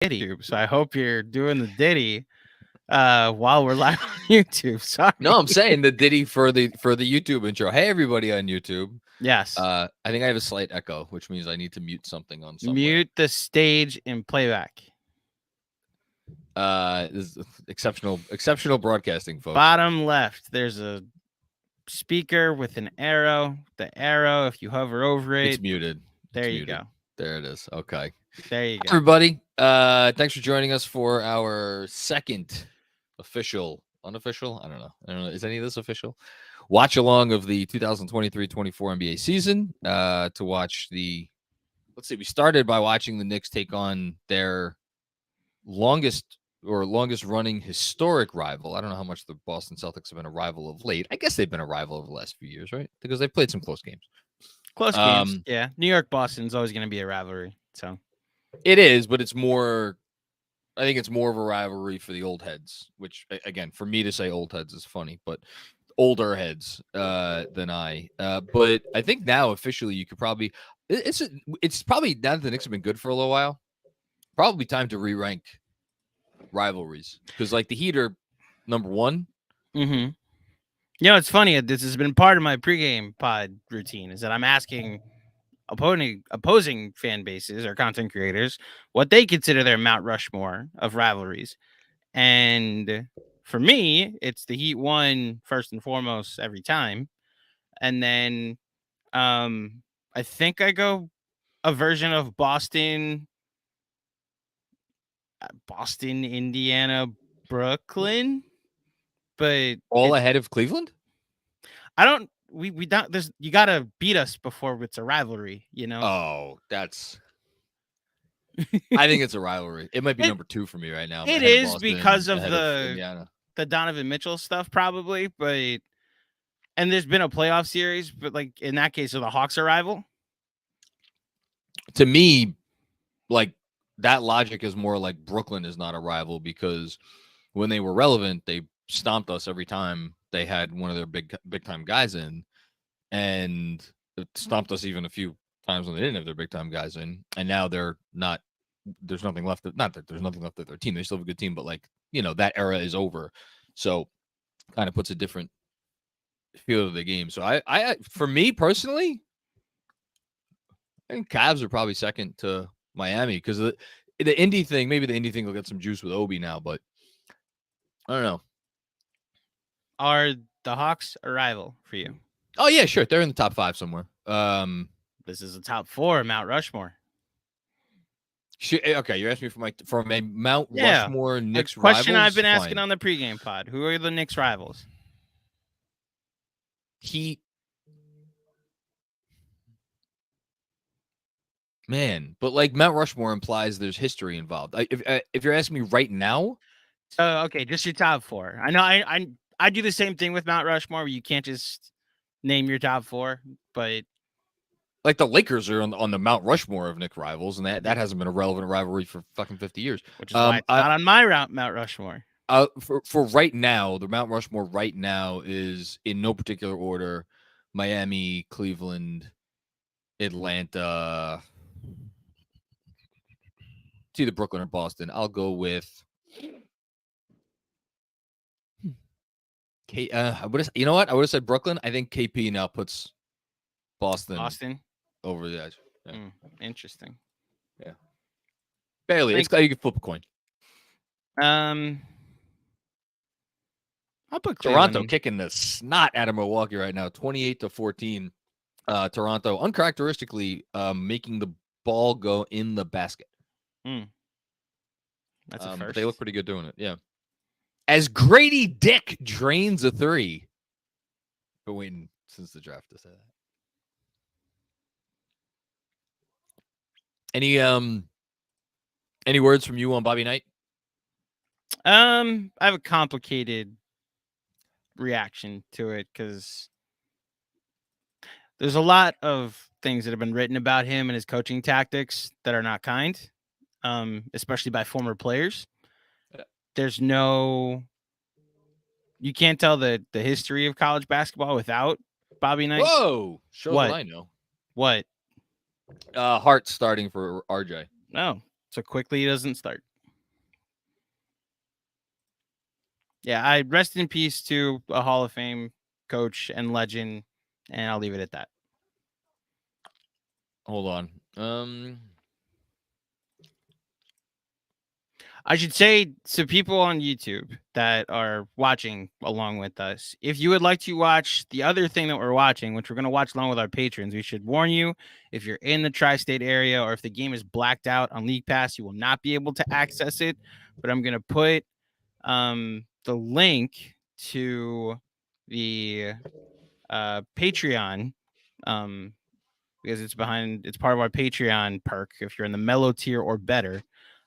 Diddy. So I hope you're doing the Diddy while we're live on YouTube. Sorry. No, I'm saying the ditty for the YouTube intro. Hey, everybody on YouTube. Yes. I think I have a slight echo, which means I need to mute something on somewhere. Mute the stage in playback. This is exceptional broadcasting, folks. Bottom left, there's a speaker with an arrow. The arrow, if you hover over it, It's muted. There It's you muted. go. There it is. Okay. There you Hi, go. everybody. Thanks for joining us for our second unofficial. I don't know. Is any of this official? Watch along of the 2023-24 NBA season. To watch let's see. We started by watching the Knicks take on their longest running historic rival. I don't know how much the Boston Celtics have been a rival of late. I guess they've been a rival over the last few years, right? Because they've played some close games. Close games, yeah. New York, Boston's always going to be a rivalry. So it is, but it's more. I think it's more of a rivalry for the old heads. Which, again, for me to say old heads is funny, but older heads than I. But I think now officially you could probably. It's probably now that the Knicks have been good for a little while. Probably time to re-rank rivalries because, like, the Heat are number one. Mm-hmm. You know, it's funny. This has been part of my pregame pod routine is that I'm asking opposing fan bases or content creators what they consider their Mount Rushmore of rivalries. And for me, it's the Heat one first and foremost every time. And then I think I go a version of Boston, Indiana, Brooklyn. But all ahead of Cleveland? I don't. We don't. There's you gotta beat us before it's a rivalry. You know. Oh, that's. I think it's a rivalry. It might be number two for me right now. It is because of the Donovan Mitchell stuff, probably. But and there's been a playoff series, but like in that case, are the Hawks a rival? To me, like that logic is more like Brooklyn is not a rival because when they were relevant, they stomped us every time they had one of their big time guys in, and it stomped us even a few times when they didn't have their big time guys in, and now they're not. There's nothing left. Not that there's nothing left of their team. They still have a good team, but like that era is over. So, kind of puts a different feel of the game. So I for me personally, I think Cavs are probably second to Miami because the Indy thing. Maybe the Indy thing will get some juice with Obi now, but I don't know. Are the Hawks a rival for you? Oh yeah, sure. They're in the top 5 somewhere. This is a top 4 Mount Rushmore. Okay, you're asking me for a Mount Rushmore Knicks question rivals? I've been asking on the pregame pod. Who are the Knicks rivals? Heat. Man, but like Mount Rushmore implies there's history involved. If you're asking me right now, okay, just your top 4. I know I do the same thing with Mount Rushmore. Where you can't just name your top 4, but like the Lakers are on the Mount Rushmore of Knicks rivals, and that hasn't been a relevant rivalry for fucking 50 years. Which is why it's not on my Mount Rushmore. For right now, the Mount Rushmore right now is in no particular order: Miami, Cleveland, Atlanta. It's either Brooklyn or Boston. I'll go with. You know what? I would have said Brooklyn. I think KP now puts Boston over the edge. Yeah. Interesting. Yeah. Barely. It's you can flip a coin. I'll put Toronto kicking the snot out of Milwaukee right now, 28-14. Toronto uncharacteristically making the ball go in the basket. That's a first. They look pretty good doing it. Yeah. As Grady Dick drains a 3. Been waiting since the draft to say that. Any words from you on Bobby Knight? I have a complicated reaction to it because there's a lot of things that have been written about him and his coaching tactics that are not kind, especially by former players. There's you can't tell the history of college basketball without Bobby Knight. Whoa! Show what I know. What? Hart starting for RJ. No, so quickly he doesn't start. Yeah, I rest in peace to a Hall of Fame coach and legend, and I'll leave it at that. Hold on. I should say to people on YouTube that are watching along with us, if you would like to watch the other thing that we're watching, which we're going to watch along with our patrons, we should warn you, if you're in the tri-state area or if the game is blacked out on League Pass, you will not be able to access it. But I'm going to put the link to the Patreon because it's part of our Patreon perk if you're in the mellow tier or better.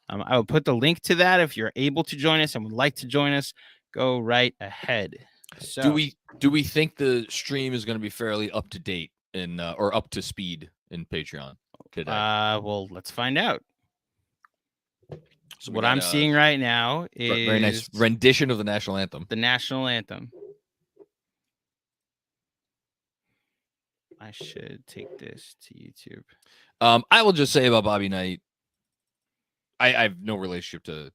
I will put the link to that if you're able to join us and would like to join us. Go right ahead. So, do we think the stream is going to be fairly up to date in or up to speed in Patreon today? Well, let's find out. So what I'm seeing right now is very nice rendition of the national anthem. The national anthem. I should take this to YouTube. I will just say about Bobby Knight, I have no relationship to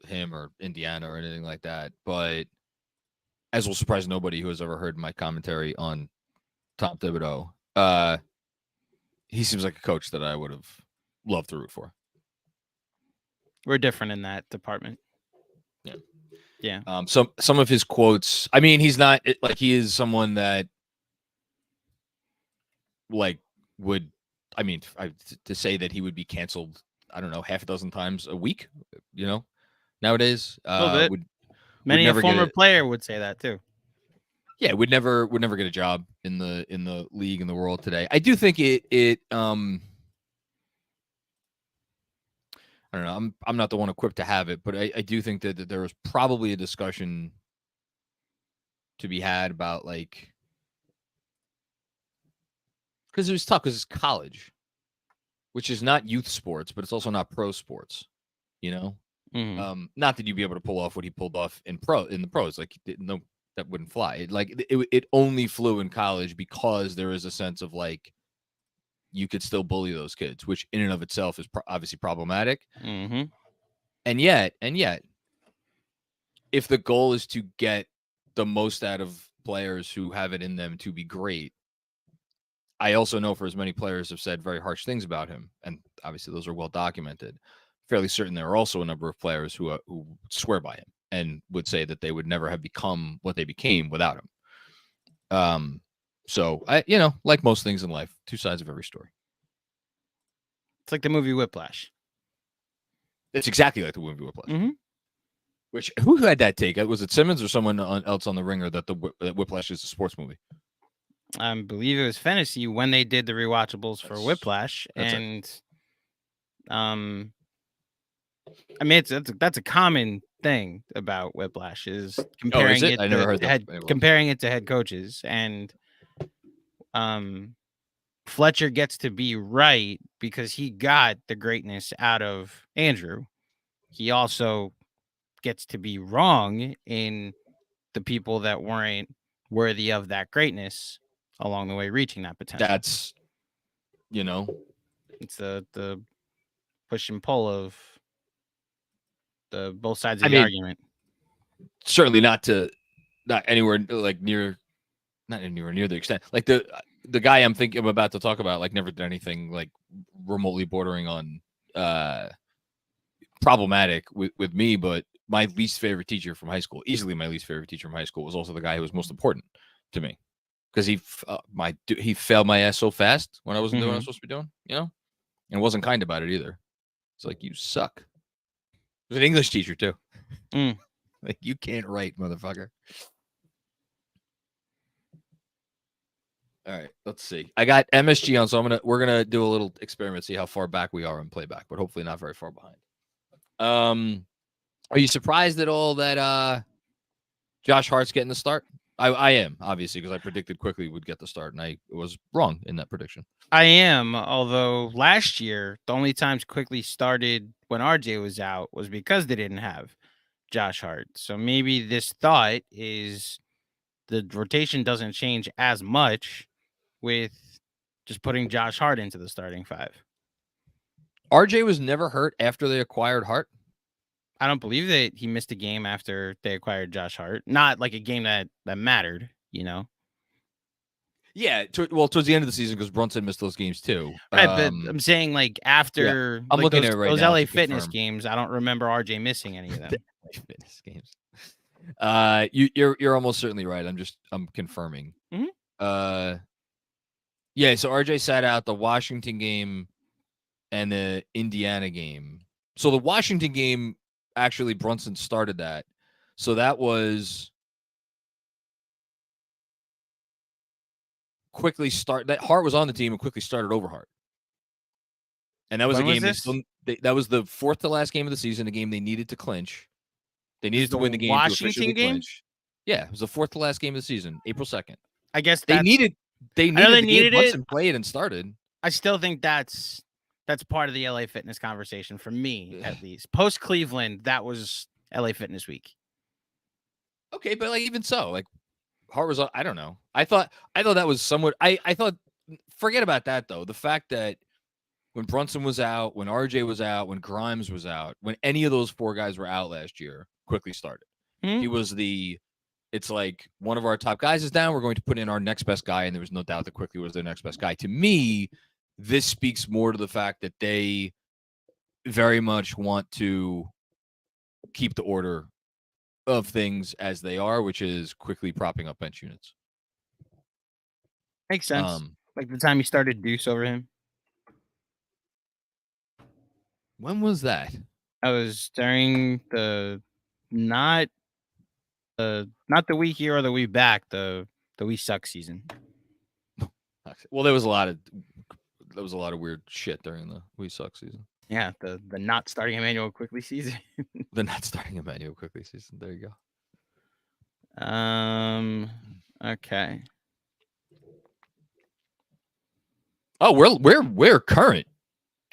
him or Indiana or anything like that, but as will surprise nobody who has ever heard my commentary on Tom Thibodeau, he seems like a coach that I would have loved to root for. We're different in that department. Yeah. Some of his quotes, I mean, he's not like he is someone that like would, I mean, to say that he would be canceled, I don't know, half a dozen times a week, you know, nowadays. Many a former player would say that too. Yeah, would never get a job in the league in the world today. I do think it I don't know. I'm not the one equipped to have it, but I do think that there was probably a discussion to be had about like, because it was tough because it's college, which is not youth sports, but it's also not pro sports, you know. Mm-hmm. Not that you'd be able to pull off what he pulled off in the pros, like no, that wouldn't fly. It only flew in college because there is a sense of like you could still bully those kids, which in and of itself is obviously problematic. Mm-hmm. And yet, if the goal is to get the most out of players who have it in them to be great, I also know for as many players have said very harsh things about him, and obviously those are well documented. Fairly certain there are also a number of players who swear by him and would say that they would never have become what they became without him. So I, like most things in life, two sides of every story. It's like the movie Whiplash. It's exactly like the movie Whiplash. Mm-hmm. Which who had that take? Was it Simmons or someone else on the Ringer that that Whiplash is a sports movie? I believe it was Fantasy when they did the rewatchables for Whiplash, and I mean that's a common thing about Whiplash is comparing it. I never heard that. Comparing it to head coaches, and Fletcher gets to be right because he got the greatness out of Andrew. He also gets to be wrong in the people that weren't worthy of that greatness along the way, reaching that potential. That's, it's the push and pull of the both sides of the argument. Certainly not anywhere like not anywhere near the extent. Like the guy I'm about to talk about, like never did anything like remotely bordering on problematic with me, but my least favorite teacher from high school, easily my least favorite teacher from high school, was also the guy who was most important to me because he failed my ass so fast when I wasn't doing what I was supposed to be doing, and wasn't kind about it either. It's like, you suck. He was an English teacher too. Like, you can't write, motherfucker. All right, let's see. I got MSG on, so we're gonna do a little experiment, see how far back we are in playback, but hopefully not very far behind. Are you surprised at all that Josh Hart's getting the start? I am, obviously, because I predicted Quickly would get the start, and I was wrong in that prediction. I am, although last year the only times Quickly started when RJ was out was because they didn't have Josh Hart. So maybe this thought is the rotation doesn't change as much with just putting Josh Hart into the starting five. RJ was never hurt after they acquired Hart? I don't believe that he missed a game after they acquired Josh Hart. Not like a game that mattered, Yeah, towards the end of the season because Brunson missed those games too. Right, but I'm saying like Yeah, after I'm like looking those at it right those now LA to Fitness confirm. games, I don't remember RJ missing any of them. Fitness games. You're almost certainly right. I'm confirming. Mhm. Yeah. So RJ sat out the Washington game and the Indiana game. So the Washington game, actually, Brunson started that. So that was quickly start. That Hart was on the team and quickly started over Hart. And that was When a was game this? that was the fourth to last game of the season, a game they needed to clinch. They This is needed to the win the game to Washington officially game? clinch. Yeah, it was the fourth to last game of the season, April 2nd. I guess They that's needed I know they the game needed it. Brunson played and started. I still think that's part of the LA Fitness conversation for me, at least. Post Cleveland, that was LA Fitness week. Okay, but like even so, like Hart was I don't know. I thought that was somewhat I thought forget about that though. The fact that when Brunson was out, when RJ was out, when Grimes was out, when any of those four guys were out last year, quickly started. Hmm? He was it's like one of our top guys is down. We're going to put in our next best guy. And there was no doubt that Quickly was their next best guy. To me, this speaks more to the fact that they very much want to keep the order of things as they are, which is quickly propping up bench units. Makes sense. Like the time you started Deuce over him. When was that? I was during the not the week here or the week back, the we suck season. Well, there was a lot of weird shit during the we suck season. Yeah, the not starting Emmanuel Quickly season. The not starting Emmanuel Quickly season. There you go. Okay. Oh, we're current.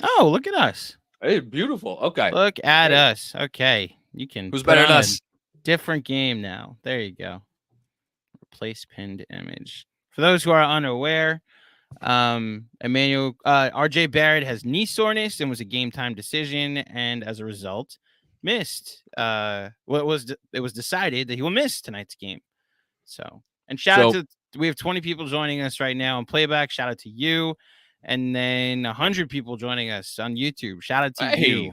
Oh, look at us. Hey, beautiful. Okay. Look at us. Okay. You can Who's better than us? Different game now. There you go. Replace pinned image. For those who are unaware, Emmanuel RJ Barrett has knee soreness and was a game time decision, and as a result, missed. It was decided that he will miss tonight's game. So, and shout out to we have 20 people joining us right now on playback. Shout out to you, and then 100 people joining us on YouTube. Shout out to you.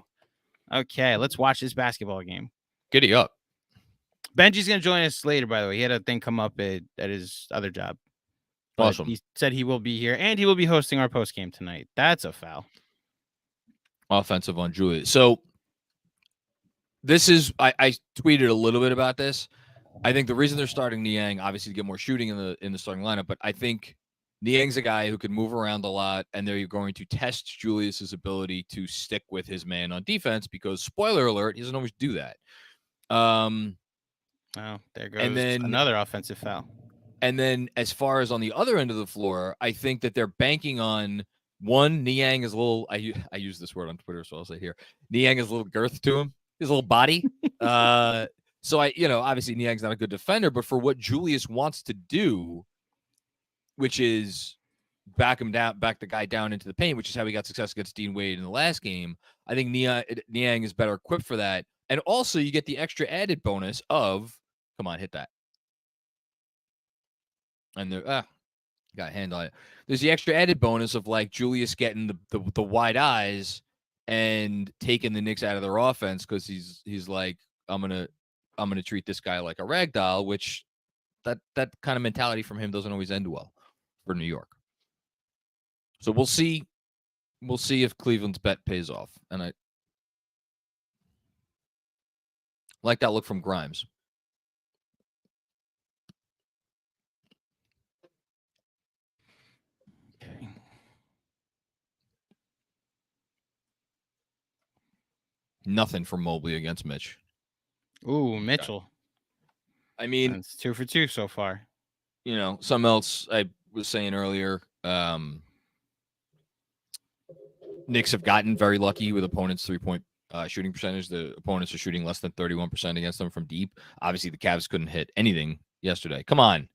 Okay, let's watch this basketball game. Giddy up. Benji's gonna join us later. By the way, he had a thing come up at his other job. But awesome. He said he will be here, and he will be hosting our post game tonight. That's a foul. Offensive on Julius. So this is I tweeted a little bit about this. I think the reason they're starting Niang, obviously to get more shooting in the starting lineup, but I think Niang's a guy who can move around a lot, and they're going to test Julius's ability to stick with his man on defense because, spoiler alert, he doesn't always do that. Oh, there goes another offensive foul. And then as far as on the other end of the floor, I think that they're banking on one, Niang is a little, I use this word on Twitter, so I'll say here, Niang has a little girth to him, his little body. So obviously Niang's not a good defender, but for what Julius wants to do, which is back the guy down into the paint, which is how he got success against Dean Wade in the last game. I think Niang is better equipped for that. And also you get the extra added bonus of, come on, hit that. And got a hand on it. There's the extra added bonus of like Julius getting the wide eyes and taking the Knicks out of their offense because he's like, I'm gonna treat this guy like a rag doll, which that kind of mentality from him doesn't always end well for New York. So we'll see if Cleveland's bet pays off. And I like that look from Grimes. Okay. Nothing from Mobley against Mitch. Ooh, Mitchell. Okay. I mean, it's 2 for 2 so far. Something else I was saying earlier. Knicks have gotten very lucky with opponents' 3-point shooting percentage. The opponents are shooting less than 31% against them from deep. Obviously, the Cavs couldn't hit anything yesterday. Come on.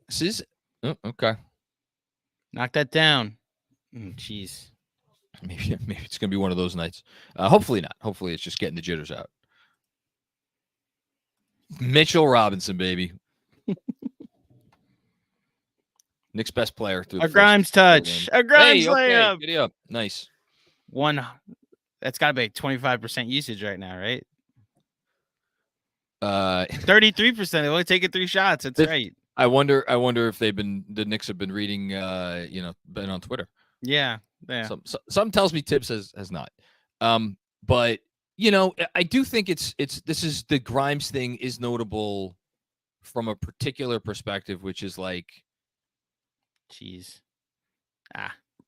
This is okay. Knock that down. Jeez. Maybe it's gonna be one of those nights. Hopefully not. Hopefully it's just getting the jitters out. Mitchell Robinson, baby. Knicks' best player through the A first Grimes touch. A Grimes layup. Giddy up. Nice. One. That's got to be 25% usage right now, right? 33%. They only taken 3 shots. That's right. I wonder if the Knicks have been reading, been on Twitter. Yeah. Some tells me Tibbs has not. But I do think this is the Grimes thing is notable from a particular perspective, which is like, jeez.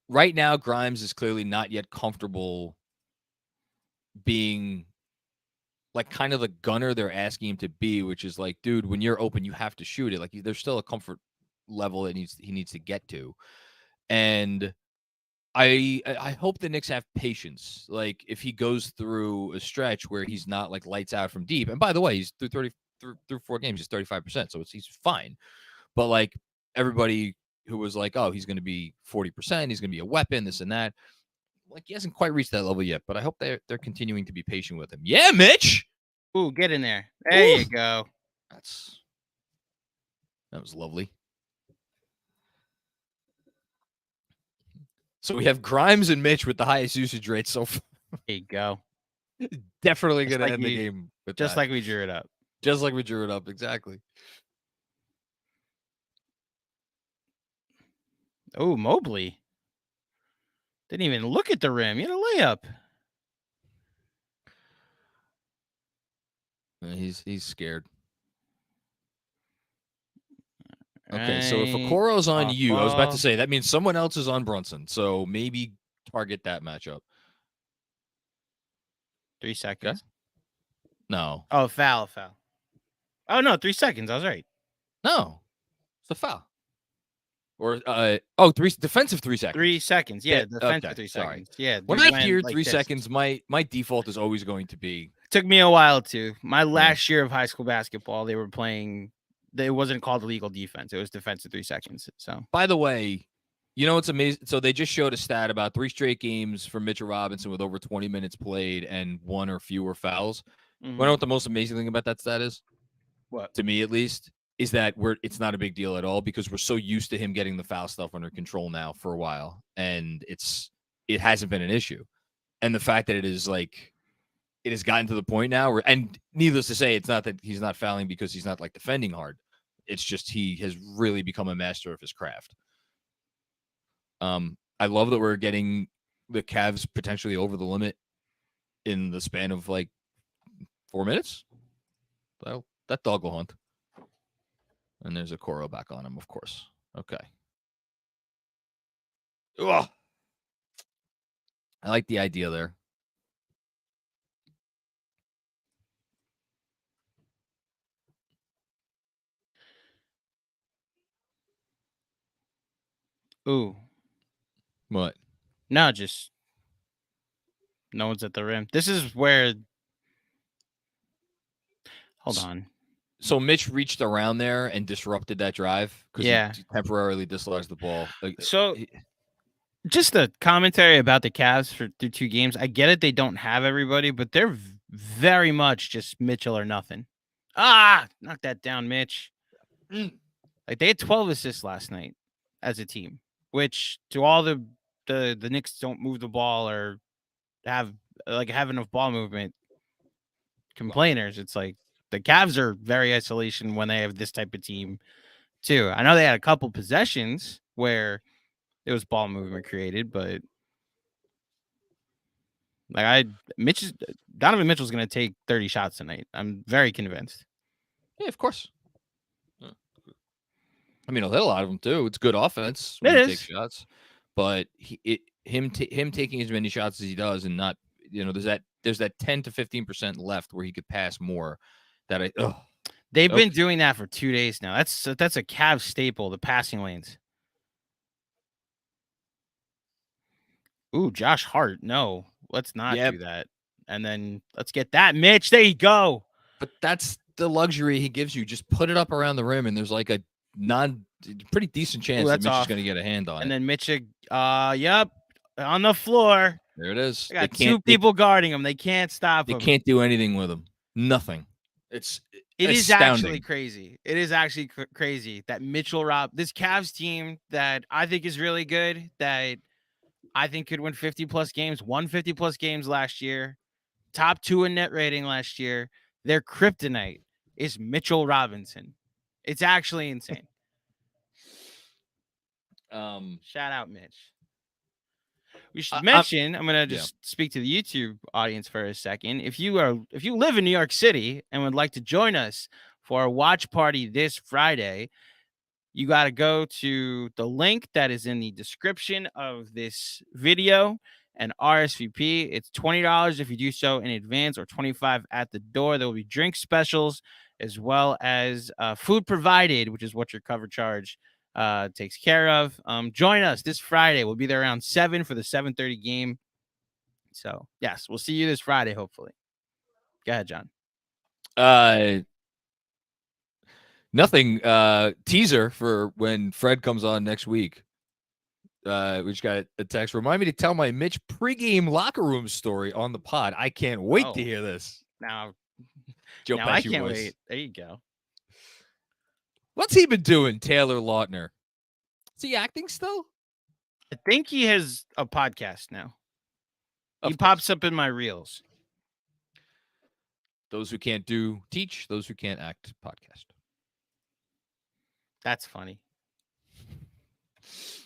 Right now, Grimes is clearly not yet comfortable being like kind of the gunner they're asking him to be, which is like, dude, when you're open, you have to shoot it. Like there's still a comfort level that he needs to get to. And I hope the Knicks have patience. Like if he goes through a stretch where he's not like lights out from deep, and by the way, he's through 4 games, he's 35%, so he's fine. But like everybody who was like, oh, he's going to be 40%, he's going to be a weapon, this and that. Like he hasn't quite reached that level yet, but I hope they're continuing to be patient with him. Yeah, Mitch. Ooh, get in there. There you go. That was lovely. So we have Grimes and Mitch with the highest usage rate so far. There you go. Definitely going to end the game with just that. like we drew it up. Just like we drew it up, exactly. Oh, Mobley. Didn't even look at the rim. You had a layup. He's scared. Okay, so if Okoro's on you, I was about to say, that means someone else is on Brunson. So maybe target that matchup. 3 seconds. Okay. No. Oh, foul. Oh, no, 3 seconds. I was right. No. It's a foul. Or defensive 3 seconds. 3 seconds. Yeah, defensive 3 seconds. Sorry. Yeah. When I hear 3 seconds, my default is always going to be. Took me a while too. My last year of high school basketball, they were playing. It wasn't called illegal defense. It was defensive 3 seconds. So, by the way, it's amazing. So they just showed a stat about 3 straight games for Mitchell Robinson with over 20 minutes played and 1 or fewer fouls. Mm-hmm. You know what the most amazing thing about that stat is? What? To me, at least, is that it's not a big deal at all because we're so used to him getting the foul stuff under control now for a while, and it hasn't been an issue. And the fact that it is like it has gotten to the point now where, and needless to say, it's not that he's not fouling because he's not like defending hard. It's just he has really become a master of his craft. I love that we're getting the Cavs potentially over the limit in the span of like 4 minutes. Well, that dog will hunt. And there's a Okoro back on him, of course. Okay. Ugh. I like the idea there. Ooh. What? No, just no one's at the rim. This is where. Hold on. So Mitch reached around there and disrupted that drive because he temporarily dislodged the ball. So just the commentary about the Cavs through 2 games. I get it. They don't have everybody, but they're very much just Mitchell or nothing. Knock that down, Mitch. Like they had 12 assists last night as a team, which to all the Knicks don't move the ball or have enough ball movement complainers. It's like the Cavs are very isolation when they have this type of team too. I know they had a couple possessions where it was ball movement created, but like Donovan Mitchell's going to take 30 shots tonight. I'm very convinced. Yeah, of course. I mean, he'll hit a lot of them too. It's good offense when he takes shots, but him taking as many shots as he does and not, there's that 10 to 15% left where he could pass more. They've been doing that for 2 days now. That's a Cavs staple, the passing lanes. Ooh, Josh Hart. No, let's not do that. And then let's get that, Mitch. There you go. But that's the luxury he gives you. Just put it up around the rim, and there's like a pretty decent chance that Mitch is going to get a hand on it. And then Mitch, on the floor. There it is. They got two people guarding him. They can't stop him. They can't do anything with him. Nothing. It is actually crazy. It is actually crazy that this Cavs team that I think is really good, that I think could win 50-plus games, won 50-plus games last year, top 2 in net rating last year. Their kryptonite is Mitchell Robinson. It's actually insane. Shout out, Mitch. We should mention, I'm going to just speak to the YouTube audience for a second. If you live in New York City and would like to join us for a watch party this Friday, you got to go to the link that is in the description of this video and RSVP. It's $20 if you do so in advance, or $25 at the door. There will be drink specials as well as food provided, which is what your cover charge takes care of. Join us this Friday. We'll be there around 7 for the 7:30 game. So yes, we'll see you this Friday, hopefully. Go ahead, John. Nothing. Teaser for when Fred comes on next week. We just got a text. Remind me to tell my Mitch pregame locker room story on the pod. I can't wait to hear this. Now Joe I can't wait. There you go. What's he been doing, Taylor Lautner? Is he acting still? I think he has a podcast now. He pops up in my reels. Those who can't teach, those who can't act podcast. That's funny.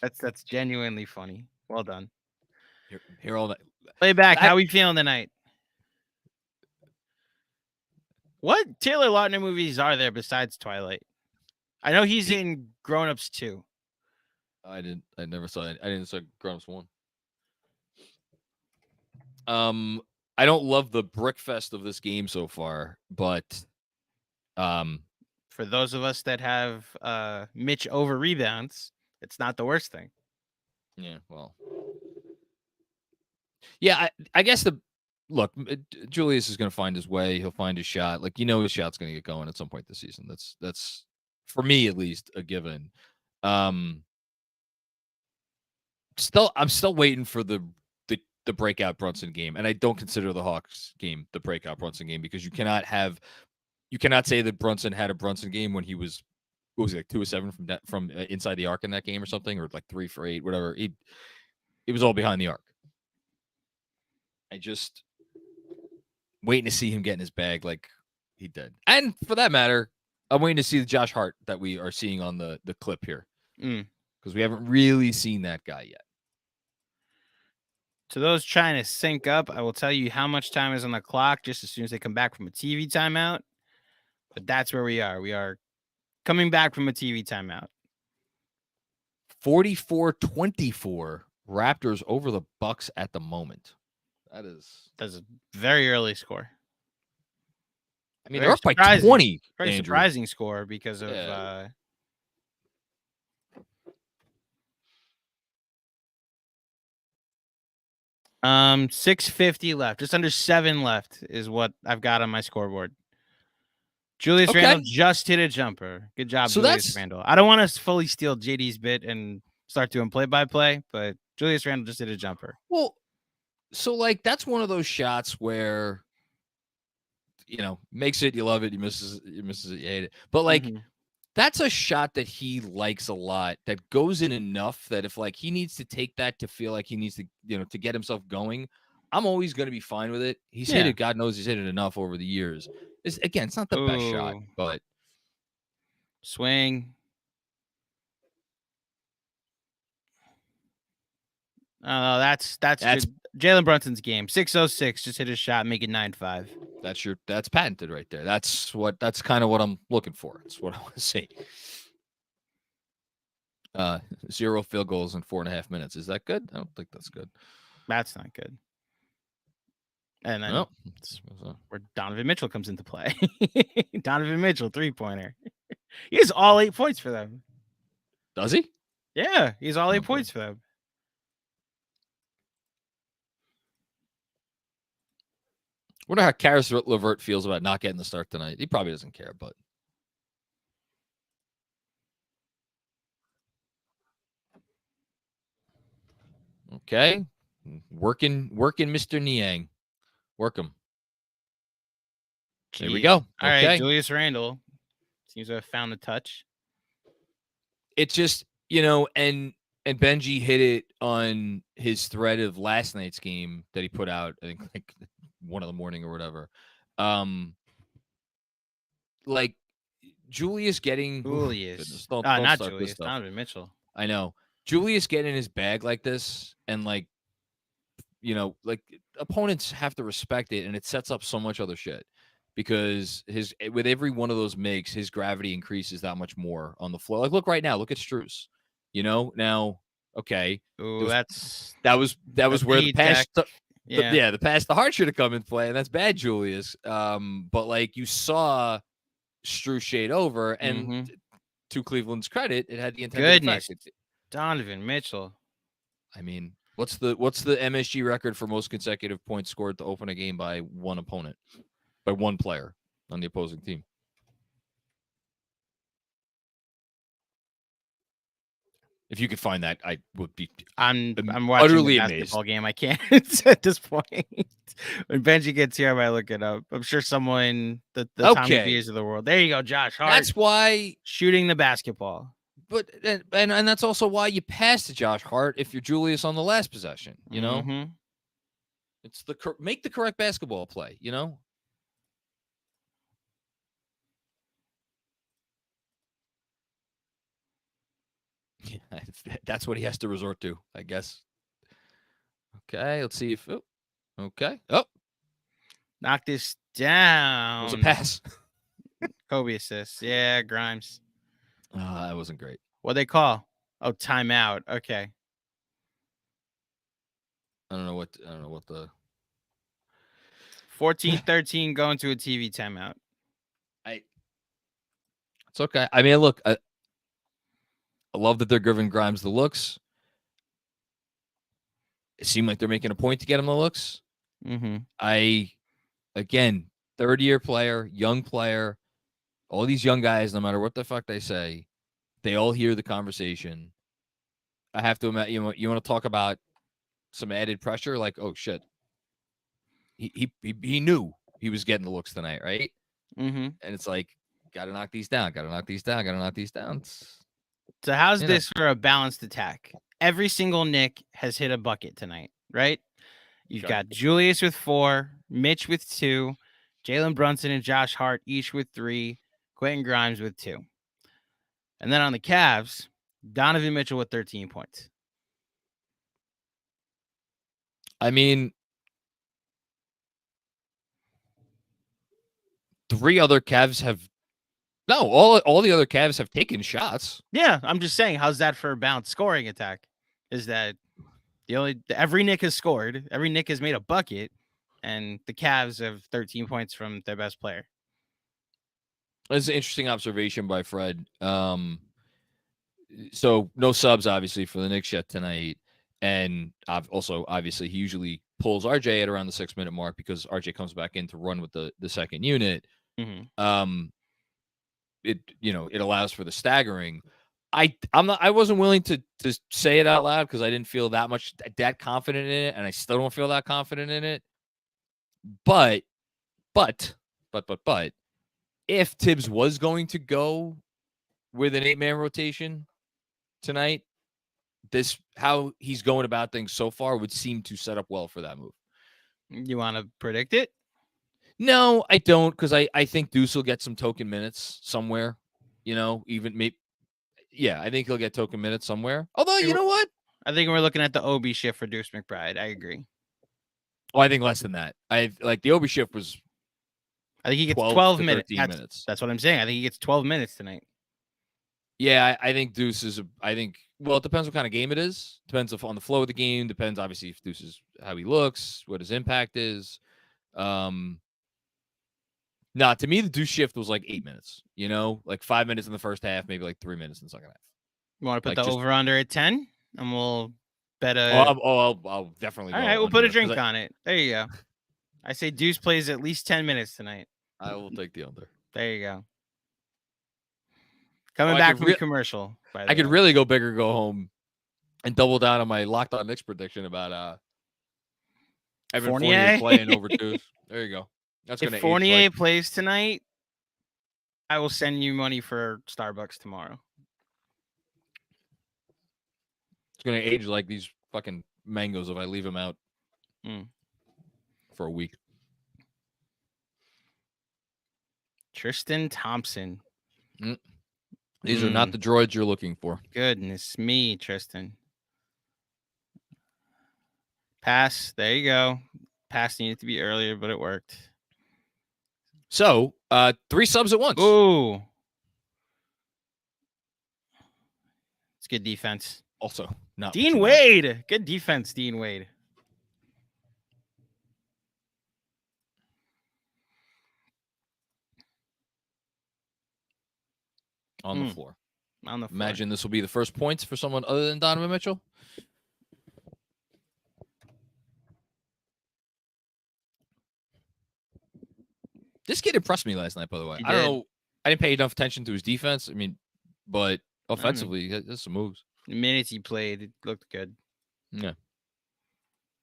That's genuinely funny. Well done. Here all night. Play back. How we feeling tonight? What Taylor Lautner movies are there besides Twilight? I know he's in Grown Ups 2. I never saw it. I didn't see Grown Ups 1. I don't love the brickfest of this game so far, but for those of us that have Mitch over rebounds, it's not the worst thing. Yeah, well. Yeah, I guess look, Julius is going to find his way. He'll find his shot. Like, his shot's going to get going at some point this season. That's for me at least a given. I'm still waiting for the breakout Brunson game, and I don't consider the Hawks game the breakout Brunson game, because you cannot say that Brunson had a Brunson game when he was, what was it, like 2 of 7 from inside the arc in that game or something, or like 3 for 8, whatever. It was all behind the arc. I just waiting to see him get in his bag like he did. And for that matter, I'm waiting to see the Josh Hart that we are seeing on the clip here, because we haven't really seen that guy yet. To those trying to sync up, I will tell you how much time is on the clock just as soon as they come back from a TV timeout. But that's where we are. We are coming back from a TV timeout. 44-24, Raptors over the Bucks at the moment. That's a very early score. I mean, they're up by 20. Very Andrew. Surprising score because of 6:50 left. Just under 7 left is what I've got on my scoreboard. Julius Randle just hit a jumper. Good job, Julius Randle. I don't want to fully steal JD's bit and start doing play-by-play, but Julius Randle just hit a jumper. Well, so like that's one of those shots where, makes it, you love it, you misses it, you hate it. But like that's a shot that he likes a lot, that goes in enough that if like he needs to take that to feel like he needs to, to get himself going, I'm always going to be fine with it. He's hit it. God knows he's hit it enough over the years. It's not the best shot, but swing. Oh, that's Jalen Brunson's game. 6:06, just hit his shot, make it 9-5. That's patented right there. That's kind of what I'm looking for. It's what I want to see. 0 field goals in 4.5 minutes. Is that good? I don't think that's good. That's not good. And then where Donovan Mitchell comes into play. Donovan Mitchell, 3-pointer. He has all 8 points for them. Does he? Yeah, he's all 8 points for them. Wonder how Karis LeVert feels about not getting the start tonight. He probably doesn't care, but okay. Working, Mr. Niang. Work him. There we Jeez. go. All right, Okay. Julius Randle seems to have found the touch. It's just, and Benji hit it on his thread of last night's game that he put out, I think like 1 a.m. or whatever. Like Julius getting Julius. don't Not start Julius. this stuff. Donovan Mitchell. I know. Julius getting his bag like this, and like opponents have to respect it, and it sets up so much other shit because with every one of those makes, his gravity increases that much more on the floor. Like look right now, look at Strus. Now, okay, Ooh, that was that's where the heat pass. tech. Yeah. The pass the heart should have come in play, and that's bad, Julius. But like you saw Strus shade over, and to Cleveland's credit, it had the intended effect. Donovan Mitchell. I mean, what's the MSG record for most consecutive points scored to open a game by one opponent, by one player on the opposing team? If you could find that, I would be. I'm watching utterly the basketball game. I can't at this point. When Benji gets here, I might look it up. I'm sure someone the Tommy V's of the world. There you go, Josh Hart. That's why shooting the basketball. But and that's also why you pass to Josh Hart if you're Julius on the last possession. It's make the correct basketball play. Yeah, that's what he has to resort to, I guess. Okay, let's see if. Okay. Oh, knock this down. It was a pass. Kobe assist. Yeah, Grimes. That wasn't great. What they call? Oh, timeout. Okay. I don't know what the 14-13 going to a TV timeout. It's okay. I mean, look, I love that they're giving Grimes the looks. It seemed like they're making a point to get him the looks. Again, third-year player, young player, all these young guys, no matter what the fuck they say, they all hear the conversation. I have to imagine, you want to talk about some added pressure? Like, oh, shit. He knew he was getting the looks tonight, right? And it's like, got to knock these down, got to knock these down, got to knock these down. So how's this for a balanced attack? Every single Knick has hit a bucket tonight, right? You've got Julius with 4, Mitch with 2, Jalen Brunson and Josh Hart each with 3, Quentin Grimes with 2. And then on the Cavs, Donovan Mitchell with 13 points. I mean, 3 other Cavs have all the other Cavs have taken shots. Yeah, I'm just saying, how's that for a balanced scoring attack? Is that every Knick has scored, every Knick has made a bucket, and the Cavs have 13 points from their best player. That's an interesting observation by Fred. So no subs, obviously, for the Knicks yet tonight. And also, obviously, he usually pulls RJ at around the 6-minute mark because RJ comes back in to run with the second unit. It allows for the staggering. I wasn't willing to say it out loud because I didn't feel that confident in it, and I still don't feel that confident in it. But if Tibbs was going to go with an 8-man rotation tonight, how he's going about things so far would seem to set up well for that move. You want to predict it? No, I don't, because I think Deuce will get some token minutes somewhere. Even maybe. Yeah, I think he'll get token minutes somewhere. Although, you know what? I think we're looking at the OB shift for Deuce McBride. I agree. Oh, I think less than that. The OB shift was. I think he gets 12 minutes. That's what I'm saying. I think he gets 12 minutes tonight. Yeah, I think Deuce is. Well, it depends what kind of game it is. Depends on the flow of the game. Depends, obviously, if Deuce is how he looks, what his impact is. To me, the Deuce shift was like 8 minutes. Like 5 minutes in the first half, maybe like 3 minutes in the second half. You want to put the over under at 10, and we'll bet a. I'll definitely. All right, we'll put a drink on it. There you go. I say Deuce plays at least 10 minutes tonight. I will take the under. There you go. Coming back from commercial. I could really go big or go home and double down on my Locked On Knicks prediction about Evan Fournier? Fournier playing over twos. There you go. That's going If to age Fournier like plays tonight, I will send you money for Starbucks tomorrow. it's going to age like these fucking mangoes if I leave them out for a week. Tristan Thompson. These are not the droids you're looking for. Goodness me, Tristan. Pass. There you go. Pass needed to be earlier, but it worked. So, 3 subs at once. Ooh. It's good defense. Also, not Dean Wade. Good defense, Dean Wade. On the floor. On the floor. Imagine this will be the first points for someone other than Donovan Mitchell. This kid impressed me last night, by the way. I don't know. I didn't pay enough attention to his defense. I mean, but offensively, he has some moves. The minutes he played, it looked good. Yeah.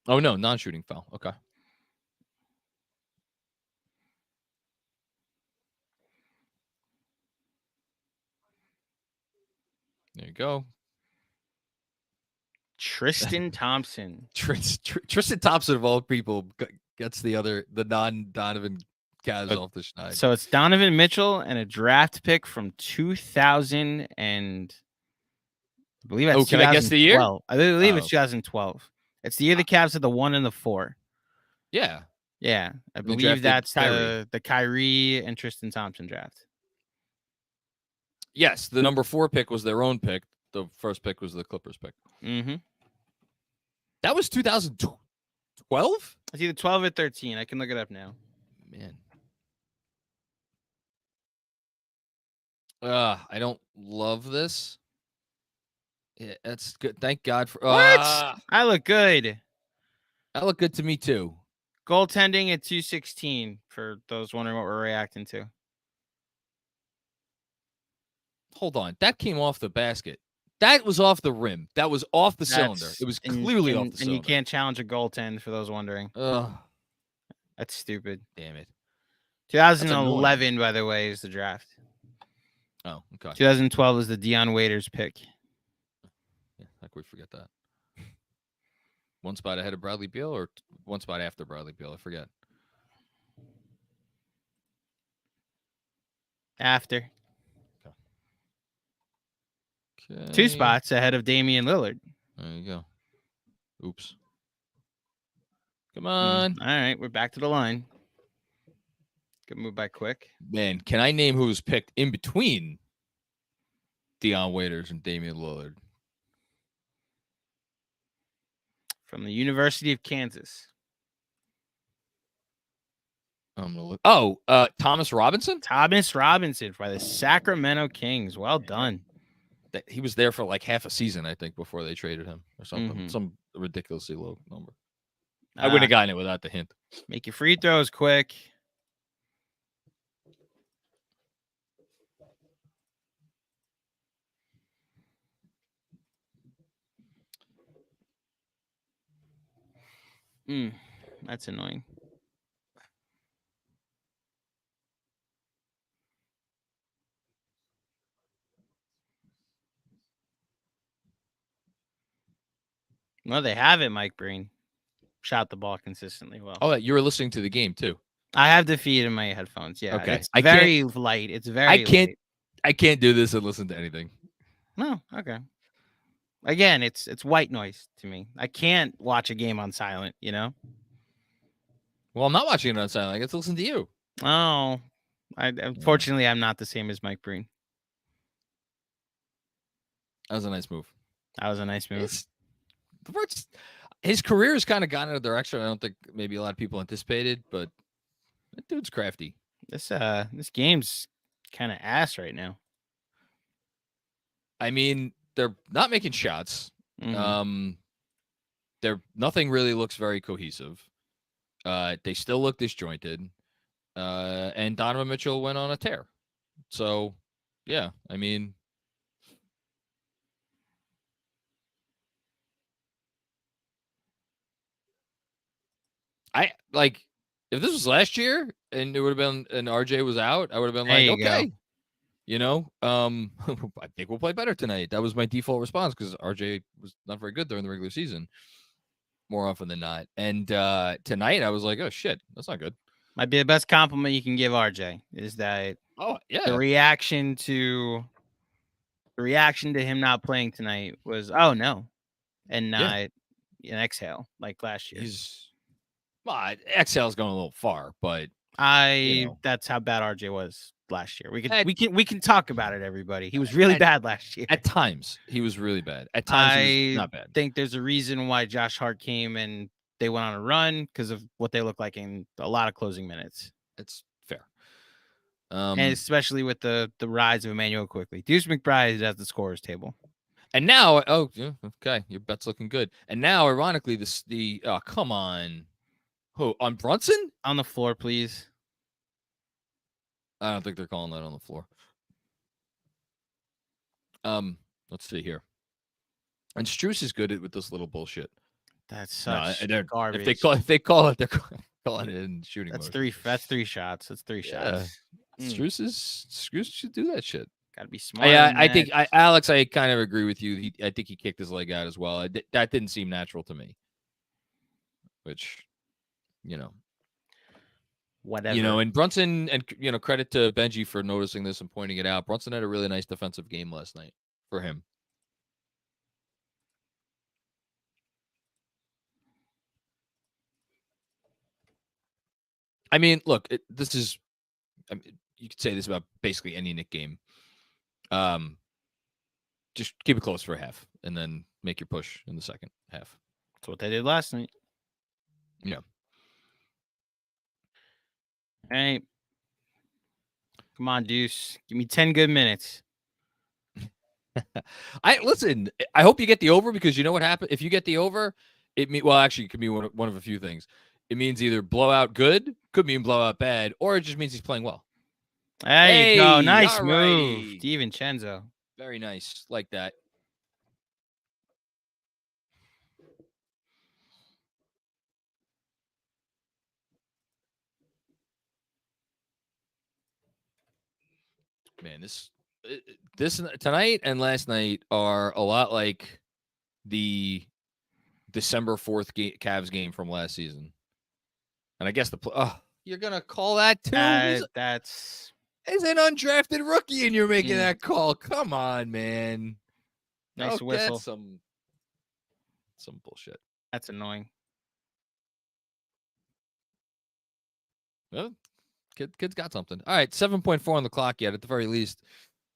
Oh, no. Non-shooting foul. Okay. There you go. Tristan Thompson. Tristan Thompson, of all people, gets the non-Donovan Cavs off the schneid. So it's Donovan Mitchell and a draft pick from 2000 and I believe that's can I guess the year? I believe it's 2012. It's the year the Cavs had the 1 and the 4. Yeah. Yeah. I believe that's the Kyrie and Tristan Thompson draft. Yes, the number 4 pick was their own pick. The first pick was the Clippers pick. Mm-hmm. That was 2012? It's either 12 or 13. I can look it up now. Man. I don't love this. Yeah, that's good. Thank God for what? I look good. That looked good to me too. Goaltending at 216 for those wondering what we're reacting to. Hold on. That came off the basket. That was off the rim. That was off the cylinder. It was clearly off the cylinder. And you can't challenge a goaltend for those wondering. That's stupid. Damn it. 2011, by the way, is the draft. Oh, okay. 2012 is the Dion Waiters pick. Yeah, how could we forget that? One spot ahead of Bradley Beal or one spot after Bradley Beal? I forget. After. Okay. 2 spots ahead of Damian Lillard. There you go. Oops. Come on. All right, we're back to the line. Good move by Quick. Man, can I name who was picked in between Dion Waiters and Damian Lillard? From the University of Kansas. I'm gonna look. Thomas Robinson? Thomas Robinson by the Sacramento Kings. Well done. He was there for like half a season, I think, before they traded him or something. Some ridiculously low number. I wouldn't have gotten it without the hint. Make your free throws quick. That's annoying. Well, they have it, Mike Breen. Shot the ball consistently well. Oh, you were listening to the game too. I have the feed in my headphones. Yeah. Okay. It's very light. It's very light. I can't do this and listen to anything. No, okay. Again, it's white noise to me. I can't watch a game on silent, you know? Well, I'm not watching it on silent. I get to listen to you. Oh. Unfortunately, I'm not the same as Mike Breen. That was a nice move. His career has kind of gone in a direction I don't think maybe a lot of people anticipated, but that dude's crafty. This game's kind of ass right now. I mean, they're not making shots. Nothing really looks very cohesive. They still look disjointed. And Donovan Mitchell went on a tear. So, yeah, I mean, I like if this was last year and it would have been and RJ was out, I would have been There like, you go. okay, I think we'll play better tonight. That was my default response because RJ was not very good during the regular season, more often than not. And tonight, I was like, oh shit, that's not good. Might be the best compliment you can give RJ is that Oh the yeah, reaction to him not playing tonight was, oh no, and yeah. not an exhale like last year. Well, Excel's going a little far, but you know, That's how bad RJ was last year. at, We can talk about it, everybody. He was really at, bad last year. at times he was really bad. At times he was I not bad. think there's a reason why Josh Hart came and they went on a run because of what they look like in a lot of closing minutes. It's fair. And especially with the rise of Emmanuel quickly. Deuce McBride is at the scorer's table. And now, oh yeah, okay, your bet's looking good. And now, ironically, come on, who on Brunson? On the floor, please. I don't think they're calling that on the floor. Let's see here. And Strus is good with this little bullshit. That's such garbage. If they call it, they're calling it in shooting. That's motion. That's 3 shots. That's 3 shots. Strus should do that shit. Got to be smart. Yeah, I think Alex, I kind of agree with you. I think he kicked his leg out as well. That didn't seem natural to me. Which, whatever. And Brunson, and credit to Benji for noticing this and pointing it out. Brunson had a really nice defensive game last night for him. I mean, look, you could say this about basically any Knick game. Just keep it close for a half and then make your push in the second half. That's what they did last night. Yeah. All right. Come on, Deuce. Give me 10 good minutes. Listen, I hope you get the over because you know what happened? If you get the over, it could be one of a few things. It means either blowout good, could mean blowout bad, or it just means he's playing well. There you go. Nice move, DiVincenzo. Very nice. Like that. Man, this tonight and last night are a lot like the December 4th Cavs game from last season. And I guess you're going to call that too? That's He's an undrafted rookie and you're making that call. Come on, man. Nice whistle. That's some bullshit. That's annoying. Well, kid's got something. All right, 7.4 on the clock yet. At the very least,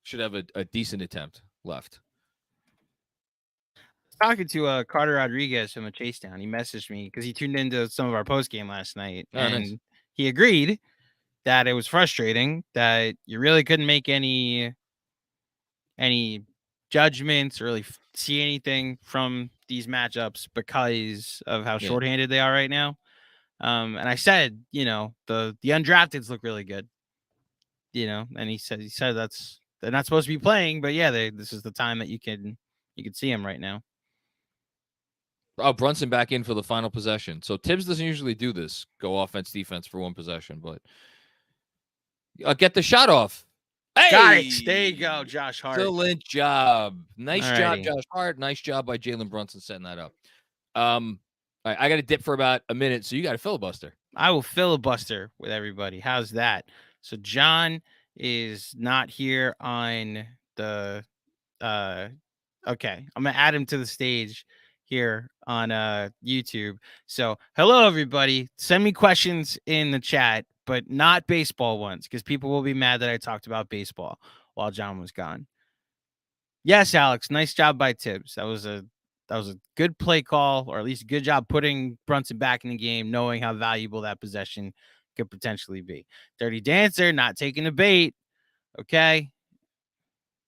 should have a decent attempt left. Talking to Carter Rodriguez from a Chase Down. He messaged me because he tuned into some of our post game last night, and he agreed that it was frustrating that you really couldn't make any judgments or really see anything from these matchups because of how shorthanded they are right now. And I said, the undrafteds look really good, and he said they're not supposed to be playing, but yeah, this is the time that you can see them right now. Oh, Brunson back in for the final possession. So Tibbs doesn't usually do this, go offense, defense for one possession, but get the shot off. Hey! Got it. There you go, Josh Hart. Excellent job. Nice job, Josh Hart. Nice job by Jalen Brunson setting that up. All right, I got to dip for about a minute, so you got to filibuster. I will filibuster with everybody. How's that? So John is not here on the okay. I'm gonna add him to the stage here on YouTube. So hello everybody. Send me questions in the chat, but not baseball ones, because people will be mad that I talked about baseball while John was gone. Yes, Alex, nice job by Tibbs. That was a good play call, or at least a good job putting Brunson back in the game, knowing how valuable that possession could potentially be. Dirty Dancer, not taking the bait. Okay.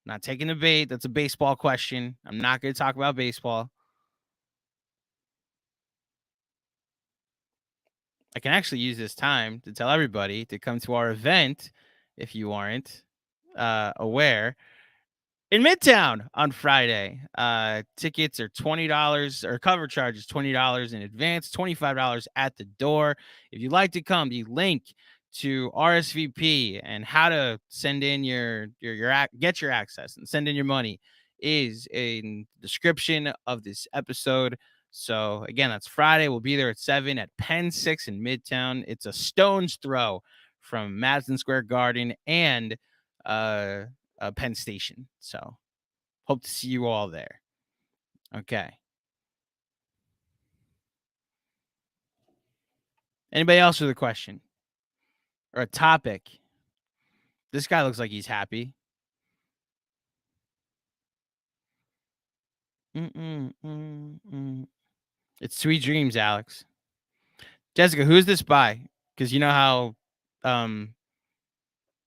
Not taking the bait. That's a baseball question. I'm not going to talk about baseball. I can actually use this time to tell everybody to come to our event if you aren't aware. in Midtown on Friday. Tickets are $20, or cover charge is $20 in advance, $25 at the door. If you'd like to come, the link to RSVP and how to send in get your access and send in your money is in the description of this episode. So again, that's Friday. We'll be there at 7 at Penn 6 in Midtown. It's a stone's throw from Madison Square Garden and Penn Station. So hope to see you all there. Okay. Anybody else with a question or a topic? This guy looks like he's happy. It's Sweet Dreams, Alex. Jessica, who's this by? Because you know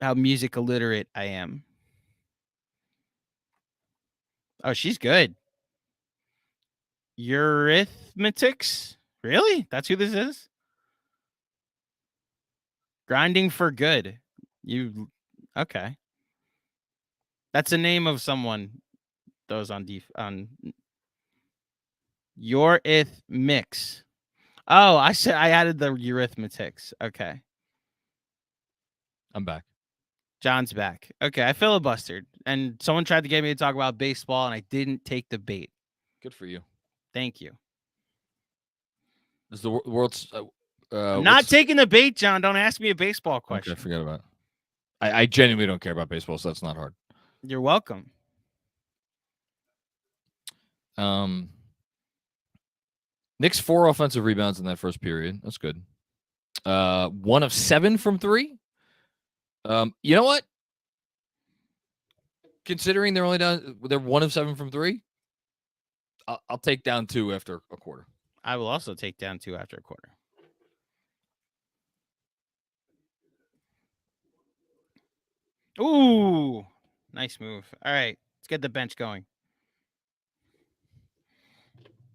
how music illiterate I am. Oh, she's good. Eurythmics? Really? That's who this is? Grinding for Good. Okay. That's the name of someone. Those on Eurythmics. Oh, I added the Eurythmics. Okay. I'm back. John's back. Okay, I filibustered, and someone tried to get me to talk about baseball, and I didn't take the bait. Good for you. Thank you. Is the world's? I'm not taking the bait, John. Don't ask me a baseball question. Okay, forget about it. I genuinely don't care about baseball, so that's not hard. You're welcome. Knicks 4 offensive rebounds in that first period. That's good. 1 of 7 from 3. You know what? Considering they're 1 of 7 from 3, I'll take down 2 after a quarter. I will also take down 2 after a quarter. Ooh, nice move. All right, let's get the bench going.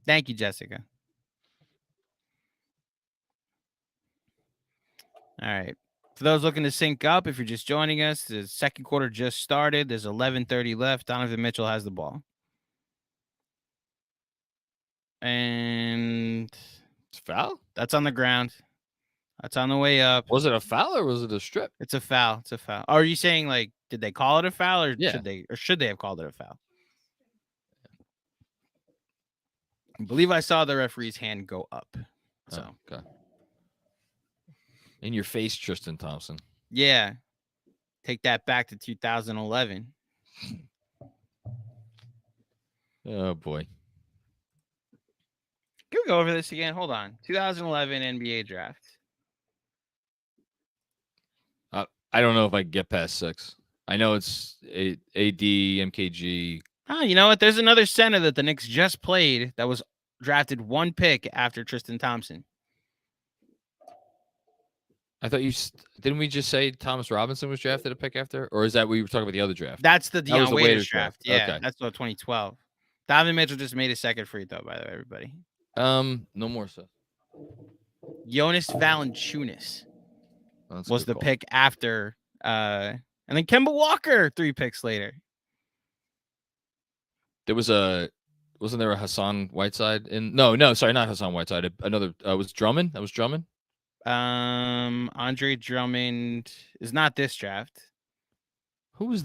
Thank you, Jessica. All right. For those looking to sync up, if you're just joining us, the second quarter just started. There's 11:30 left. Donovan Mitchell has the ball. And it's a foul? That's on the ground. That's on the way up. Was it a foul or was it a strip? It's a foul. It's a foul. Are you saying, like, did they call it a foul or should they have called it a foul? I believe I saw the referee's hand go up. So okay. In your face, Tristan Thompson. Yeah. Take that back to 2011. Oh, boy. Can we go over this again? Hold on. 2011 NBA draft. I don't know if I can get past 6. I know it's AD, MKG. Oh, you know what? There's another center that the Knicks just played that was drafted 1 pick after Tristan Thompson. I thought didn't we just say Thomas Robinson was drafted a pick after? Or is that we were talking about the other draft? That's the Deion Waiters draft. Yeah, okay. That's what 2012. Donovan Mitchell just made a second free throw, by the way, everybody. No more stuff. Jonas Valanciunas was the pick after, and then Kemba Walker 3 picks later. There was wasn't there a Hassan Whiteside in? No, sorry, not Hassan Whiteside. Another was Drummond. That was Drummond. Andre Drummond is not this draft. Who was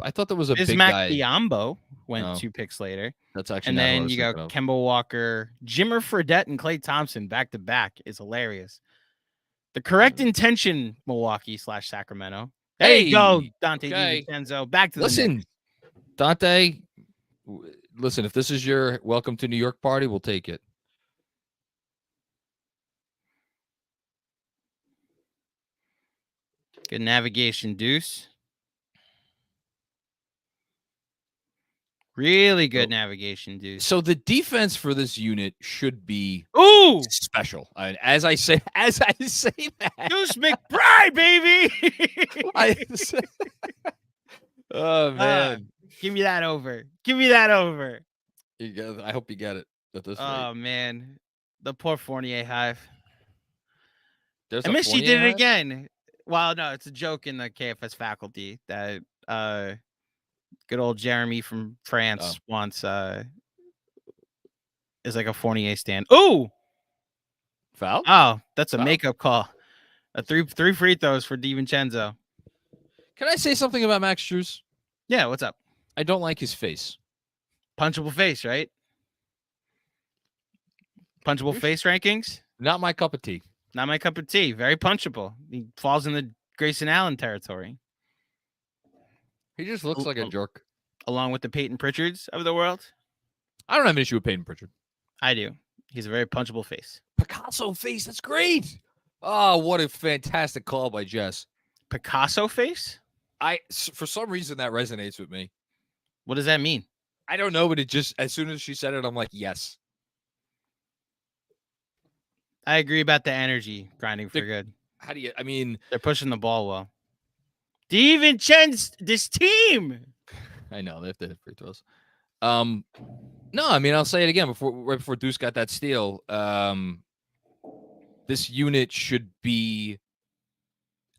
I thought there was a Bismack big guy. Biyombo went 2 picks later. That's actually, and then you got Kemba Walker, Jimmer Fredette, and Klay Thompson back to back is hilarious. The correct intention, Milwaukee/Sacramento. There you go, Dante DiVincenzo. Back to the Knicks. Dante. Listen, if this is your welcome to New York party, we'll take it. Good navigation, Deuce. Really good navigation, Deuce. So the defense for this unit should be special. As I say that, Deuce McBride, baby. Oh man, give me that over. Give me that over. I hope you get it at this rate. Man, the poor Fournier hive. I miss you did it again. Well, no, it's a joke in the KFS faculty that Good old Jeremy from France wants is like a Fournier stand. Ooh! Foul? Oh, that's a Foul. makeup call. Three free throws for DiVincenzo. Can I say something about Max Strus? Yeah, what's up? I don't like his face. Punchable face, right? Punchable face rankings? Not my cup of tea. Not my cup of tea. Very punchable. He falls in the Grayson Allen territory. He just looks like a jerk. Along with the Peyton Pritchards of the world? I don't have an issue with Peyton Pritchard. I do. He's a very punchable face. Picasso face. That's great. Oh, what a fantastic call by Jess. Picasso face? For some reason, that resonates with me. What does that mean? I don't know, but it just, as soon as she said it, I'm like, yes. I agree about the energy grinding for good. How do you, I mean, they're pushing the ball well. DiVincenzo, this team. I know they have to hit free throws. No, I mean, I'll say it again right before Deuce got that steal. This unit should be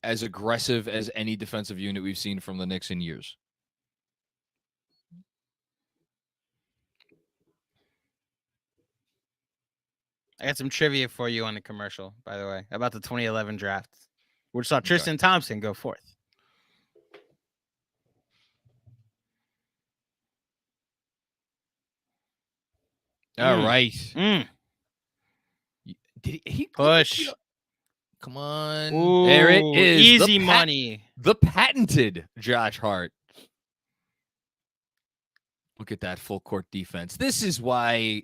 as aggressive as any defensive unit we've seen from the Knicks in years. I got some trivia for you on the commercial, by the way, about the 2011 draft. We saw Tristan Thompson go fourth. All right. Did he push? Come on. Ooh, there it is. Easy money. The patented Josh Hart. Look at that full court defense. This is why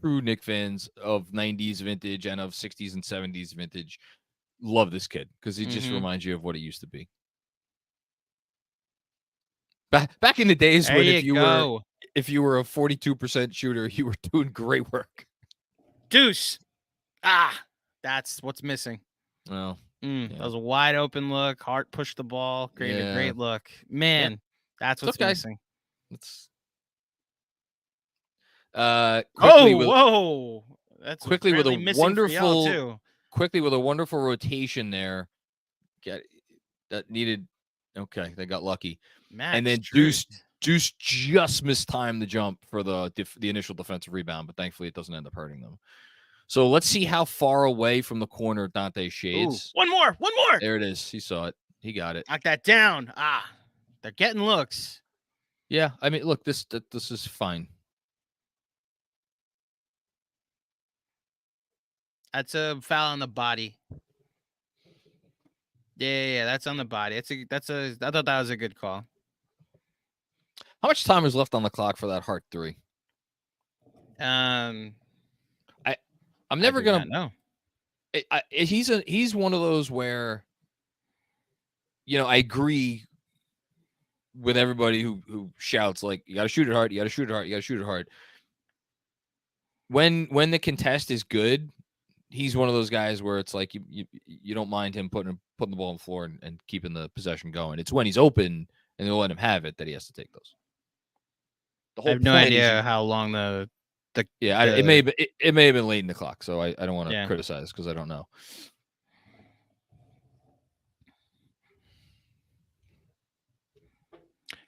true Knick fans of 90s vintage and of 60s and 70s vintage love this kid because he just reminds you of what it used to be. Back in the days when if you were a 42% shooter, you were doing great work. Deuce. That's what's missing. Well, that was a wide open look. Hart pushed the ball, created a great look. Man, that's what's missing. Let's whoa. That's quickly with a wonderful rotation there. That needed. Okay, they got lucky. And then Deuce just mistimed the jump for the initial defensive rebound, but thankfully it doesn't end up hurting them. So let's see how far away from the corner Dante shades. One more. There it is. He saw it. He got it. Knock that down. They're getting looks. Yeah, I mean, look, this is fine. That's a foul on the body. Yeah, that's on the body. I thought that was a good call. How much time is left on the clock for that Hart 3? I'm never gonna know. He's one of those where, I agree with everybody who shouts like, you gotta shoot it hard, you gotta shoot it hard, you gotta shoot it hard. When the contest is good, he's one of those guys where it's like you don't mind him putting the ball on the floor and keeping the possession going. It's when he's open and they'll let him have it that he has to take those. I have no idea how long it may have been late in the clock, so I don't want to criticize because I don't know.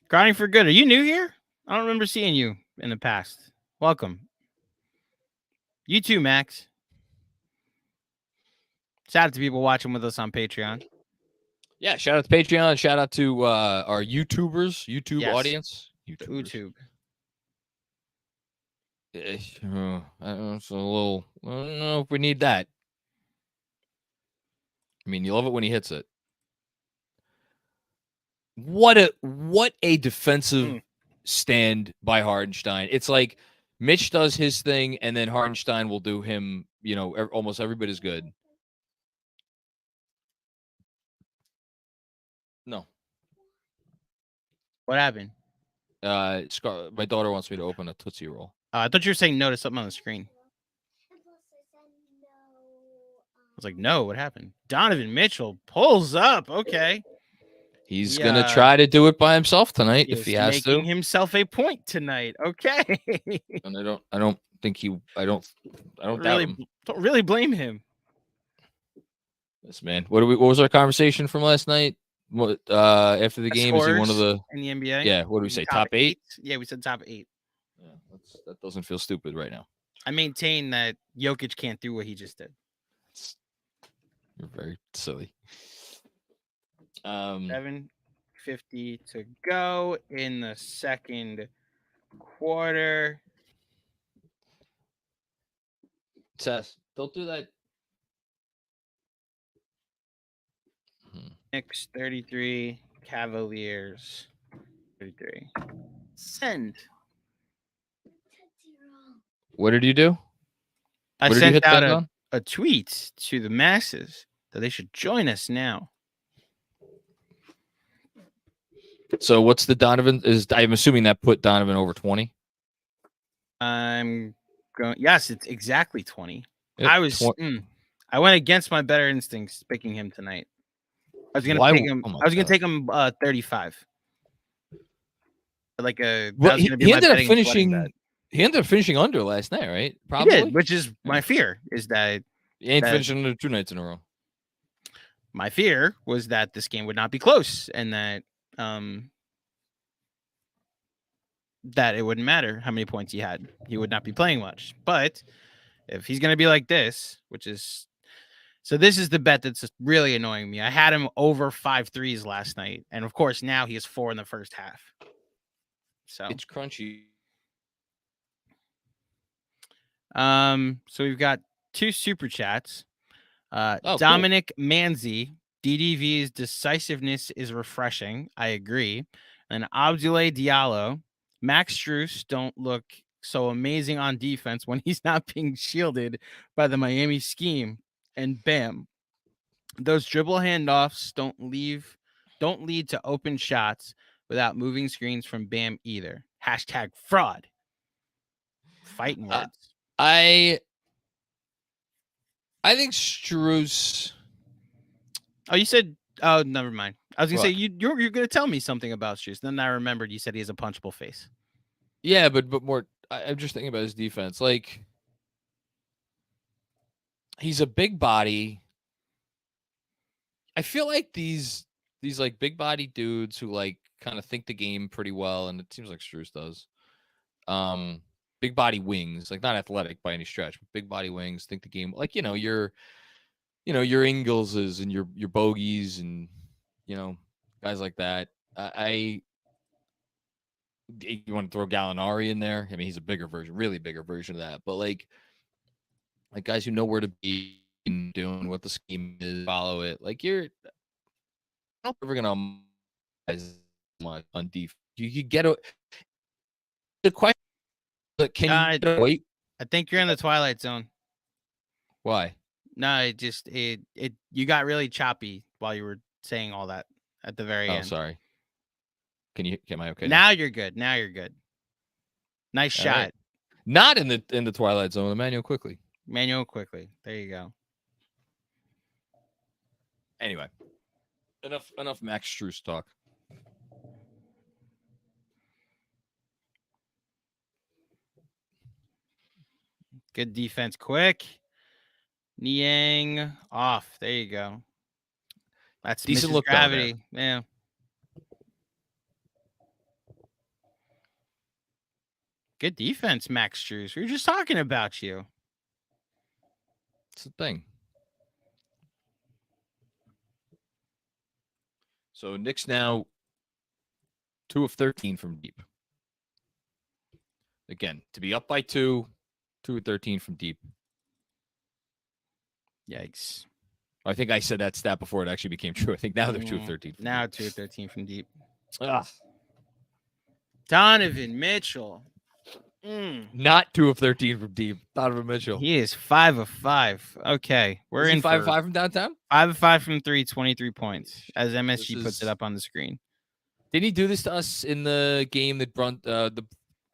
Grinding for good. Are you new here? I don't remember seeing you in the past. Welcome. You too, Max. Shout out to people watching with us on Patreon. Yeah, shout out to Patreon. Shout out to our YouTube audience. YouTube. It's a little. I don't know if we need that. I mean, you love it when he hits it. What a defensive stand by Hartenstein. It's like Mitch does his thing, and then Hartenstein will do him. Almost every bit as good. No. What happened? My daughter wants me to open a Tootsie Roll. I thought you were saying no to something on the screen. I was like, no, what happened? Donovan Mitchell pulls up. Okay. He's going to try to do it by himself tonight if he has to. Making himself a point tonight. Okay. And I don't doubt him. Don't really blame him. Yes, man. What was our conversation from last night? What after the game is he one of Scorers the in the NBA. yeah? What do we Is he say? Top 8? Yeah, we said top 8. Yeah, that doesn't feel stupid right now. I maintain that Jokic can't do what he just did. You're very silly. 7:50 to go in the second quarter. Tess, don't do that. Knicks 33, Cavaliers 33. Send. What did you do? I What did you sent hit out send on? a tweet to the masses that they should join us now. So what's the Donovan? I'm assuming that put Donovan over 20. I'm going. Yes, it's exactly 20. Yep, I was. I went against my better instincts picking him tonight. I was gonna take him. Oh I was gonna take him 35. Like a. Well, that was gonna be he my ended up betting finishing. bet. He ended up finishing under last night, right? Probably. He did, which is my fear. Is that he ain't finishing under 2 nights in a row. My fear was that this game would not be close, and that that it wouldn't matter how many points he had. He would not be playing much. But if he's going to be like this, which is so this is the bet that's really annoying me. I had him over 5 threes last night. And of course, now he has 4 in the first half. So it's crunchy. So we've got 2 super chats. Dominic Manzi, DDV's decisiveness is refreshing. I agree. And Abdoulaye Diallo, Max Strus don't look so amazing on defense when he's not being shielded by the Miami scheme. And bam, those dribble handoffs don't lead to open shots without moving screens from Bam either. Hashtag fraud. Fighting words. I think Strus. Oh, you said. Oh, never mind. I was gonna say you're gonna tell me something about Strus. Then I remembered you said he has a punchable face. Yeah, but more. I'm just thinking about his defense. Like, he's a big body. I feel like these like big body dudes who like kind of think the game pretty well, and it seems like Strus does. Big body wings, like not athletic by any stretch, but big body wings think the game like your Ingalls and your Bogies and guys like that. You want to throw Gallinari in there? I mean, he's a bigger version, really bigger version of that. But like guys who know where to be and doing what the scheme is, follow it. Like you're not ever gonna on defense. You could get the question. Can you wait? I think you're in the twilight zone. Why? No, it you got really choppy while you were saying all that at the very end. Oh, sorry. Am I okay? Now you're good. Now you're good. Nice shot. Right. Not in the twilight zone. Emmanuel Quickly. There you go. Anyway, enough Max Strus talk. Good defense. Quick. Niang off. There you go. That's decent look. Gravity. Yeah. Good defense, Max Strus. We were just talking about you. It's the thing. So Knicks now 2 of 13 from deep. Again, to be up by 2 of 13 from deep. Yikes. I think I said that stat before it actually became true. I think now they're 2 of 13. Now 2 of 13 from deep. Ugh. Donovan Mitchell. Not 2 of 13 from deep. Donovan Mitchell. He is 5 of 5. Okay. We're in 5 of 5 from downtown? 5 of 5 from 3, 23 points, as MSG puts it up on the screen. Did he do this to us in the game that the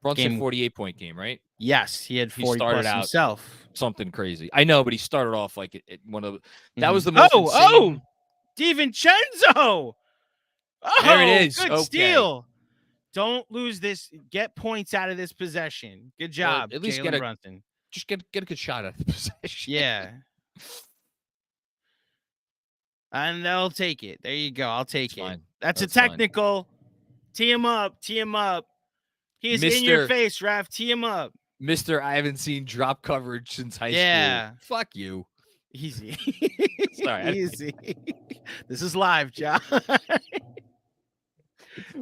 Brunson 48-point game, right? Yes, he had 40 plus himself. Something crazy. I know, but he started off like it one of that was the most insane. DiVincenzo. Oh, there it is. Good steal. Don't lose this. Get points out of this possession. Good job, at least Jalen Brunson. Just get a good shot at the possession. Yeah. And they'll take it. There you go. I'll take It's it. fine. That's a That's fine. technical. Tee him up. Tee him up. He's in your face, ref. Tee him up. Mr. I haven't seen drop coverage since high school. Fuck you. Easy. Sorry. Easy. This is live, John.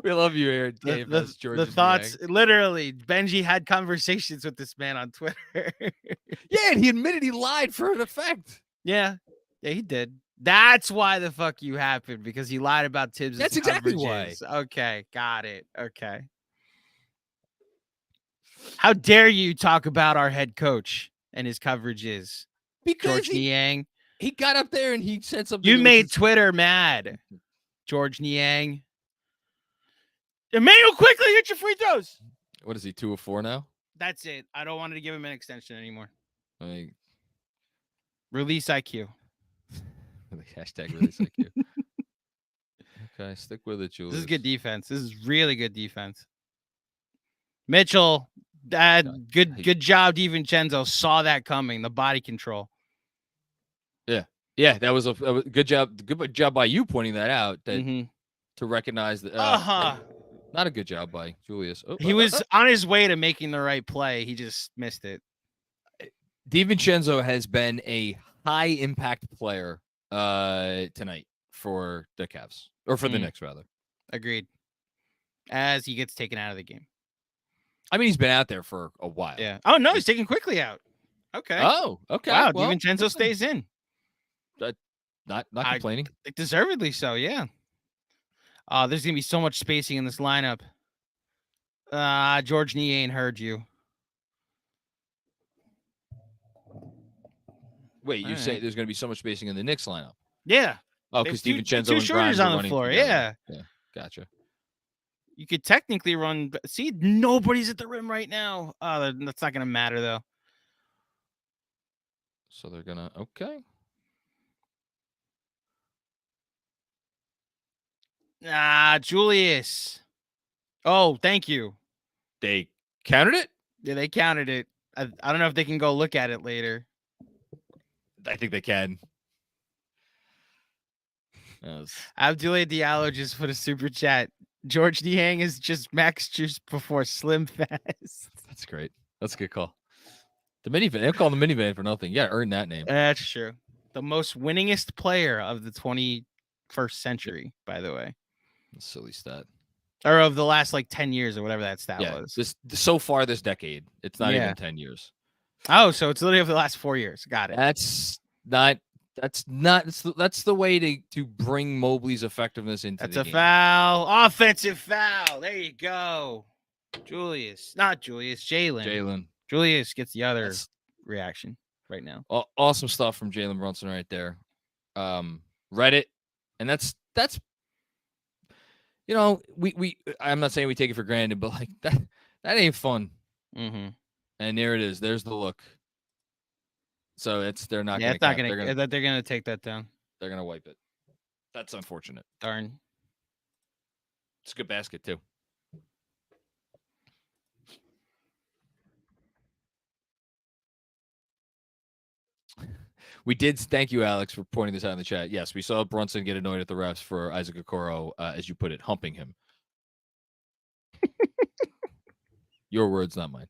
We love you here. The thoughts, literally, Benji had conversations with this man on Twitter. Yeah, and he admitted he lied for an effect. Yeah, he did. That's why the fuck you happened, because he lied about Tibbs. That's exactly why. Okay, got it. Okay. How dare you talk about our head coach and his coverages? Because George Niang. He got up there and he said something. You made Twitter mad. George Niang. Emmanuel, quickly hit your free throws. What is he, 2 of 4 now? That's it. I don't want to give him an extension anymore. Like, release IQ. Hashtag release IQ. Okay, stick with it, Julius. This is good defense. This is really good defense. Mitchell, good job. DiVincenzo saw that coming. The body control. Yeah, that was a good job. Good job by you pointing that out. That to recognize that. Not a good job by Julius. He was on his way to making the right play. He just missed it. DiVincenzo has been a high impact player tonight for the Cavs, or for the Knicks rather. Agreed. As he gets taken out of the game. I mean, he's been out there for a while. Yeah. Oh no, he's taken quickly out. Okay. Oh, okay. Wow, well, DiVincenzo stays in. Not complaining. Deservedly so, yeah. There's gonna be so much spacing in this lineup. George Nee ain't heard you. Wait, you say there's gonna be so much spacing in the Knicks lineup? Yeah. Oh, because DiVincenzo and shooters on the floor. Together. Yeah. Gotcha. You could technically run. See, nobody's at the rim right now. That's not gonna matter though. So they're gonna Julius. Oh, thank you. They counted it? Yeah, they counted it. I don't know if they can go look at it later. I think they can. Abdoulaye Diallo just put a super chat. George Niang is just max juice before Slim Fast. That's great. That's a good call. The minivan. They call him the minivan for nothing. Yeah, earn that name. That's true. The most winningest player of the 21st century, by the way. That's a silly stat. Or of the last 10 years or whatever that stat was. So far this decade. It's not even 10 years. Oh, so it's literally over the last 4 years. Got it. That's the way to bring Mobley's effectiveness into the game. That's a foul. Offensive foul. There you go. Jalen. Julius gets the other reaction right now. Awesome stuff from Jalen Brunson right there. Read it. And that's we I'm not saying we take it for granted, but that ain't fun. Mm-hmm. And there it is. There's the look. So they're not going to they're going to take that down. They're going to wipe it. That's unfortunate. Darn. It's a good basket too. We did. Thank you, Alex, for pointing this out in the chat. Yes, we saw Brunson get annoyed at the refs for Isaac Okoro, as you put it, humping him. Your words, not mine.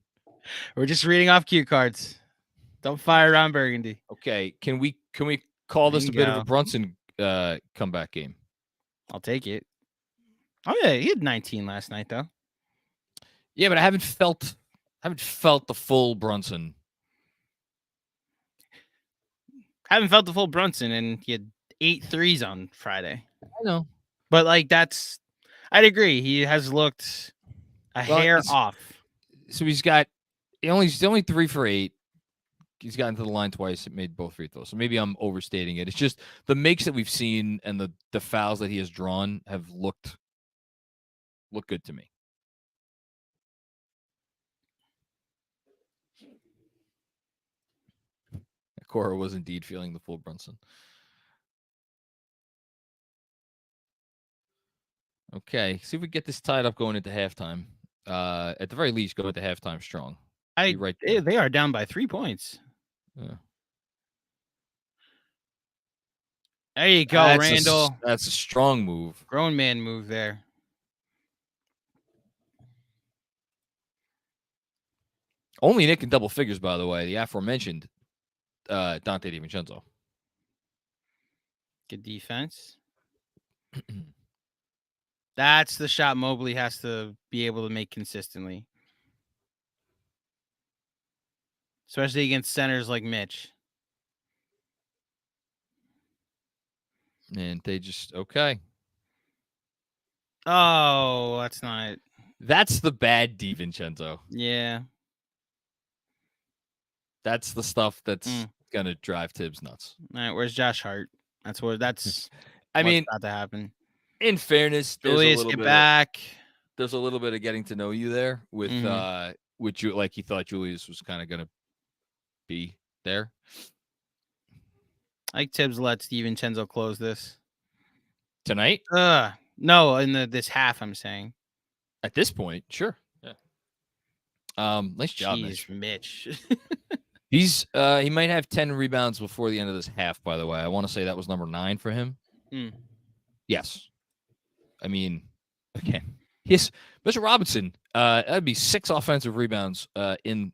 We're just reading off cue cards. Don't fire Ron Burgundy. Okay, can we call this a bit of a Brunson comeback game? I'll take it. Oh yeah, he had 19 last night though. Yeah, but I haven't felt the full Brunson. Haven't felt the full Brunson, and he had 8 threes on Friday. I know, but I'd agree. He has looked a hair off. So he's only 3 for 8. He's gotten to the line twice. It made both free throws. So maybe I'm overstating it. It's just the makes that we've seen and the fouls that he has drawn have looked good to me. Cora was indeed feeling the full Brunson. Okay, see if we get this tied up going into halftime. At the very least, go into halftime strong. They are down by 3 points. Yeah. There you go, Randall. That's a strong move. Grown man move there. Only Nick in double figures, by the way. The aforementioned Dante DiVincenzo. Good defense. That's the shot Mobley has to be able to make consistently. Especially against centers like Mitch. And they just, okay. Oh, that's not. That's the bad DiVincenzo. Yeah. That's the stuff that's going to drive Tibbs nuts. All right, where's Josh Hart? That's I mean, about to happen. In fairness, Julius, get back. There's a little bit of getting to know you there with you, like he thought Julius was kind of going to be there. I think Tibbs let DiVincenzo close this tonight. No, in this half, I'm saying. At this point, sure. Yeah. Nice job, Mitch. He's he might have 10 rebounds before the end of this half. By the way, I want to say that was number 9 for him. Yes. I mean, again, yes, Mr. Robinson. That'd be 6 offensive rebounds in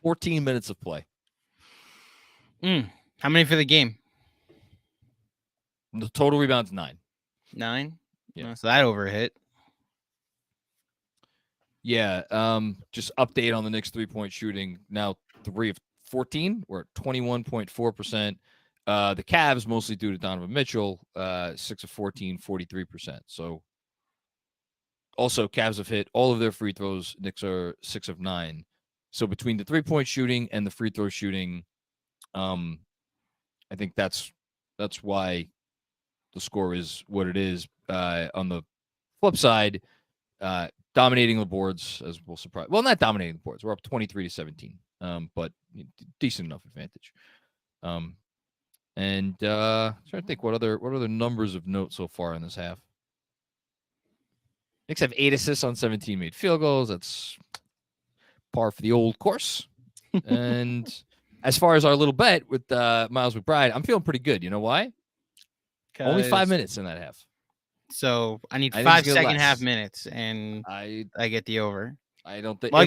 14 minutes of play. How many for the game? The total rebounds 9. 9? Yeah. So that overhit. Yeah. Just update on the Knicks 3-point shooting. Now 3 of 14. We're at 21.4%. The Cavs, mostly due to Donovan Mitchell, 6 of 14, 43%. So also Cavs have hit all of their free throws. Knicks are 6 of 9. So between the 3-point shooting and the free throw shooting, I think that's why the score is what it is. On the flip side, dominating the boards, as we'll surprise. Well, not dominating the boards. We're up 23-17, but decent enough advantage. And trying to think what other numbers of note so far in this half. Knicks have 8 assists on 17 made field goals. That's par for the old course. And as far as our little bet with Miles McBride, I'm feeling pretty good. You know why? Only 5 minutes in that half. So I need 5 second half minutes, and I get the over. I don't think. Well, I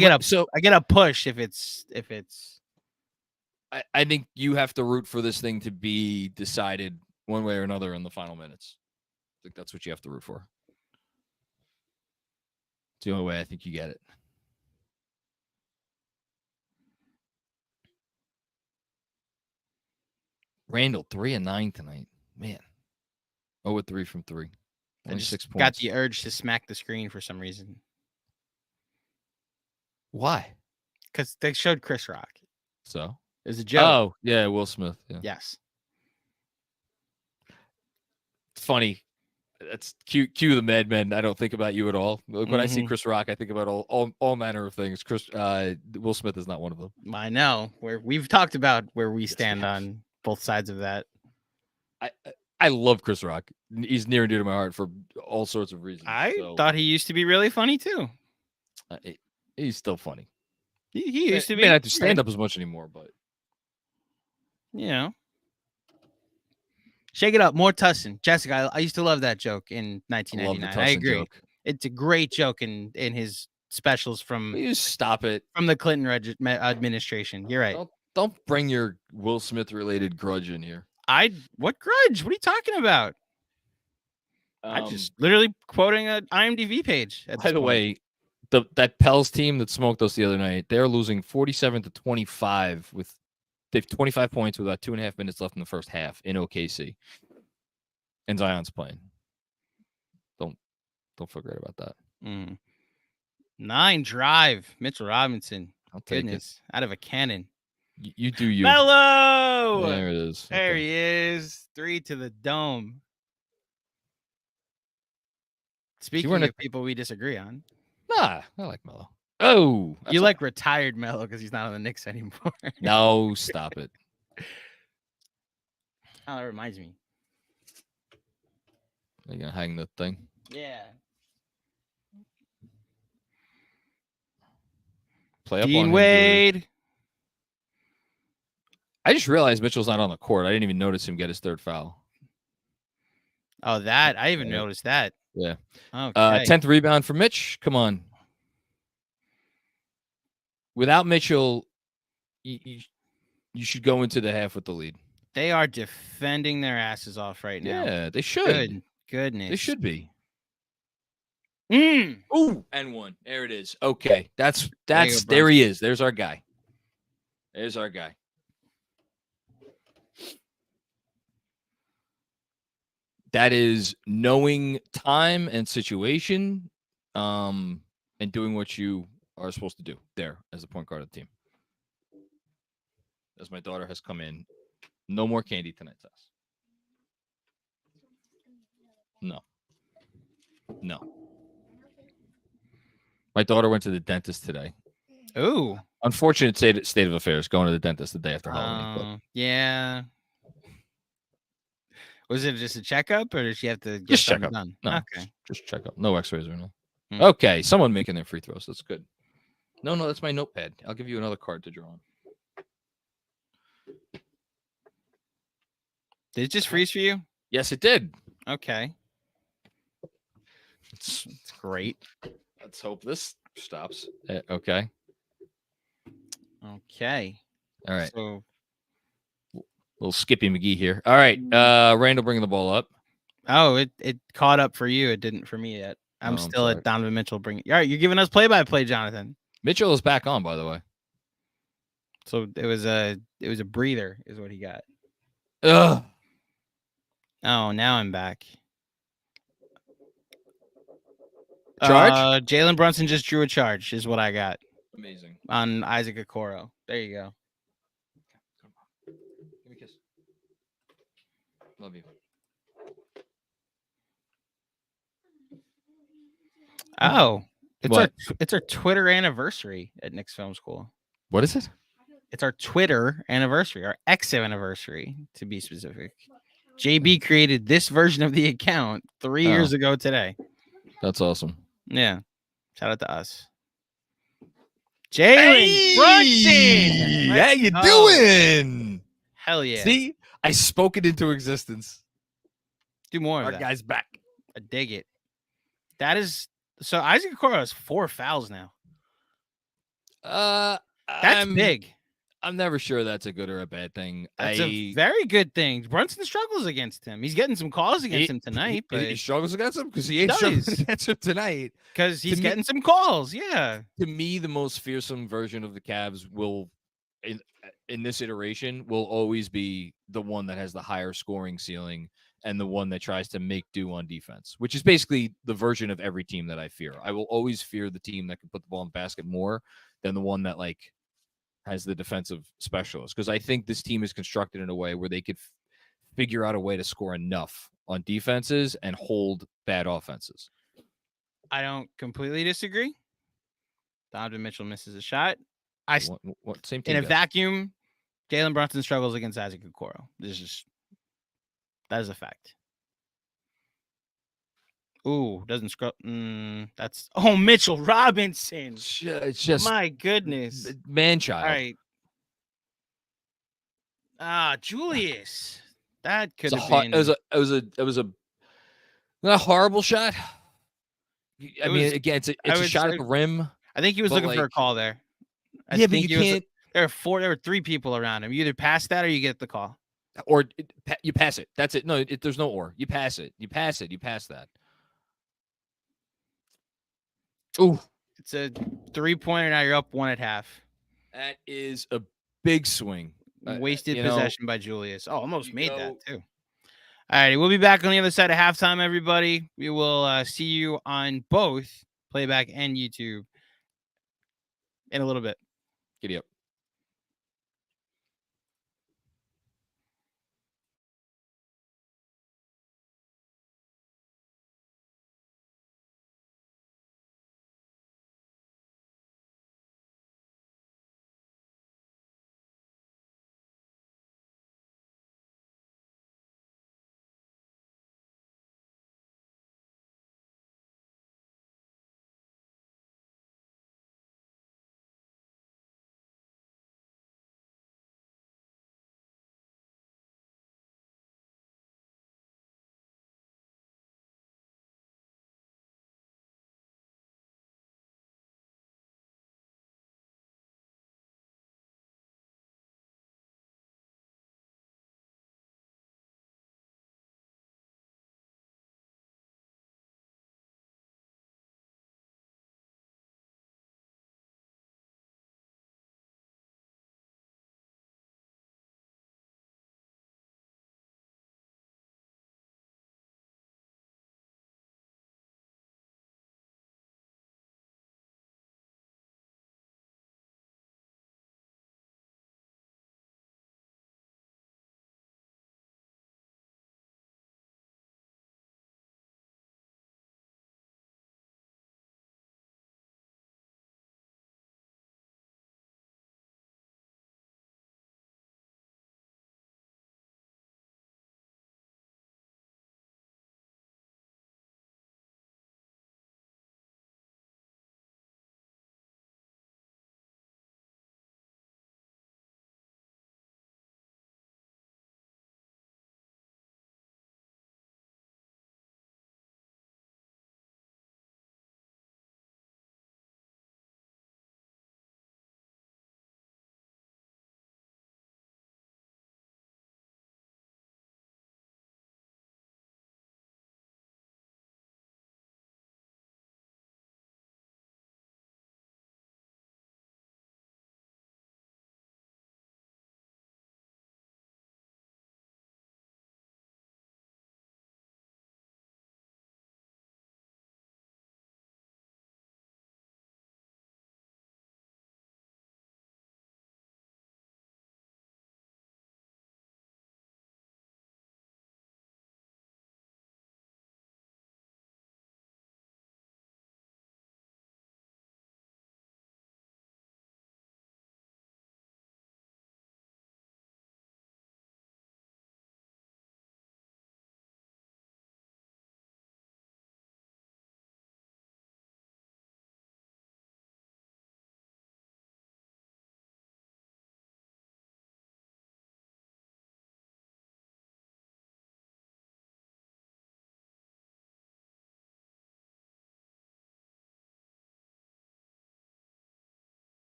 get a push if it's. I think you have to root for this thing to be decided one way or another in the final minutes. I think that's what you have to root for. It's the only way I think you get it. Randall 3 and 9 tonight, man. 0-3 from 3. I just 6 points. Got the urge to smack the screen for some reason. Why? Because they showed Chris Rock. So it was a joke. Oh yeah, Will Smith. Yeah. Yes. It's funny. That's cue the madmen. I don't think about you at all. When I see Chris Rock, I think about all manner of things. Will Smith is not one of them. I know. We've talked about where we stand on both sides of that. I love Chris Rock. He's near and dear to my heart for all sorts of reasons. I thought he used to be really funny too. He's still funny. He used to be. May not do stand up as much anymore, but shake it up, more Tussin. Jessica, I used to love that joke in 1999. I agree. Joke. It's a great joke in his specials from. You stop it from the Clinton administration. You're right. Don't bring your Will Smith related grudge in here. What grudge? What are you talking about? I just literally quoting an IMDb page. By the way, that Pels team that smoked us the other night, they're losing 47-25 with they have 25 points with about 2.5 minutes left in the first half in OKC. And Zion's playing. Don't forget about that. 9 drive, Mitchell Robinson. I'll take it. Out of a cannon. You do you. Melo! There it is. There he is. 3 to the dome. Speaking of people we disagree on. Nah, I like Melo. Oh. You like retired Melo because he's not on the Knicks anymore. No, stop it. Oh, that reminds me. Are you going to hang the thing? Yeah. Play up Dean on Wade. I just realized Mitchell's not on the court. I didn't even notice him get his third foul. Oh, that I even noticed that. Yeah. Okay. 10th rebound for Mitch. Come on. Without Mitchell, you should go into the half with the lead. They are defending their asses off right now. Yeah, they should. Good goodness. They should be. Mm. Ooh, and one. There it is. Okay. That's go, there he is. There's our guy. There's our guy. That is knowing time and situation, and doing what you are supposed to do there as the point guard of the team. As my daughter has come in, no more candy tonight, Tess. No. My daughter went to the dentist today. Ooh. Unfortunate state of affairs going to the dentist the day after Halloween. Yeah. Was it just a checkup, or did she have to get Just something checkup. done? No, Okay. just checkup. No X-rays or no. Hmm. Okay, someone making their free throws. That's good. No, that's my notepad. I'll give you another card to draw on. Did it just freeze for you? Yes, it did. Okay. It's great. Let's hope this stops. Okay. Okay. All right. So Little Skippy McGee here. All right. Randall bringing the ball up. Oh, it caught up for you. It didn't for me yet. I'm still sorry. at Donovan Mitchell bringing. All right, you're giving us play-by-play, Jonathan. Mitchell is back on, by the way. So it was a breather, is what he got. Ugh. Oh, now I'm back. Charge? Jalen Brunson just drew a charge, is what I got. Amazing. On Isaac Okoro. There you go. Give me a kiss. Love you. Oh, it's our Twitter anniversary at Knicks Film School. What is it? It's our Twitter anniversary, our X anniversary, to be specific. JB created this version of the account 3 years ago today. That's awesome. Yeah. Shout out to us. Jalen Brunson! How you doing? Hell yeah. See? I spoke it into existence. Do more Our of that. guy's back. I dig it. That is... So Isaac Okoro has 4 fouls now. That's big. I'm never sure that's a good or a bad thing. That's a very good thing. Brunson struggles against him. He's getting some calls against him tonight. He struggles against him because he ain't struggling against him tonight. Because he's getting some calls. Yeah. To me, the most fearsome version of the Cavs will, in this iteration, will always be the one that has the higher scoring ceiling and the one that tries to make do on defense, which is basically the version of every team that I fear. I will always fear the team that can put the ball in the basket more than the one that has the defensive specialist, because I think this team is constructed in a way where they could figure out a way to score enough on defenses and hold bad offenses. I don't completely disagree. Donovan Mitchell misses a shot. What same team in a vacuum, Jalen Brunson struggles against Isaac Okoro. That is a fact. Ooh, doesn't scrub. That's Mitchell Robinson. It's just my goodness, man child. All right. Julius. That could have been. It was a not a horrible shot. I mean, again, it's a shot at the rim. I think he was looking for a call there. But you can't. There were 3 people around him. You either pass that or you get the call. Or you pass it. That's it. No, there's no or. You pass it. You pass it. You pass that. Ooh. It's a 3-pointer. Now you're up 1 at half. That is a big swing. Wasted possession by Julius. Oh, almost made that too. All right. We'll be back on the other side of halftime, everybody. We will see you on both playback and YouTube in a little bit. Giddy up.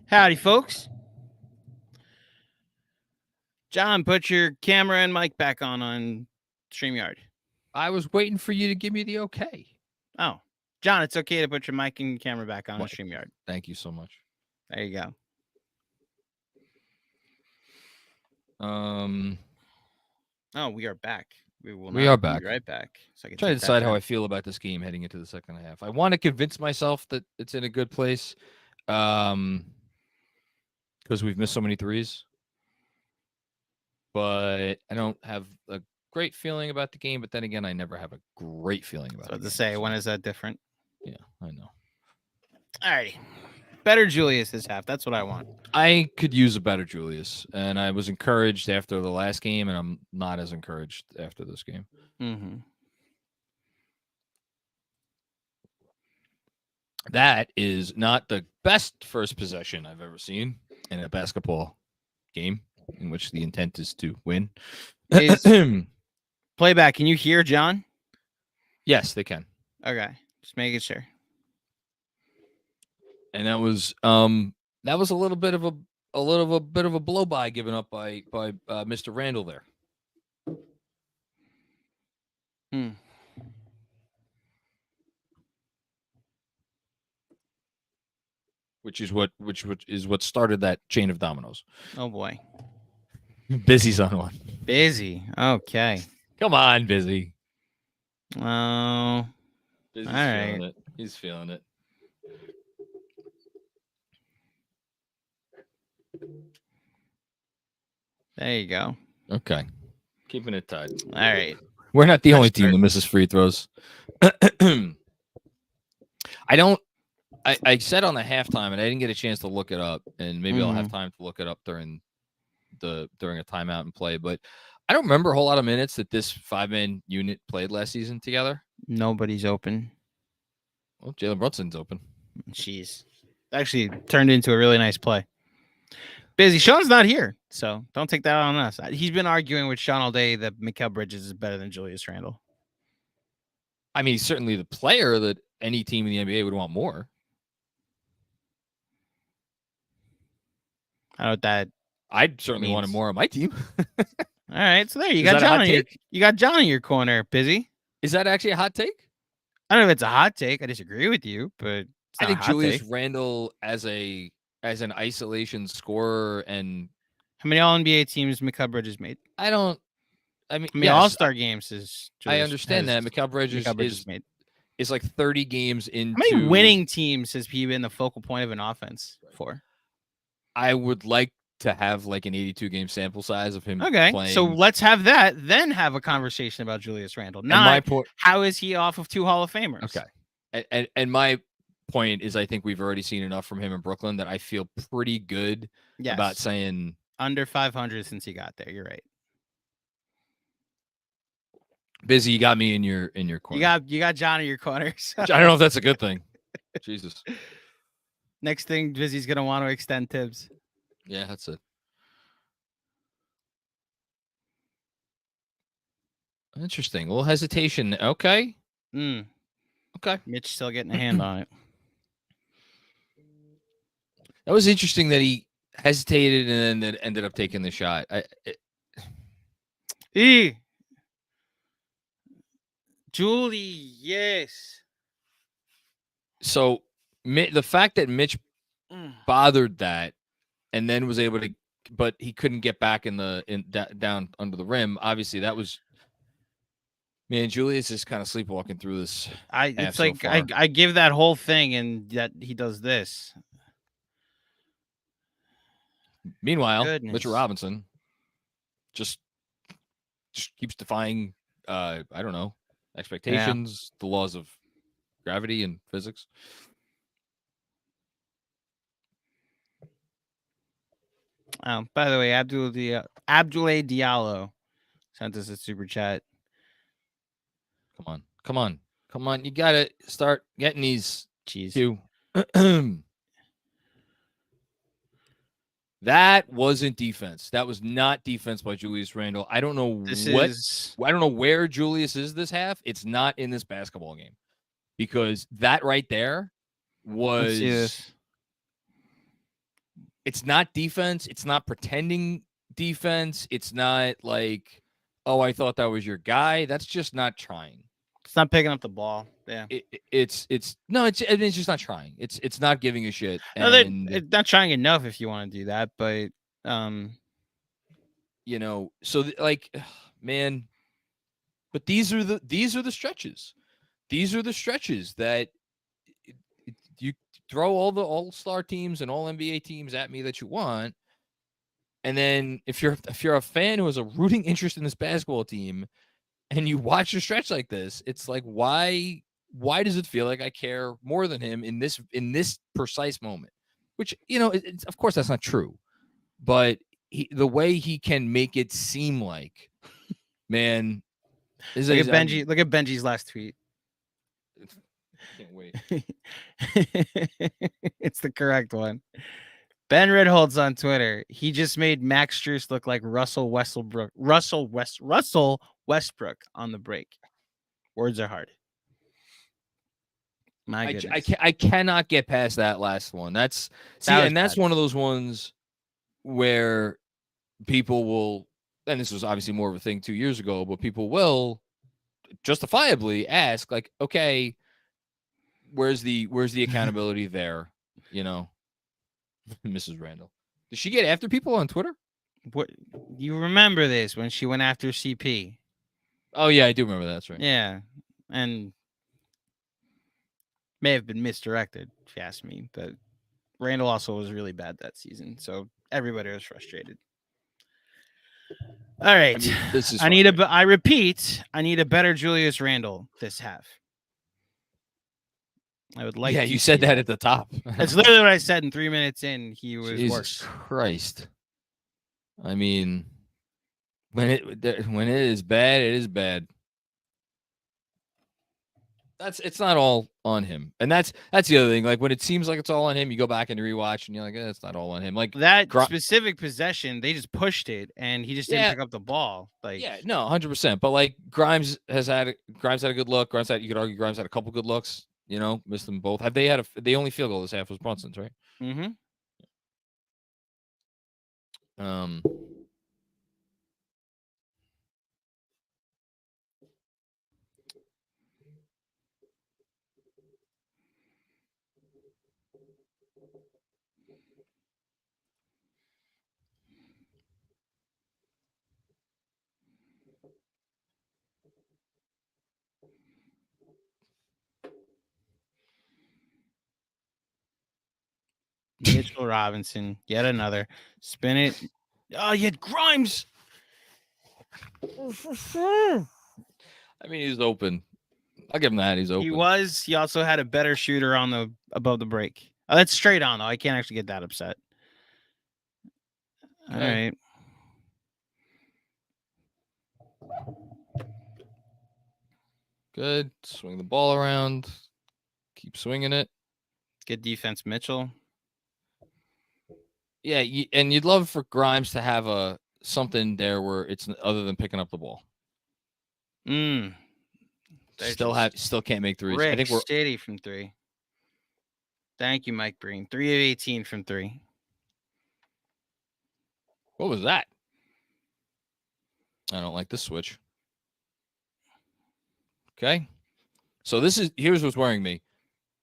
Howdy, folks. John, put your camera and mic back on StreamYard. I was waiting for you to give me the okay. Oh, John, it's okay to put your mic and camera back on StreamYard. Thank you so much. There you go. Oh, we are back. We are back. Be right back. So I can try to decide how I feel about this game heading into the second half. I want to convince myself that it's in a good place, because we've missed so many threes. But I don't have a great feeling about the game. But then again, I never have a great feeling about it. So to say, when is that different? Yeah, I know. All right. Better Julius this half. That's what I want. I could use a better Julius, and I was encouraged after the last game, and I'm not as encouraged after this game. Mm-hmm. That is not the best first possession I've ever seen in a basketball game in which the intent is to win. Playback, can you hear John? Yes, they can. Okay, just making sure. And that was a little bit of a blow by given up by Mr. Randall there. Which is what started that chain of dominoes. Oh boy. Busy's on one. Busy. Okay. Come on, Busy. Oh. Busy's all right. feeling it. He's feeling it. There you go. Okay. Keeping it tight. All right. We're not the only team that misses free throws. I said on the halftime, and I didn't get a chance to look it up, and maybe I'll have time to look it up during a timeout and play. But I don't remember a whole lot of minutes that this 5-man unit played last season together. Nobody's open. Well, Jalen Brunson's open. Jeez. Actually turned into a really nice play. Busy. Sean's not here, so don't take that on us. He's been arguing with Sean all day that Mikal Bridges is better than Julius Randle. I mean, he's certainly the player that any team in the NBA would want more. I don't know what that I'd certainly want more on my team. All right, so there you got John. You got John in your corner, Busy. Is that actually a hot take? I don't know if it's a hot take. I disagree with you, but I think Julius Randle as an isolation scorer, and how many All NBA teams Mikal Bridges made? I mean, yes, All-Star games is. I understand that Mikal Bridges made. It's like 30 games into. How many winning teams has he been the focal point of an offense for? I would like to have like an 82 game sample size of him. Okay, playing. So let's have that, then have a conversation about Julius Randle. Not how is he off of 2 Hall of Famers? Okay, and my point is, I think we've already seen enough from him in Brooklyn that I feel pretty good about saying under 500 since he got there. You're right. Busy, you got me in your corner. You got John in your corner. So. I don't know if that's a good thing. Jesus. Next thing, Busy's gonna want to extend Tibbs. Yeah, that's it. Interesting. A little hesitation. Okay. Okay. Mitch still getting a hand on it. That was interesting that he hesitated and then ended up taking the shot. Julius. So the fact that Mitch bothered that and then was able to, but he couldn't get back down under the rim. Obviously, that was. Man, Julius is kind of sleepwalking through this. It's like I give that whole thing, and that he does this. Meanwhile, Mitchell Robinson just keeps defying, I don't know, expectations, the laws of gravity and physics. By the way, Abdoulaye Diallo sent us a super chat. Come on. You got to start getting these. Jeez. That wasn't defense. That was not defense by Julius Randle. I don't know I don't know where Julius is this half. It's not in this basketball game, because that right there was it's not defense. It's not pretending defense. It's not like, oh, I thought that was your guy. That's just not trying. It's not picking up the ball. Yeah. It's just not trying. It's not giving a shit. No, And they're not trying enough if you want to do that, but so man, but these are the stretches. These are the stretches that you throw all the all-star teams and all NBA teams at me that you want. And then if you're a fan who has a rooting interest in this basketball team and you watch a stretch like this, it's like, why does it feel like I care more than him in this precise moment? Which, of course that's not true, but the way he can make it seem like, man, look at Benji. Look at Benji's last tweet. Can't wait. It's the correct one. Ben Ridholtz on Twitter. He just made Max Strus look like Russell Westbrook on the break. Words are hard. My goodness. I cannot get past that last one. That's one of those ones where people will, and this was obviously more of a thing 2 years ago, but people will justifiably ask, like, okay, where's the accountability there? Mrs. Randall. Did she get after people on Twitter? What, you remember this when she went after CP? Oh yeah, I do remember that. That's right. Yeah, and may have been misdirected, if you ask me. But Randall also was really bad that season, so everybody was frustrated. All right, this is. I repeat, I need a better Julius Randle this half. I would like. Yeah, you said that at the top. That's literally what I said. In 3 minutes in, he was Jesus worse. Christ. I mean, when it is bad, it is bad. It's not all on him, and that's the other thing. Like, when it seems like it's all on him, you go back and rewatch, and you're like, it's not all on him. Like that specific possession, they just pushed it, and he just didn't pick up the ball. Like, yeah, no, 100%. But like Grimes had a good look. You could argue Grimes had a couple good looks. Missed them both. Have they had the only field goal this half was Brunson's, right? Mm-hmm. Mitchell Robinson, yet another. Spin it. Oh, you had Grimes. I mean, he's open. I'll give him that. He's open. He was. He also had a better shooter above the break. Oh, that's straight on, though. I can't actually get that upset. All right. Good. Swing the ball around. Keep swinging it. Good defense, Mitchell. Yeah, and you'd love for Grimes to have something there where it's other than picking up the ball. Still can't make threes. Rick, I think we're steady from three. Thank you, Mike Breen. 3 of 18 from three. What was that? I don't like this switch. Okay. So here's what's worrying me.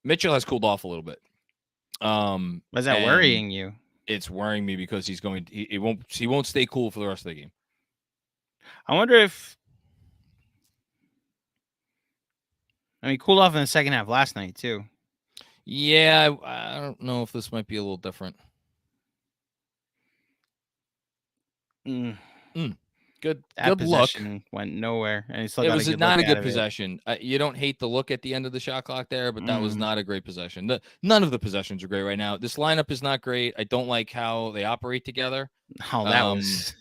Mitchell has cooled off a little bit. Was that worrying you? It's worrying me because he won't stay cool for the rest of the game. I wonder if he cooled off in the second half last night too. Yeah, I don't know if this might be a little different. Good look. Went nowhere, and it was not a good possession. You don't hate the look at the end of the shot clock there, but that was not a great possession. None of the possessions are great right now. This lineup is not great. I don't like how they operate together. Oh, that was.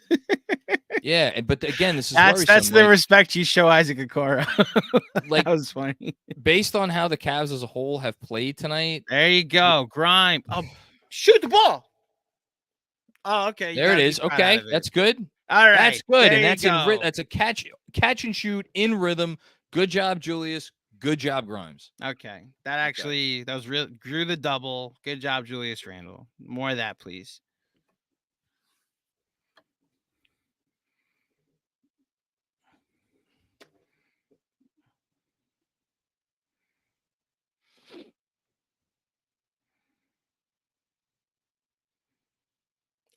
Yeah, but again, this is that's the respect you show Isaac Okoro. That was funny. Based on how the Cavs as a whole have played tonight. There you go, Grime. Oh, shoot the ball. Oh, okay. There it is. Okay, that's good. All right, that's good, and that's a catch and shoot in rhythm. Good job, Julius. Good job, Grimes. Okay, that was real. Drew the double. Good job, Julius Randle. More of that, please.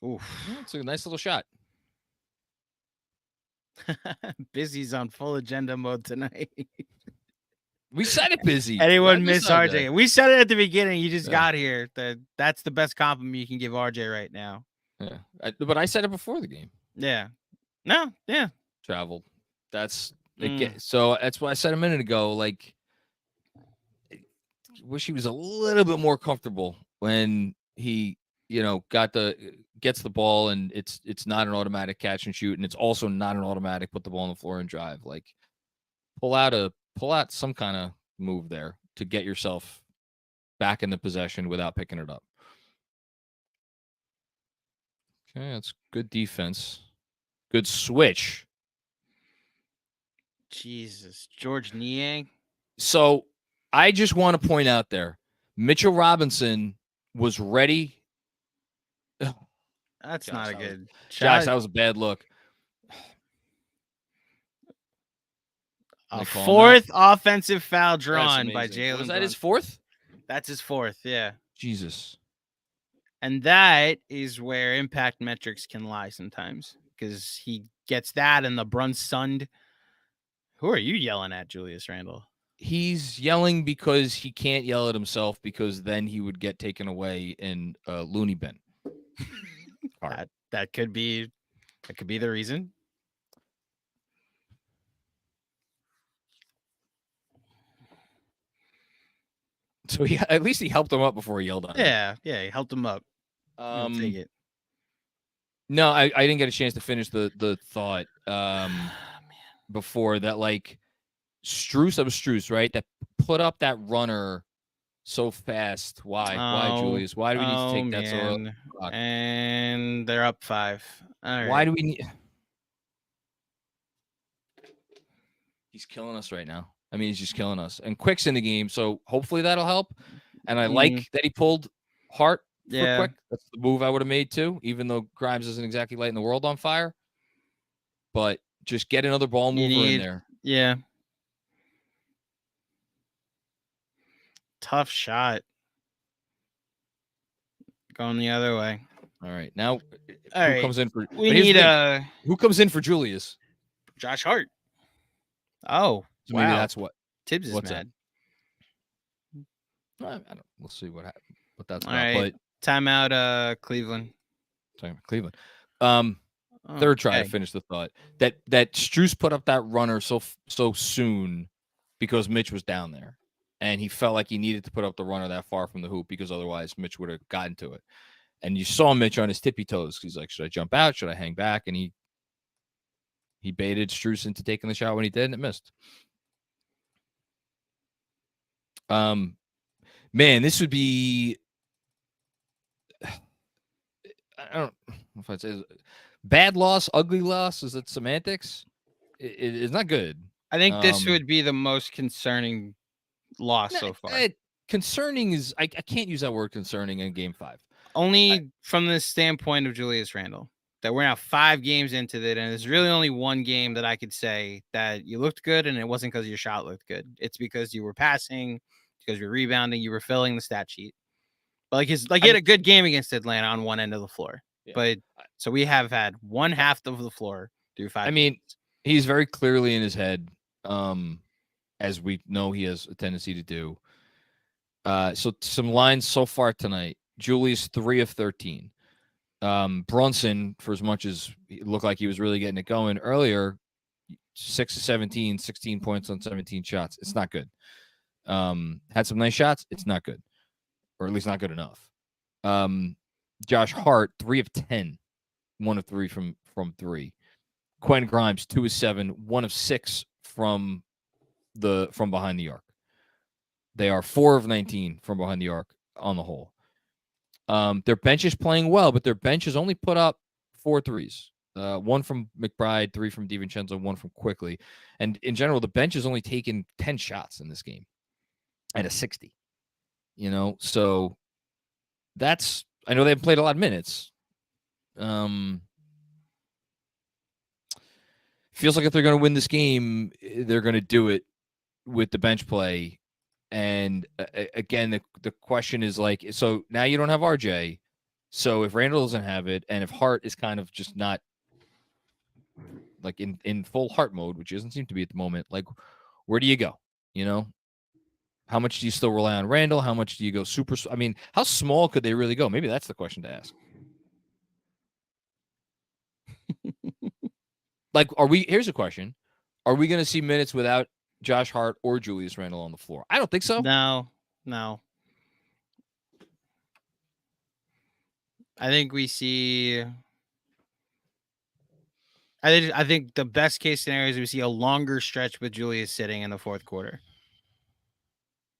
Oof. Yeah, it's a nice little shot. Busy's on full agenda mode tonight. We said it, Busy. Anyone miss RJ? That. We said it at the beginning. You just Yeah. got here. That's the best compliment you can give RJ right now. Yeah, but I said it before the game. Yeah. No. Yeah. Traveled. That's so. That's what I said a minute ago. Like, wish he was a little bit more comfortable when he, gets the ball, and it's not an automatic catch and shoot, and it's also not an automatic put the ball on the floor and drive. Like, pull out some kind of move there to get yourself back in the possession without picking it up. Okay, that's good defense. Good switch. Jesus, George Niang. So I just want to point out there, Mitchell Robinson was ready. That's not a good shot. shot. That was a bad look. A fourth offensive foul drawn by Jalen. Was that his fourth? That's his fourth, yeah. Jesus. And that is where impact metrics can lie sometimes, because he gets that and the Brunson. Who are you yelling at, Julius Randle? He's yelling because he can't yell at himself, because then he would get taken away in a loony bin. That could be the reason. So at least he helped him up before he yelled at him. Yeah, he helped him up. Take it. No, I didn't get a chance to finish the thought before that. Like, Strus, right? That put up that runner so fast. Why, Julius? Why do we need to take that so early? And they're up 5. All right. Why do we need? He's killing us right now. I mean, he's just killing us. And Quick's in the game, so hopefully that'll help. And I like that he pulled Hart for Quick. That's the move I would have made too, even though Grimes isn't exactly lighting the world on fire. But just get another ball mover in there. Yeah. Tough shot. Going the other way. All right. Now, comes in for? Who comes in for Julius? Josh Hart. Oh, so maybe that's what Tibbs is mad. We'll see what that's about. All right. But timeout. Cleveland. Cleveland. Third try to finish the thought that Strus put up that runner so soon because Mitch was down there, and he felt like he needed to put up the runner that far from the hoop because otherwise Mitch would have gotten to it. And you saw Mitch on his tippy toes. He's like, should I jump out? Should I hang back? And he baited Strus into taking the shot when he did, and it missed. Man, this would be. I don't know if I'd say bad loss, ugly loss. Is it semantics? It's not good. I think this would be the most concerning loss so far. Concerning is I can't use that word concerning in Game 5. Only from the standpoint of Julius Randle, that we're now 5 games into it, and there's really only one game that I could say that you looked good, and it wasn't because your shot looked good. It's because you were passing, because you're rebounding, you were filling the stat sheet. But he had a good game against Atlanta on one end of the floor. Yeah. But so we have had one half of the floor through 5 games. Mean, he's very clearly in his head, as we know he has a tendency to do. So some lines so far tonight. Julius 3 of 13. Brunson, for as much as it looked like he was really getting it going earlier, 6 of 17, 16 points on 17 shots. It's not good. Had some nice shots. It's not good, or at least not good enough. Josh Hart 3 of 10, 1 of 3 from 3. Quentin Grimes 2 of 7, 1 of 6 from behind the arc. They are 4 of 19 from behind the arc on the whole. Their bench is playing well, but their bench has only put up 4 threes. 1 from McBride, 3 from DiVincenzo, 1 from Quickly. And in general, the bench has only taken 10 shots in this game at a 60. So that's, I know they've played a lot of minutes. Feels like if they're going to win this game, they're going to do it with the bench play. And again, the question is like, so now you don't have RJ. So if Randall doesn't have it, and if Hart is kind of just not like in full Hart mode, which he doesn't seem to be at the moment, like where do you go? You know, how much do you still rely on Randall? How much do you go super? I mean, how small could they really go? Maybe that's the question to ask. Like, here's a question. Are we going to see minutes without Josh Hart or Julius Randle on the floor? I don't think so. No. I think we see. I think the best case scenario is we see a longer stretch with Julius sitting in the fourth quarter.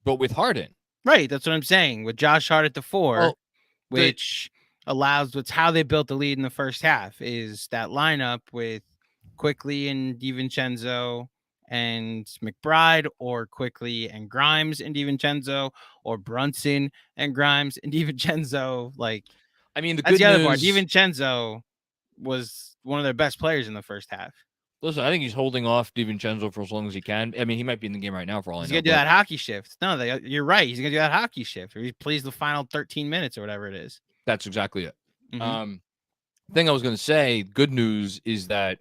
But with Harden. Right. That's what I'm saying. With Josh Hart at the 4, Well, which allows what's how they built the lead in the first half is that lineup with Quickly and DiVincenzo and McBride, or Quickly and Grimes and DiVincenzo, or Brunson and Grimes and DiVincenzo. Like, I mean, that's the other part. DiVincenzo was one of their best players in the first half. Listen, I think he's holding off DiVincenzo for as long as he can. I mean, he might be in the game right now for all I know. He's going to do that hockey shift. No, you're right. He's going to do that hockey shift. Or he plays the final 13 minutes or whatever it is. That's exactly it. Mm-hmm. Thing I was going to say, good news is that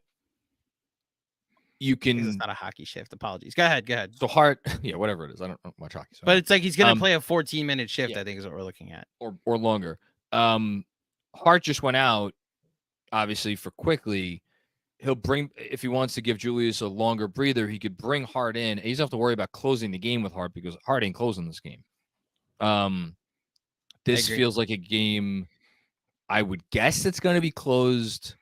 you can. It's not a hockey shift. Apologies. Go ahead. So Hart, yeah, whatever it is. I don't watch hockey. So but it's like he's going to play a 14-minute shift, I think is what we're looking at. Or longer. Hart just went out, obviously, for Quickly. He'll bring, if he wants to give Julius a longer breather, he could bring Hart in. He doesn't have to worry about closing the game with Hart because Hart ain't closing this game. This feels like a game I would guess it's going to be closed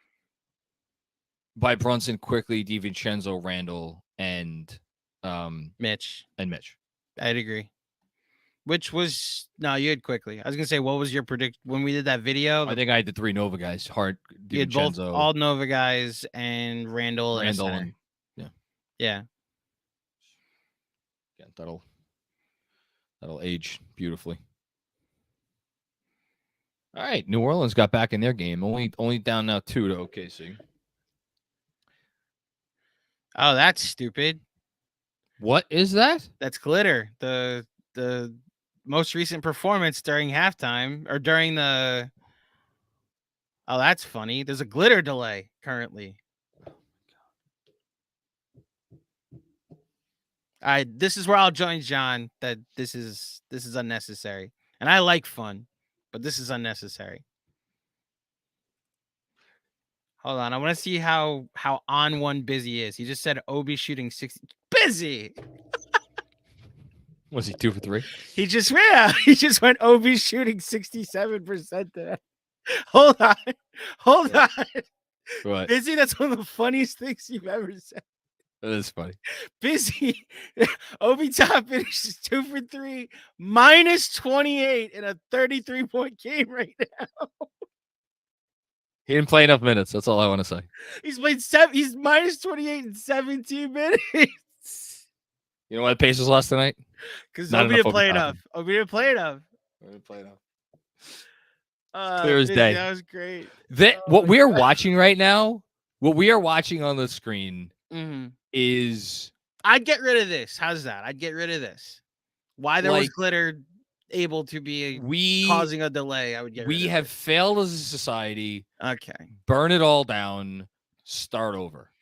by Brunson, Quickly, DiVincenzo, Randall, and Mitch. I'd agree. Which was you had Quickly. I was gonna say, what was your predict when we did that video? I think I had the 3 Nova guys: Hart, DiVincenzo, you had both all Nova guys, and Randall and yeah. That'll age beautifully. All right, New Orleans got back in their game. Only down now 2 to OKC. Oh, that's stupid. What is that? That's glitter. The most recent performance during halftime or during the. Oh, that's funny. There's a glitter delay currently. All right, this is where I'll join John that this is unnecessary. And I like fun, but this is unnecessary. Hold on. I want to see how on one Busy is. He just said Obi shooting 60. Busy. Was he 2 for 3? He just went Obi shooting 67% today. Hold on. What? Busy, that's one of the funniest things you've ever said. That is funny. Busy. Obi Top finishes 2 for 3, minus 28 in a 33-point game right now. He didn't play enough minutes. That's all I want to say. He's played He's minus 28 in 17 minutes. You know why the Pacers lost tonight? Because Obi didn't play enough. Clear as day. That was great. What we are watching right now, what we are watching on the screen is... I'd get rid of this. How's that? I'd get rid of this. Why there was glitter able to be causing a delay, I would get rid of it. We have failed as a society. Okay. Burn it all down. Start over.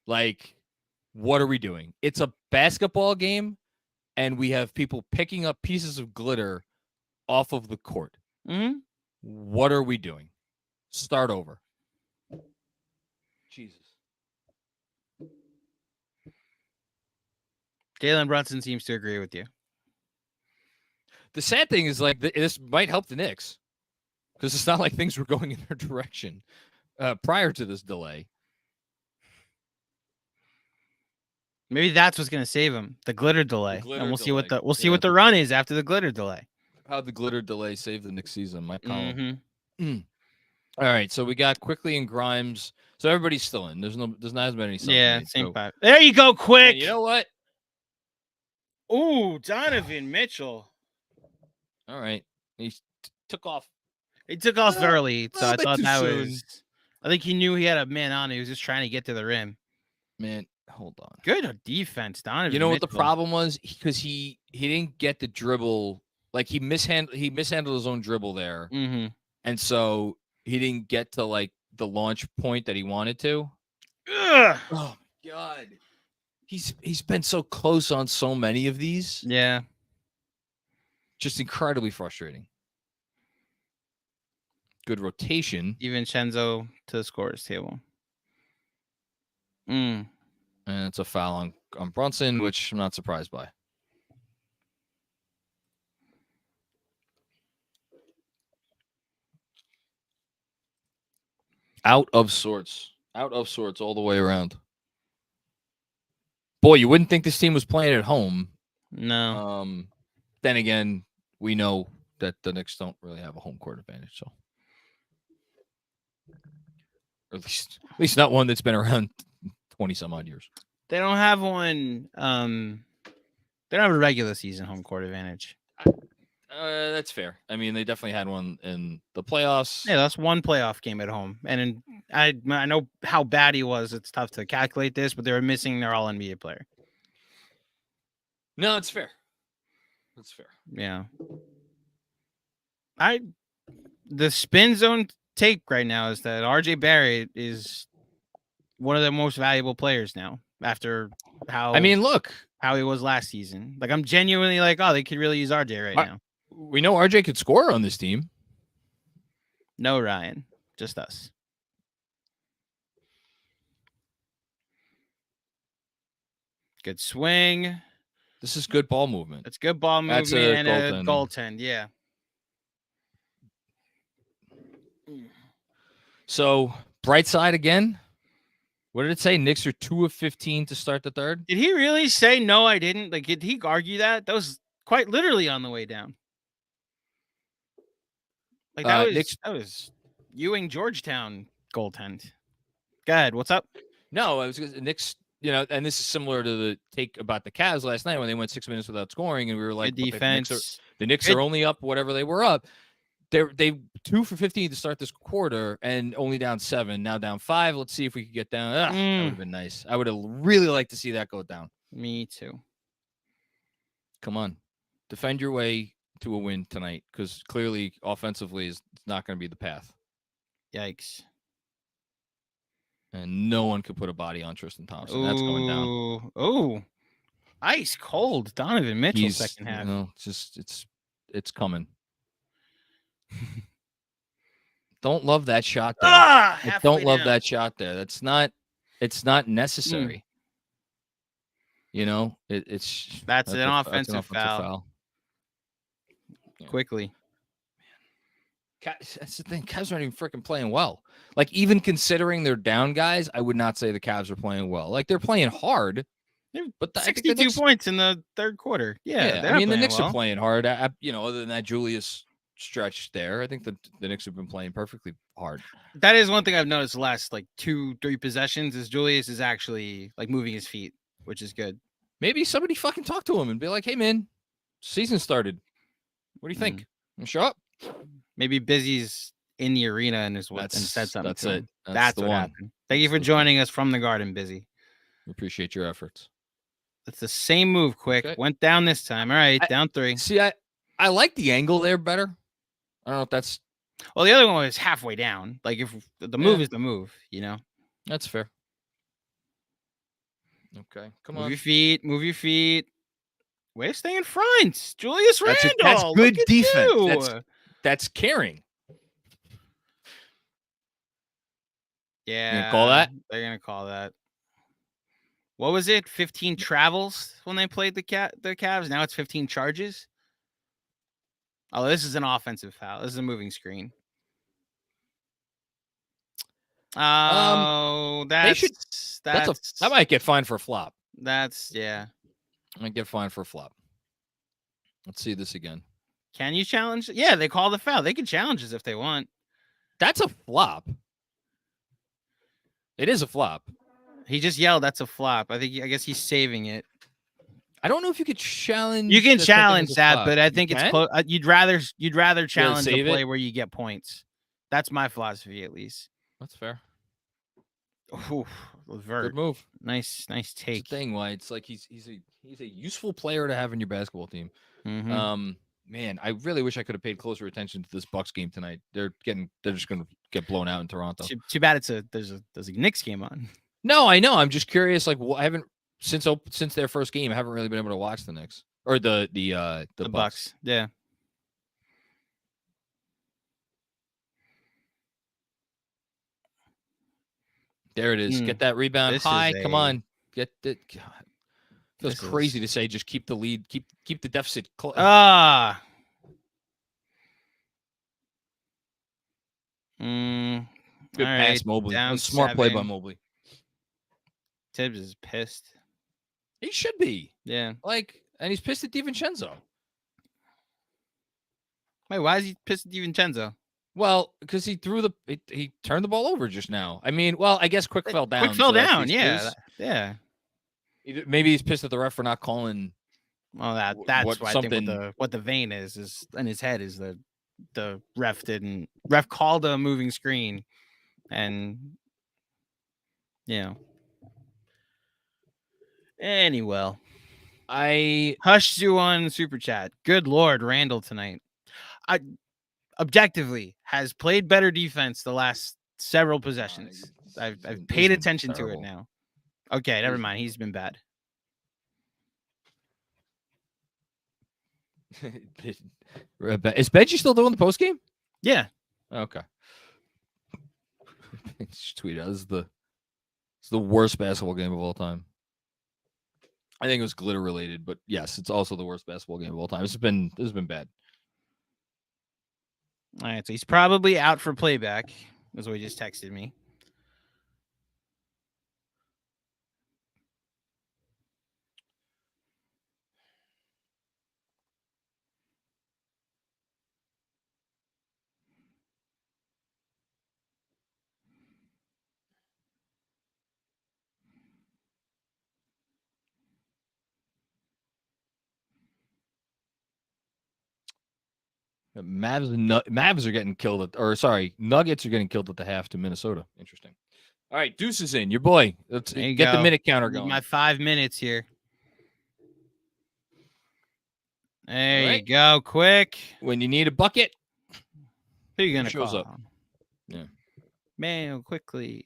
Like, what are we doing? It's a basketball game, and we have people picking up pieces of glitter off of the court. Mm-hmm. What are we doing? Start over. Jesus. Jalen Brunson seems to agree with you. The sad thing is, like, this might help the Knicks because it's not like things were going in their direction prior to this delay. Maybe that's what's going to save him, the glitter delay. And we'll see what the run is after the glitter delay. How the glitter delay saved the Knicks season, my column. All right, so we got Quickly and Grimes. So everybody's still in. There's not as many. Yeah, same 5. There you go, quick. You know what? Ooh, Donovan Mitchell. All right, he took off. He took off early, so I thought that was. I think he knew he had a man on. He was just trying to get to the rim. Man, hold on. Good defense, Donovan. You know Mitchell. what the problem was? Because he didn't get the dribble. Like he mishandled his own dribble there. Mm-hmm. and so he didn't get to like the launch point that he wanted to. Ugh. Oh my God. He's been so close on so many of these. Yeah. Just incredibly frustrating. Good rotation. DiVincenzo to the scorers table. And it's a foul on Brunson, which I'm not surprised by. Out of sorts all the way around. Boy, you wouldn't think this team was playing at home. No. Then again, we know that the Knicks don't really have a home court advantage, so or at least not one that's been around 20 some odd years. They don't have one. They don't have a regular season home court advantage. That's fair. I mean, they definitely had one in the playoffs. Yeah, that's one playoff game at home. And I know how bad he was. It's tough to calculate this, but they were missing their all-NBA player. No, it's fair. That's fair. Yeah. The spin zone take right now is that RJ Barrett is one of the most valuable players now after how I mean, look, how he was last season. Like, I'm genuinely like, oh, they could really use RJ right now. We know RJ could score on this team. No, Ryan, just us. Good swing. This is good ball movement. That's good ball movement and a goaltend. Yeah. So, bright side again. What did it say? Knicks are 2 of 15 to start the third. Did he really say no? I didn't. Like, did he argue that? That was quite literally on the way down. Like that was Ewing Georgetown goaltend. Go ahead. What's up? No, it was Knicks. You know, and this is similar to the take about the Cavs last night when they went 6 minutes without scoring, and we were like, good defense. The Knicks are only up whatever they were up. They 2 for 15 to start this quarter and only down 7, now down 5. Let's see if we could get down. That would have been nice. I would have really liked to see that go down. Me too. Come on. Defend your way to a win tonight, because clearly offensively is not going to be the path. Yikes. And no one could put a body on Tristan Thompson. That's going down. Oh, ice cold. Donovan Mitchell second half. You know, it's coming. Don't love that shot there. Don't love that shot there. It's not necessary. You know, that's an offensive foul. Yeah. Quickly. That's the thing. Cavs aren't even freaking playing well. Like, even considering they're down guys, I would not say the Cavs are playing well. Like, they're playing hard. But 62 points in the third quarter. Yeah. I mean, the Knicks are playing hard. You know, other than that Julius stretch there, I think the Knicks have been playing perfectly hard. That is one thing I've noticed the last like 2-3 possessions is Julius is actually like moving his feet, which is good. Maybe somebody fucking talk to him and be like, "Hey, man, season started. What do you think? Show up." Maybe Busy's in the arena and said something. That's to it. him. That's what happened. Thank you for joining us from the Garden, Busy. We appreciate your efforts. It's the same move. Quick went down this time. All right, down 3. See, I like the angle there better. I don't know if that's. Well, the other one was halfway down. Like, if the move is the move, you know. That's fair. Okay, come on. Move your feet. Way to stay in front. Julius Randle. That's good defense. That's caring. Yeah. You gonna call that? They're going to call that. What was it? 15 travels when they played the Cavs. Now it's 15 charges. Oh, this is an offensive foul. This is a moving screen. Oh, that might get fined for a flop. I might get fined for a flop. Let's see this again. Can you challenge? Yeah, they call the foul. They can challenge this if they want. That's a flop. It is a flop. He just yelled, "That's a flop." I guess he's saving it. I don't know if you could challenge. You can challenge that, but I think it's close. You'd rather challenge the play where you get points. That's my philosophy, at least. That's fair. Ooh, good move. Nice take. That's the thing, why it's like he's a useful player to have in your basketball team. Mm-hmm. Man, I really wish I could have paid closer attention to this Bucks game tonight. They're just going to get blown out in Toronto. Too bad there's a Knicks game on. No, I know. I'm just curious. Like, I haven't since their first game. I haven't really been able to watch the Knicks or the Bucks. Yeah. There it is. Get that rebound high. Come on, get it. Feels crazy to say. Just keep the lead. Keep the deficit. Good pass, Mobley. Smart play by Mobley. Tibbs is pissed. He should be. Yeah. And he's pissed at DiVincenzo. Wait, why is he pissed at DiVincenzo? Well, because he he turned the ball over just now. I mean, I guess Quick fell down. Quick fell down. Yeah. Yeah. Maybe he's pissed at the ref for not calling. Well, that's why I think what the vein is in his head is the ref called a moving screen, and Anyway, I hushed you on Super Chat. Good Lord, Randall tonight. Objectively has played better defense the last several possessions. I've paid attention to it now. Okay, never mind. He's been bad. Is Benji still doing the post game? Yeah. Okay. Just tweet out. It's the worst basketball game of all time. I think it was glitter related, but yes, it's also the worst basketball game of all time. This has been bad. All right, so he's probably out for playback. That's what he just texted me. Mavs are getting killed Nuggets are getting killed at the half to Minnesota. Interesting. All right, Deuce is in. Your boy. Let's get the minute counter going. My 5 minutes here. There you go. Quick. When you need a bucket, who are you gonna shows call? Up? Yeah. Man, quickly.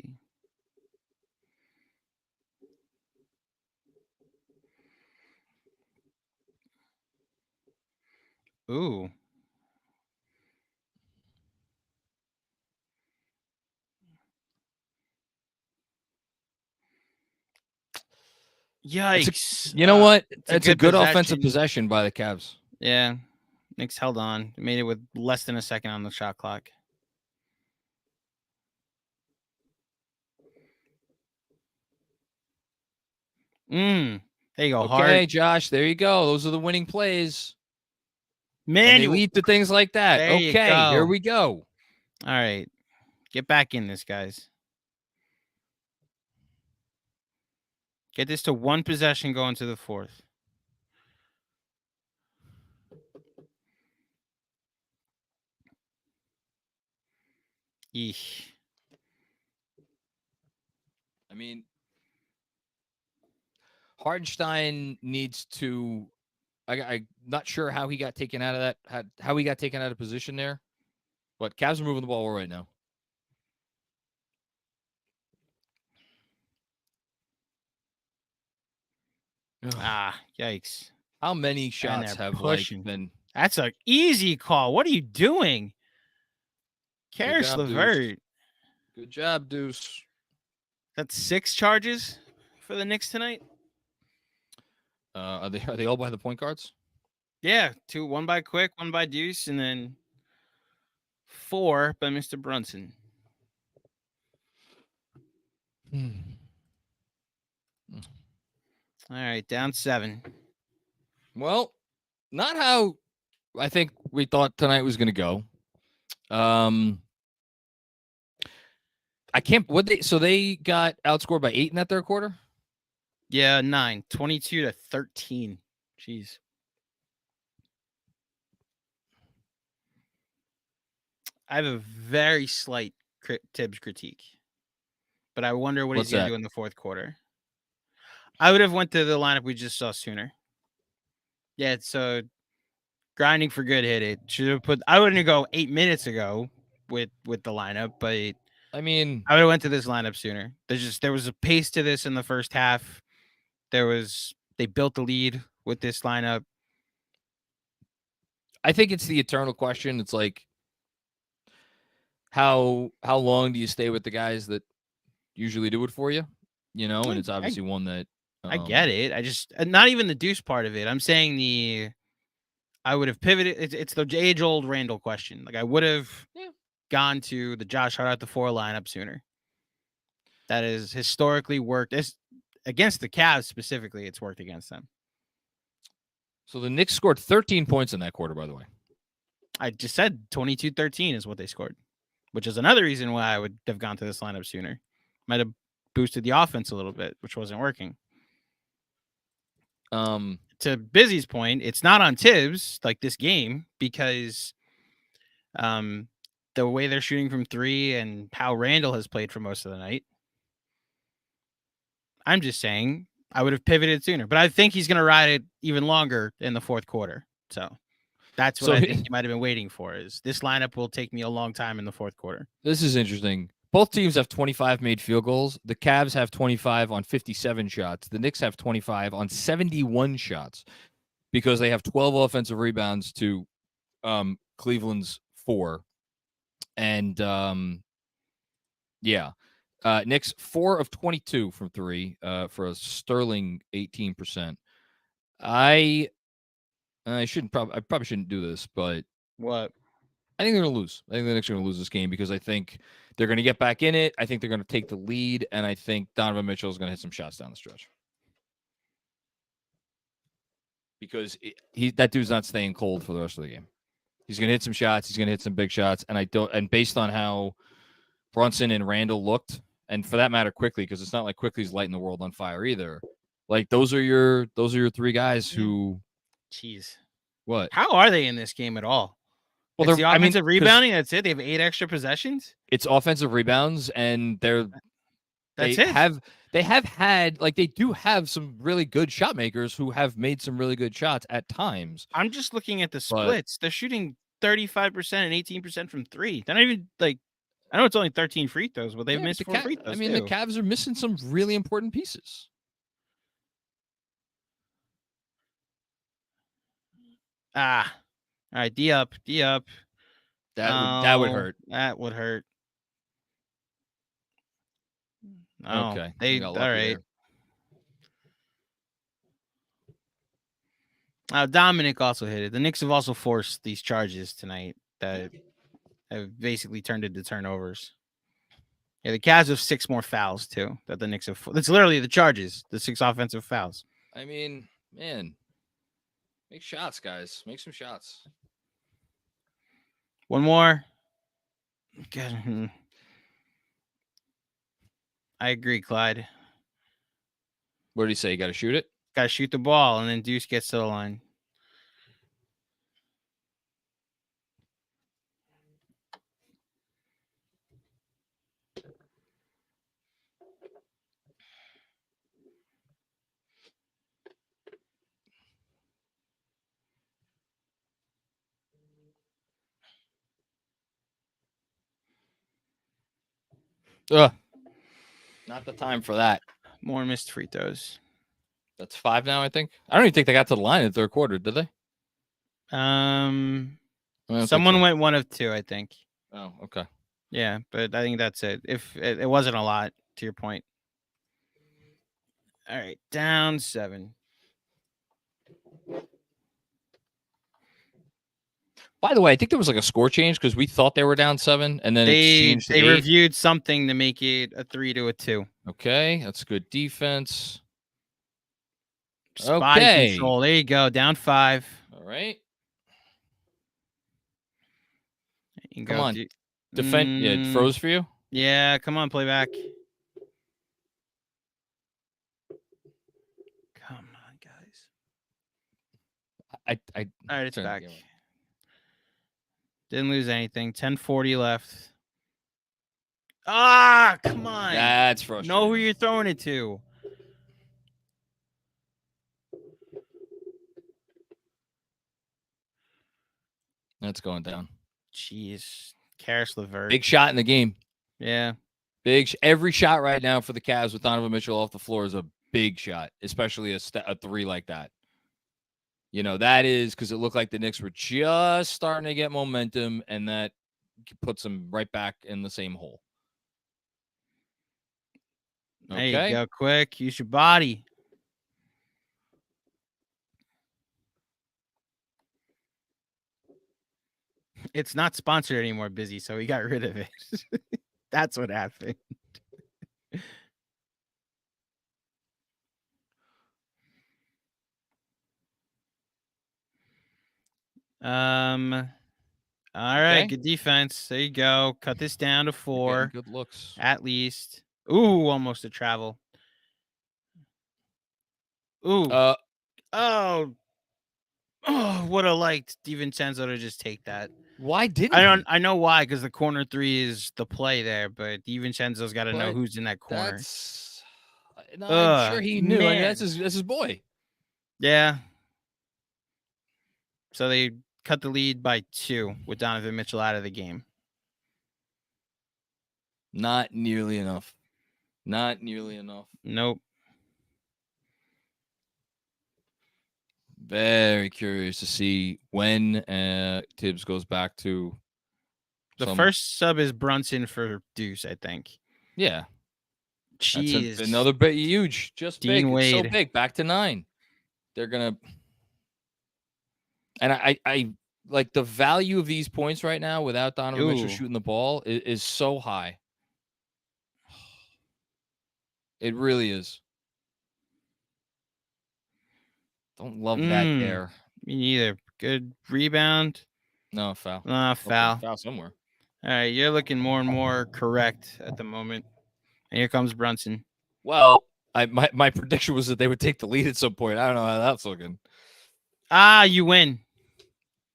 Ooh. Yikes. You know what? It's a good offensive possession by the Cavs. Yeah. Knicks held on. Made it with less than a second on the shot clock. There you go. Okay, Josh. There you go. Those are the winning plays. Man, they lead to things like that. Okay, here we go. All right. Get back in this, guys. Get this to one possession going to the fourth. Eesh. I mean, Hardenstein needs to. I'm not sure how he got taken out of that. How he got taken out of position there, but Cavs are moving the ball right now. Yikes! How many shots have been? That's an easy call. What are you doing, Karis LeVert? Good job, Deuce. That's 6 charges for the Knicks tonight. Are they all by the point guards? Yeah, 2, 1 by Quick, 1 by Deuce, and then 4 by Mr. Brunson. All right, down 7. Well, not how I think we thought tonight was going to go. I can't. So they got outscored by 8 in that third quarter. Yeah, 9, 22-13. Jeez. I have a very slight Tibbs critique, but I wonder what he's going to do in the fourth quarter. I would have went to the lineup we just saw sooner. Yeah, so Grinding for good hit it. Should have put. I wouldn't go 8 minutes ago with the lineup, but I mean, I would have went to this lineup sooner. There was a pace to this in the first half. They built the lead with this lineup. I think it's the eternal question. It's like, how long do you stay with the guys that usually do it for you? You know, and it's obviously one that I get it. I just not even the deuce part of it. I'm saying I would have pivoted. It's the age old Randall question. Like I would have gone to the Josh Hart at the 4 lineup sooner. That has historically worked. Against the Cavs specifically, it's worked against them. So the Knicks scored 13 points in that quarter, by the way. I just said 22-13 is what they scored, which is another reason why I would have gone to this lineup sooner. Might have boosted the offense a little bit, which wasn't working. To Busy's point, it's not on Tibbs like this game because the way they're shooting from 3 and how Randall has played for most of the night. I'm just saying I would have pivoted sooner, but I think he's going to ride it even longer in the fourth quarter. So that's what I think he might have been waiting for is this lineup will take me a long time in the fourth quarter. This is interesting. Both teams have 25 made field goals. The Cavs have 25 on 57 shots. The Knicks have 25 on 71 shots because they have 12 offensive rebounds to Cleveland's 4. And Knicks 4 of 22 from 3 for a sterling 18%. I probably shouldn't do this, but what? I think they're going to lose. I think the Knicks are going to lose this game because I think they're going to get back in it. I think they're going to take the lead, and I think Donovan Mitchell is going to hit some shots down the stretch. Because that dude's not staying cold for the rest of the game. He's going to hit some shots. He's going to hit some big shots, and based on how Brunson and Randall looked, and for that matter, Quickly, because it's not like Quickly's lighting the world on fire either. Like those are your 3 guys who. Jeez. What? How are they in this game at all? Well, it's the offensive rebounding. That's it. They have 8 extra possessions. It's offensive rebounds, and they have had they do have some really good shot makers who have made some really good shots at times. I'm just looking at the splits. They're shooting 35% and 18% from 3. They're not even I know it's only 13 free throws, but they've missed 4 free throws. I mean, the Cavs are missing some really important pieces. All right, D up. That would hurt. That would hurt. Oh, okay. All right. Dominic also hit it. The Knicks have also forced these charges tonight that have basically turned into turnovers. Yeah, the Cavs have 6 more fouls too. That the Knicks have. That's literally the charges. The 6 offensive fouls. I mean, man, make shots, guys. Make some shots. One more. Good. I agree, Clyde. What did he say? You got to shoot it? Got to shoot the ball, and then Deuce gets to the line. Not the time for that. More missed free throws. That's 5 now, I think. I don't even think they got to the line in the third quarter, did they? Someone went 1 of 2, I think. Oh, okay. Yeah, but I think that's it. If it wasn't a lot, to your point. All right, down 7. By the way, I think there was a score change because we thought they were down 7, and then they changed to 8. Reviewed something to make it a 3 to a 2. Okay, that's good defense. Spotty control. There you go. Down 5. All right. Come on. Defend. Yeah, it froze for you? Yeah, come on, play back. Come on, guys. All right, it's back. Didn't lose anything. 10:40 left. Come on. That's frustrating. Know who you're throwing it to. That's going down. Jeez. Karis LeVert. Big shot in the game. Yeah. Every shot right now for the Cavs with Donovan Mitchell off the floor is a big shot, especially a three like that. That is because it looked like the Knicks were just starting to get momentum, and that puts them right back in the same hole. Okay. There you go. Quick. Use your body. It's not sponsored anymore, Busy, so we got rid of it. That's what happened. All right, good defense. There you go. Cut this down to 4. Good looks. At least. Ooh, almost a travel. Ooh. Oh, would have liked DiVincenzo to just take that. Why didn't he? I know why, because the corner 3 is the play there, but DiVincenzo's got to know who's in that corner. I'm sure he knew. I mean, that's his boy. Yeah. So they cut the lead by 2 with Donovan Mitchell out of the game. Not nearly enough. Nope. Very curious to see when Tibbs goes back to. The first sub is Brunson for Deuce, I think. Yeah. Jeez. That's another bit huge. Just Dean big. Wade. It's so big. Back to 9. They're going to. And I like the value of these points right now without Donovan Mitchell shooting the ball is so high. It really is. Don't love that there. Me neither. Good rebound. No, foul. Foul. Foul somewhere. All right, you're looking more and more correct at the moment. And here comes Brunson. Well, my prediction was that they would take the lead at some point. I don't know how that's looking. You win.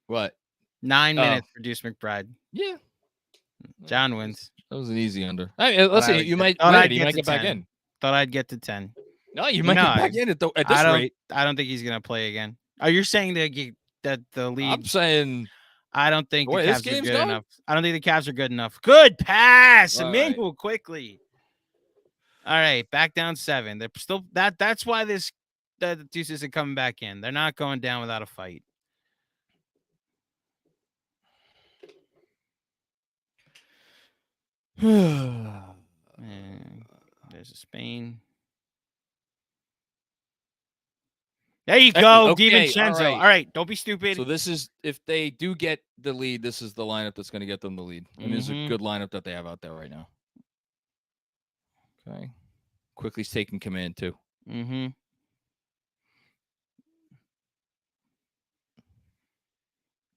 What? 9 minutes for Deuce McBride. Yeah. John wins. That was an easy under. I mean, listen, you might get back in. Thought I'd get to 10. No, you might get back in at this rate. I don't think he's going to play again. Oh, you're saying that the lead. I'm saying. I don't think the Cavs are good enough. I don't think the Cavs are good enough. Good pass. Emmanuel quickly. All right, back down 7. They're still that's why the Deuce isn't coming back in. They're not going down without a fight. There's a Spain. There you go, DiVincenzo. All right, don't be stupid. So this is, if they do get the lead, this is the lineup that's going to get them the lead. And it's a good lineup that they have out there right now. Okay. Quickly's taking command too.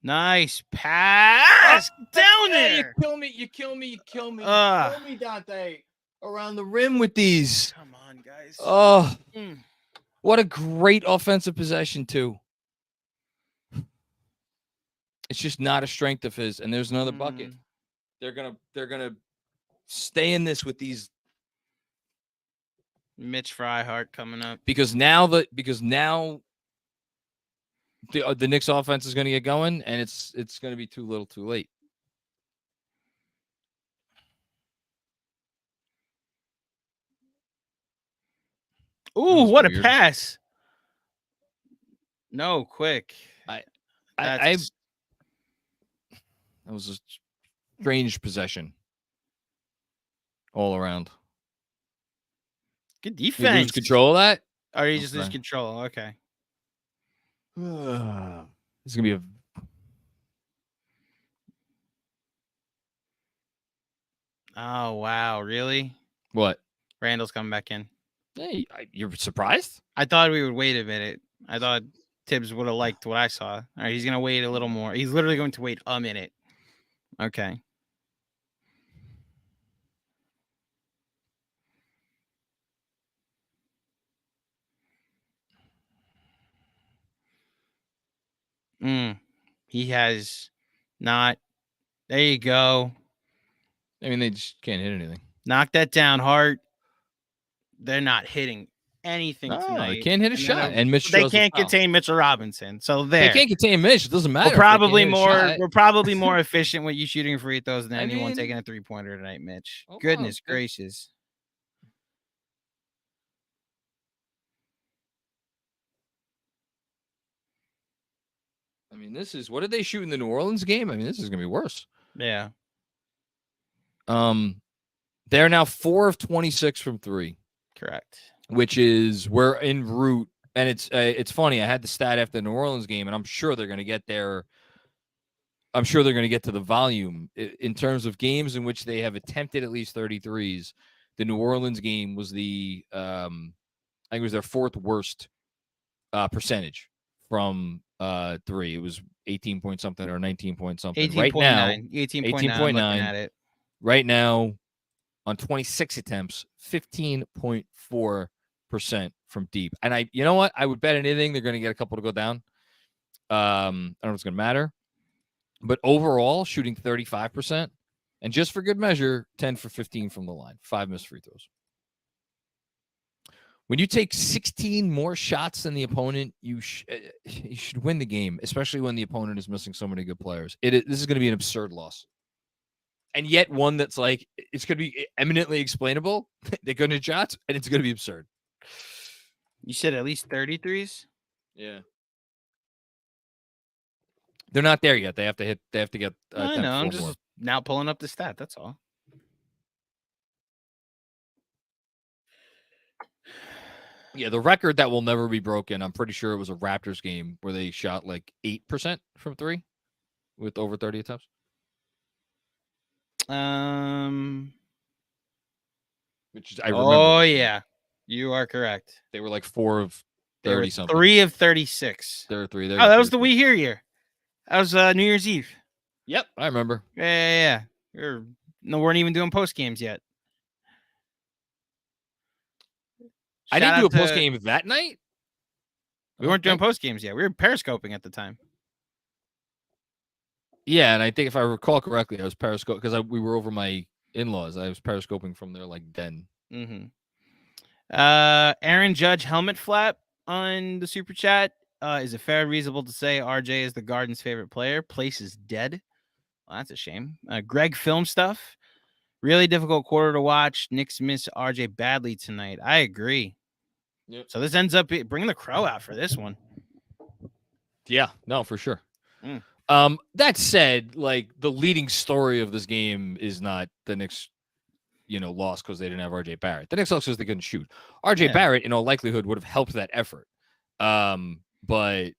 Nice pass down there. You kill me. You kill me, Dante. Around the rim with these. Come on, guys. Oh, what a great offensive possession too. It's just not a strength of his. And there's another bucket. They're gonna stay in this with these. Mitch Fryhart coming up because now the Knicks offense is going to get going, and it's going to be too little, too late. Ooh, what weird. A pass! No, quick. That was a strange possession all around. Good defense. Did you lose control of that? Or you just lose control? Okay. It's gonna be a. Oh wow! Really? What? Randall's coming back in. Hey, you're surprised? I thought we would wait a minute. I thought Tibbs would have liked what I saw. All right, he's gonna wait a little more. He's literally going to wait a minute. Okay. He has not. There you go. I mean, they just can't hit anything. Knock that down, Hart. They're not hitting anything No, tonight. they can't hit a shot, and Mitch they chose can't the foul. contain Mitchell Robinson. So They there. can't contain Mitch. It doesn't matter. We're probably more efficient with you shooting free throws than anyone taking a 3-pointer tonight, Mitch. Goodness gracious. I mean, this is what did they shoot in the New Orleans game? I mean, this is gonna be worse. Yeah. They're now 4 of 26 from 3. Correct. Which is we're en route, and it's funny. I had the stat after the New Orleans game, and I'm sure they're gonna get there. I'm sure they're gonna get to the volume in terms of games in which they have attempted at least 33s. The New Orleans game was I think it was their 4th worst percentage from 3. It was 18 point something or 19 point something. 18.9. Right now, 18.9. Right now, on 26 attempts, 15.4% from deep. And you know what? I would bet anything they're going to get a couple to go down. I don't know if it's going to matter. But overall, shooting 35%. And just for good measure, 10 for 15 from the line. 5 missed free throws. When you take 16 more shots than the opponent, you should win the game, especially when the opponent is missing so many good players. This is going to be an absurd loss. And yet one that's like, it's going to be eminently explainable. They're going to hit shots, and it's going to be absurd. You said at least 33s? Yeah. They're not there yet. They have to get. I know. I'm just now pulling up the stat. That's all. Yeah, the record that will never be broken. I'm pretty sure it was a Raptors game where they shot like 8% from 3 with over 30 attempts. Which is, I remember. Oh yeah, you are correct. They were like 4 of 30 something. 3 of 36. There were 3. Oh, that was the We Hear year. That was New Year's Eve. Yep, I remember. Yeah. We weren't even doing post games yet. I didn't do a post game that night. We weren't doing post games yet. We were periscoping at the time. Yeah, and I think if I recall correctly, I was periscoping because we were over my in-laws. I was periscoping from their like den. Mm-hmm. Aaron Judge helmet flap on the super chat. Is it fair, reasonable to say RJ is the Garden's favorite player? Place is dead. Well, that's a shame. Greg Film Stuff. Really difficult quarter to watch. Knicks miss RJ badly tonight. I agree. Yep. So this ends up bringing the crow out for this one. Yeah, no, for sure. That said, like the leading story of this game is not the Knicks, lost because they didn't have RJ Barrett. The Knicks lost because they couldn't shoot. RJ Barrett, in all likelihood, would have helped that effort. But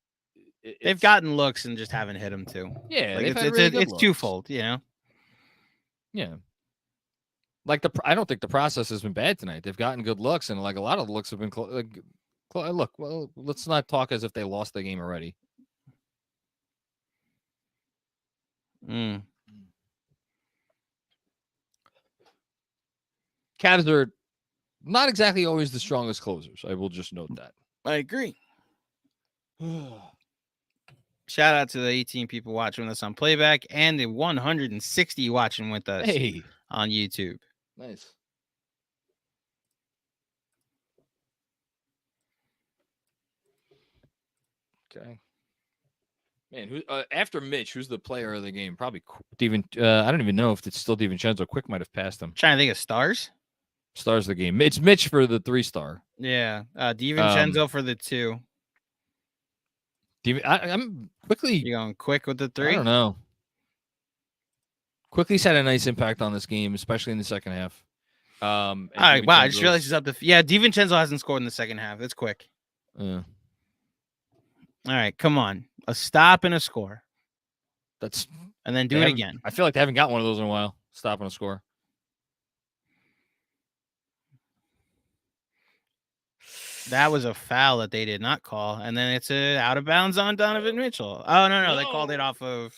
they've gotten looks and just haven't hit them too. Yeah, like it's twofold, Yeah. Like I don't think the process has been bad tonight. They've gotten good looks, and like a lot of the looks have been look. Well, let's not talk as if they lost the game already. Cavs are not exactly always the strongest closers. I will just note that. I agree. Shout out to the 18 people watching us on playback and the 160 watching with us on YouTube. Nice. Okay. Man, who after Mitch? Who's the player of the game? Probably Steven. I don't even know if it's still DiVincenzo. Quick might have passed him. Trying to think of stars. Stars the game. It's Mitch for the 3-star. Yeah, DiVincenzo for the 2. I'm quickly. You going quick with the 3? I don't know. Quickly's had a nice impact on this game, especially in the second half. All right, wow! I just realized he's up to. Yeah, DiVincenzo hasn't scored in the second half. It's quick. Yeah. All right, come on. A stop and a score. And then do it again. I feel like they haven't got one of those in a while. Stop and a score. That was a foul that they did not call. And then it's out of bounds on Donovan Mitchell. Oh, no. They called it off of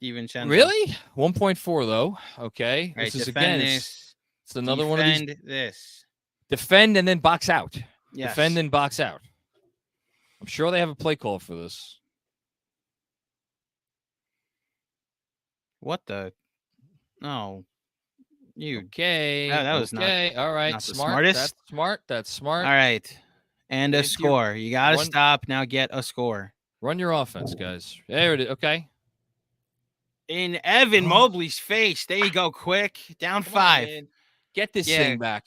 DiVincenzo. Really? 1.4, though. Okay. Right, this is again. It's another one of these. Defend this. Defend and then box out. Yes. Defend and box out. I'm sure they have a play call for this. What the? No. You. Okay. That was not All right. not the Smart. smartest. That's smart. That's smart. All right. And a Get into your- score. You got to run- stop. Now get a score. Run your offense, guys. There it is. Okay. In Evan Mobley's face. There you go. Quick. Down Come on, 5. man. Get this Yeah. thing back.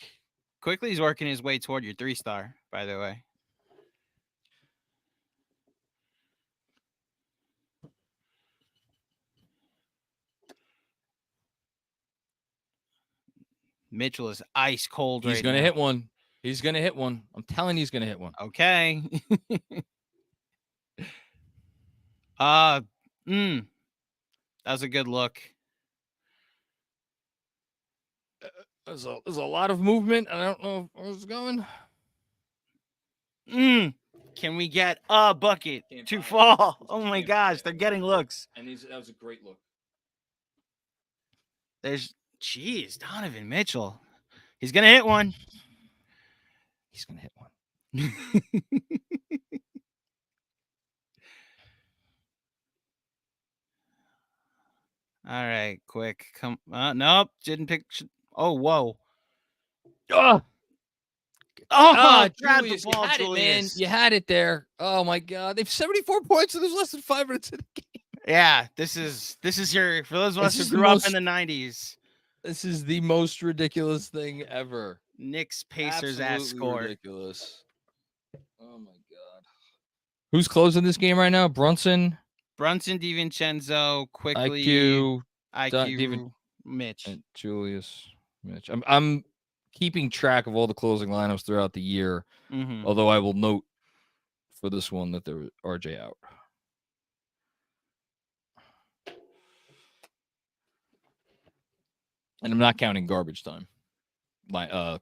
Quickly, he's working his way toward your 3-star, by the way. Mitchell is ice cold He's right going to now. hit one. He's going to hit one. I'm telling you, he's going to hit one. Okay. That was a good look. There's a lot of movement. I don't know where it's going. Can we get a bucket to fall? Oh my gosh, they're getting looks. And that was a great look. Jeez, Donovan Mitchell. He's going to hit one. He's going to hit one. All right, quick. Come. Nope, didn't pick. Oh, whoa. Julius, you had it, man. You had it there. Oh my God, they've 74 points, and there's less than 5 minutes in the game. Yeah, this is your for those of us who grew up in the 90s. This is the most ridiculous thing ever. Knicks Pacers Absolutely score. Ridiculous. Oh my God. Who's closing this game right now? Brunson, DiVincenzo, quickly. IQ, Mitch, and Julius, Mitch. I'm keeping track of all the closing lineups throughout the year. Mm-hmm. Although I will note for this one that there was RJ out. And I'm not counting garbage time,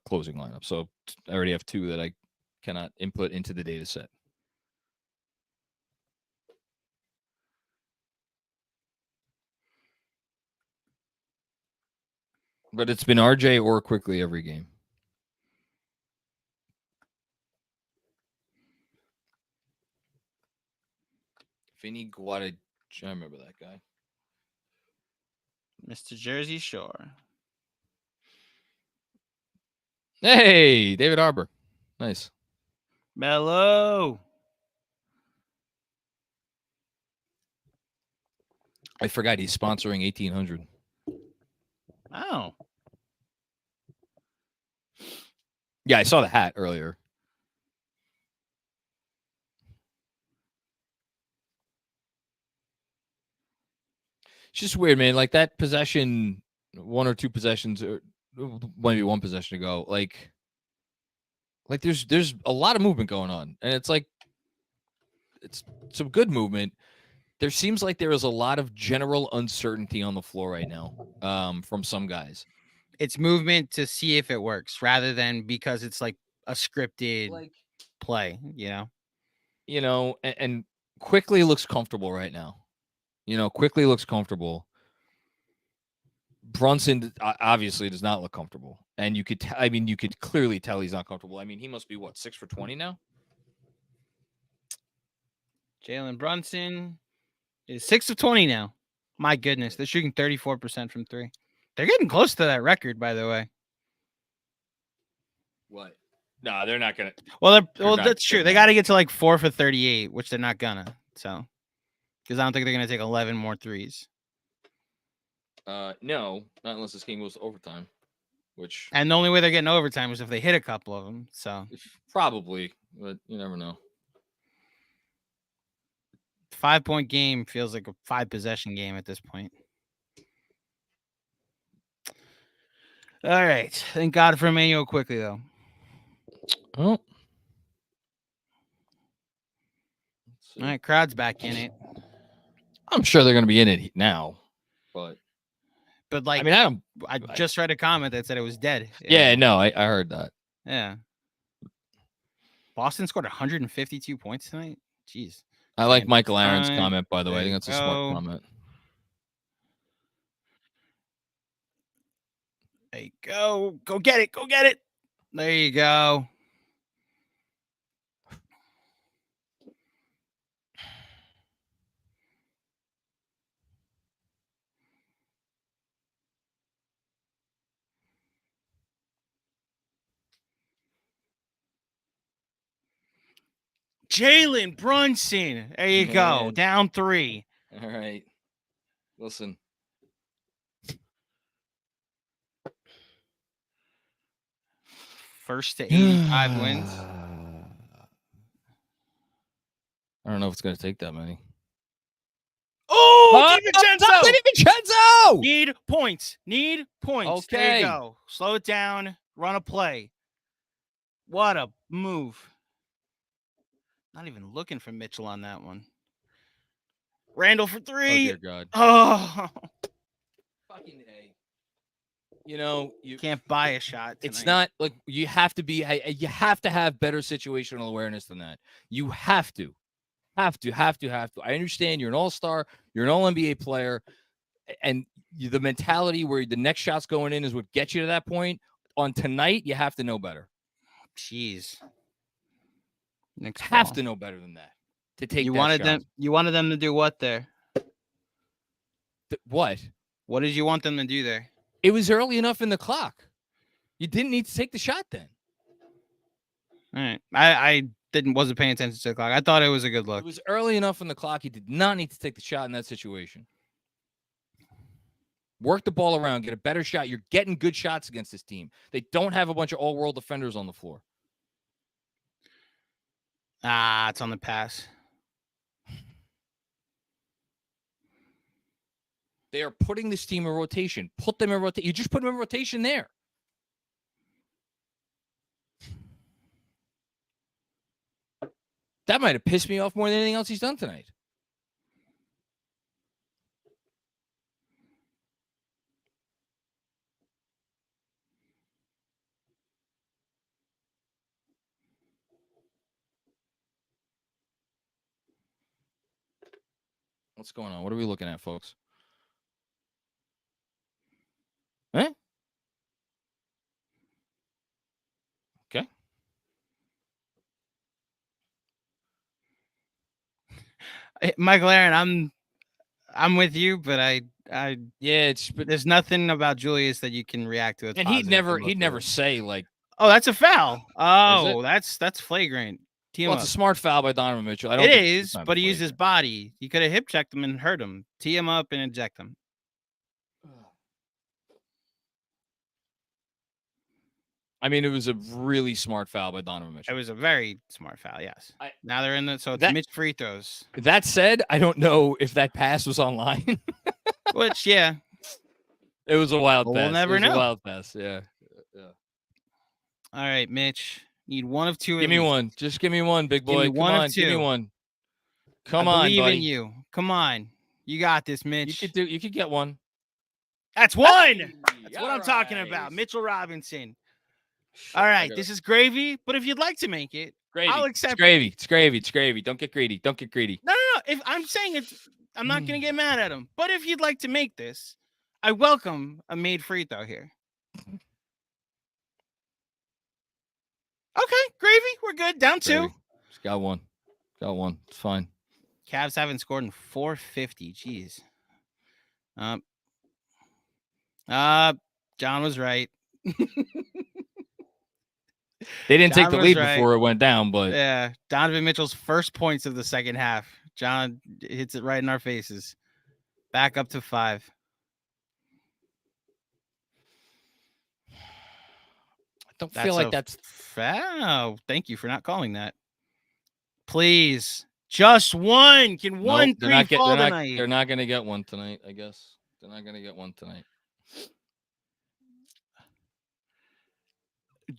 closing lineup. So I already have 2 that I cannot input into the data set. But it's been RJ or quickly every game. Vinny Guadagno. I remember that guy. Mr. Jersey Shore. Hey, David Arbor. Nice. Mellow. I forgot he's sponsoring 1800. Oh. Yeah, I saw the hat earlier. It's just weird, man. Like that possession, 1 or 2 possessions, or maybe 1 possession ago. Like there's a lot of movement going on, and it's like it's some good movement. There seems like there is a lot of general uncertainty on the floor right now, from some guys. It's movement to see if it works, rather than because it's like a scripted play. And quickly looks comfortable right now. Quickly looks comfortable. Brunson obviously does not look comfortable, and you could you could clearly tell he's not comfortable. I mean, he must be 6 for 20 now. Jalen Brunson is 6 of 20 now. My goodness, they're shooting 34% from 3. They're getting close to that record, by the way. What? No, they're not gonna. Well, that's true. They got to get to 4 for 38, which they're not gonna. So, because I don't think they're gonna take 11 more threes. No, not unless this game goes to overtime. And the only way they're getting overtime is if they hit a couple of them. So probably, but you never know. 5-point game feels like a 5-possession game at this point. All right. Thank God for Emmanuel quickly, though. Oh. All right, crowd's back in it. I'm sure they're going to be in it now, but I just read a comment that said it was dead. Yeah, no, I heard that. Yeah. Boston scored 152 points tonight. Jeez. I like Michael Aaron's comment, by the way. I think that's a smart comment. There you go. Go get it. Go get it. There you go. Jalen Brunson. There you go. Man. Down 3. All right. Listen. First to 85 wins. I don't know if it's going to take that many. Oh, DiVincenzo! DiVincenzo! Need points. Okay. There you go. Slow it down. Run a play. What a move. Not even looking for Mitchell on that one. Randall for 3. Oh, dear God. Oh. Fucking A. You know, you can't buy a shot tonight. It's not like you have to have better situational awareness than that. You have to. I understand you're an all-star, you're an all-NBA player, and the mentality where the next shot's going in is what gets you to that point. On tonight, you have to know better. Jeez. Next have to know better than that to take you that wanted shot. them. You wanted them to do what there? What? What did you want them to do there? It was early enough in the clock. You didn't need to take the shot then. All right. I wasn't paying attention to the clock. I thought it was a good look. It was early enough in the clock. You did not need to take the shot in that situation. Work the ball around, get a better shot. You're getting good shots against this team. They don't have a bunch of all-world defenders on the floor. It's on the pass. They are putting this team in rotation. Put them in rotation. You just put them in rotation there. That might have pissed me off more than anything else he's done tonight. What's going on? What are we looking at, folks? Eh? Okay. Michael Aaron, I'm with you, but there's nothing about Julius that you can react to. And he'd never say like, "Oh, that's a foul." Oh, that's flagrant. Well, it's a smart foul by Donovan Mitchell. It is, but he used his body. He could have hip checked him and hurt him. Tee him up and eject him. I mean, it was a really smart foul by Donovan Mitchell. It was a very smart foul, yes. Now they're in it's Mitch free throws. That said, I don't know if that pass was online. Which, yeah. It was a wild pass. We'll never know. A wild pass, yeah. All right, Mitch. Need one of two. Give me one. Just give me one, big boy. Come on, give me one. Come on, buddy. I believe in you. Come on. You got this, Mitch. You could get one. That's one. That's what I'm talking about. Mitchell Robinson. All right, this is gravy, but if you'd like to make it, I'll accept gravy. It's gravy. It's gravy. Don't get greedy. Don't get greedy. No. If I'm saying it, I'm not going to get mad at him. But if you'd like to make this, I welcome a made free throw here. Okay, gravy. We're good. Down 2. Just got one. It's fine. Cavs haven't scored in 450. Jeez. John was right. They didn't take the lead before it went down, but yeah, Donovan Mitchell's first points of the second half. John hits it right in our faces. Back up to 5. I don't feel like that's foul. Thank you for not calling that. Please, just one. Can one three fall tonight? They're not going to get one tonight. I guess they're not going to get one tonight.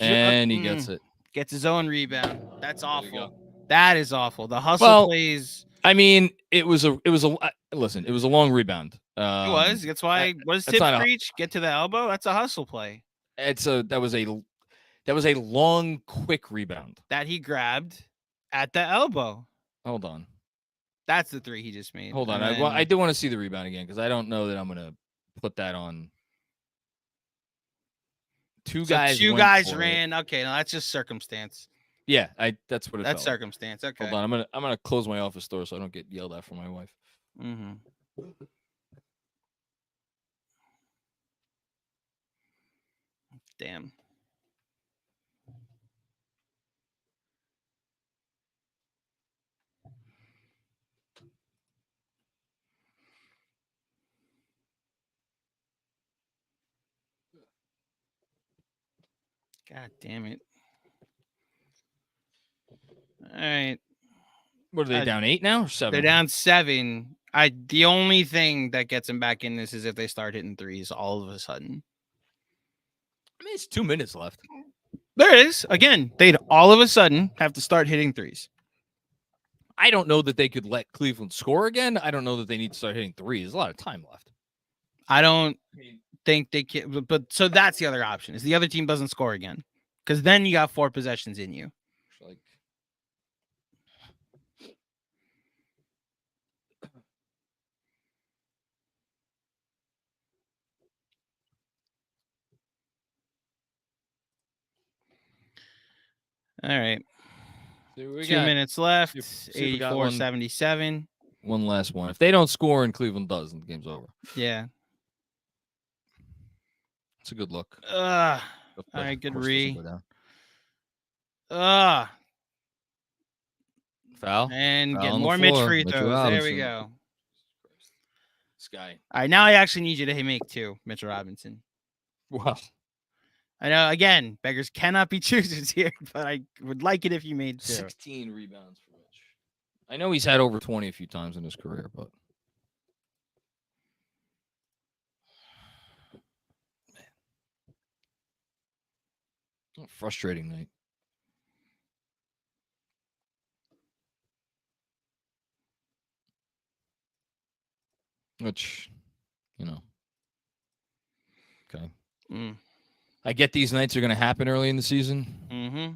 And he gets it. Gets his own rebound. That's awful. That is awful. The hustle plays. I mean, it was a listen. It was a long rebound. It was. That's why. What does Tip preach? Get to the elbow. That's a hustle play. That was a long, quick rebound that he grabbed at the elbow. Hold on. That's the 3 he just made. Hold on. I do want to see the rebound again because I don't know that I'm going to put that on. Two guys ran. Okay, no, that's just circumstance. Yeah, that's what it. That's circumstance. Okay. Hold on, I'm gonna close my office door so I don't get yelled at from my wife. Mm-hmm. Damn. God damn it. All right. What are they down 8 now or 7? They're down 7. The only thing that gets them back in this is if they start hitting threes all of a sudden. I mean, it's 2 minutes left. There is. Again, they'd all of a sudden have to start hitting threes. I don't know that they could let Cleveland score again. I don't know that they need to start hitting threes. There's a lot of time left. I don't think they can. But so that's the other option is the other team doesn't score again. Because then you got 4 possessions in you. Like, all right. so 2 minutes left. we got 84-77. One last one. If they don't score and Cleveland does, then the game's over. Yeah. It's a good look. All right, good re. Foul. And Foul get on the more Mitch floor. free Mitchell throws. There Robinson. we go. This guy. All right, now I actually need you to make 2, Mitchell Robinson. Wow. I know, again, beggars cannot be choosers here, but I would like it if you made 2. 16 rebounds for Mitch. I know he's had over 20 a few times in his career, but man, what a frustrating night. Which, okay. I get these nights are going to happen early in the season. Mm-hmm.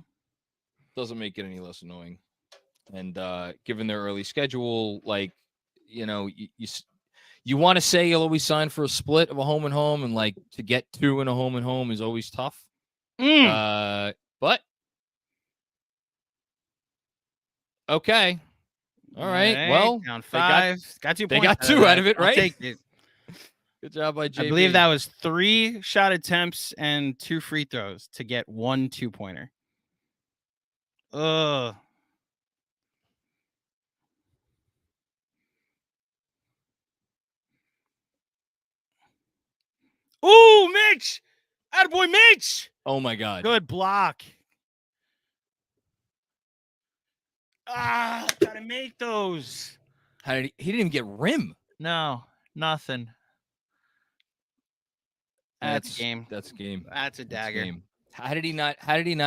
Doesn't make it any less annoying. And given their early schedule, like, you want to say you'll always sign for a split of a home and home, and like to get 2 in a home and home is always tough. But okay. All right. Well, down 5. Got 2 points. They got 2 out of it, right? I'll take it. Good job by JB. I believe that was 3 shot attempts and 2 free throws to get 1 2-pointer. Ugh. Ooh, Mitch! Attaboy, Mitch! Oh my God. Good block. Gotta make those. How did he didn't even get rim? No, nothing. That's game. That's game. That's a dagger. Game. How did he not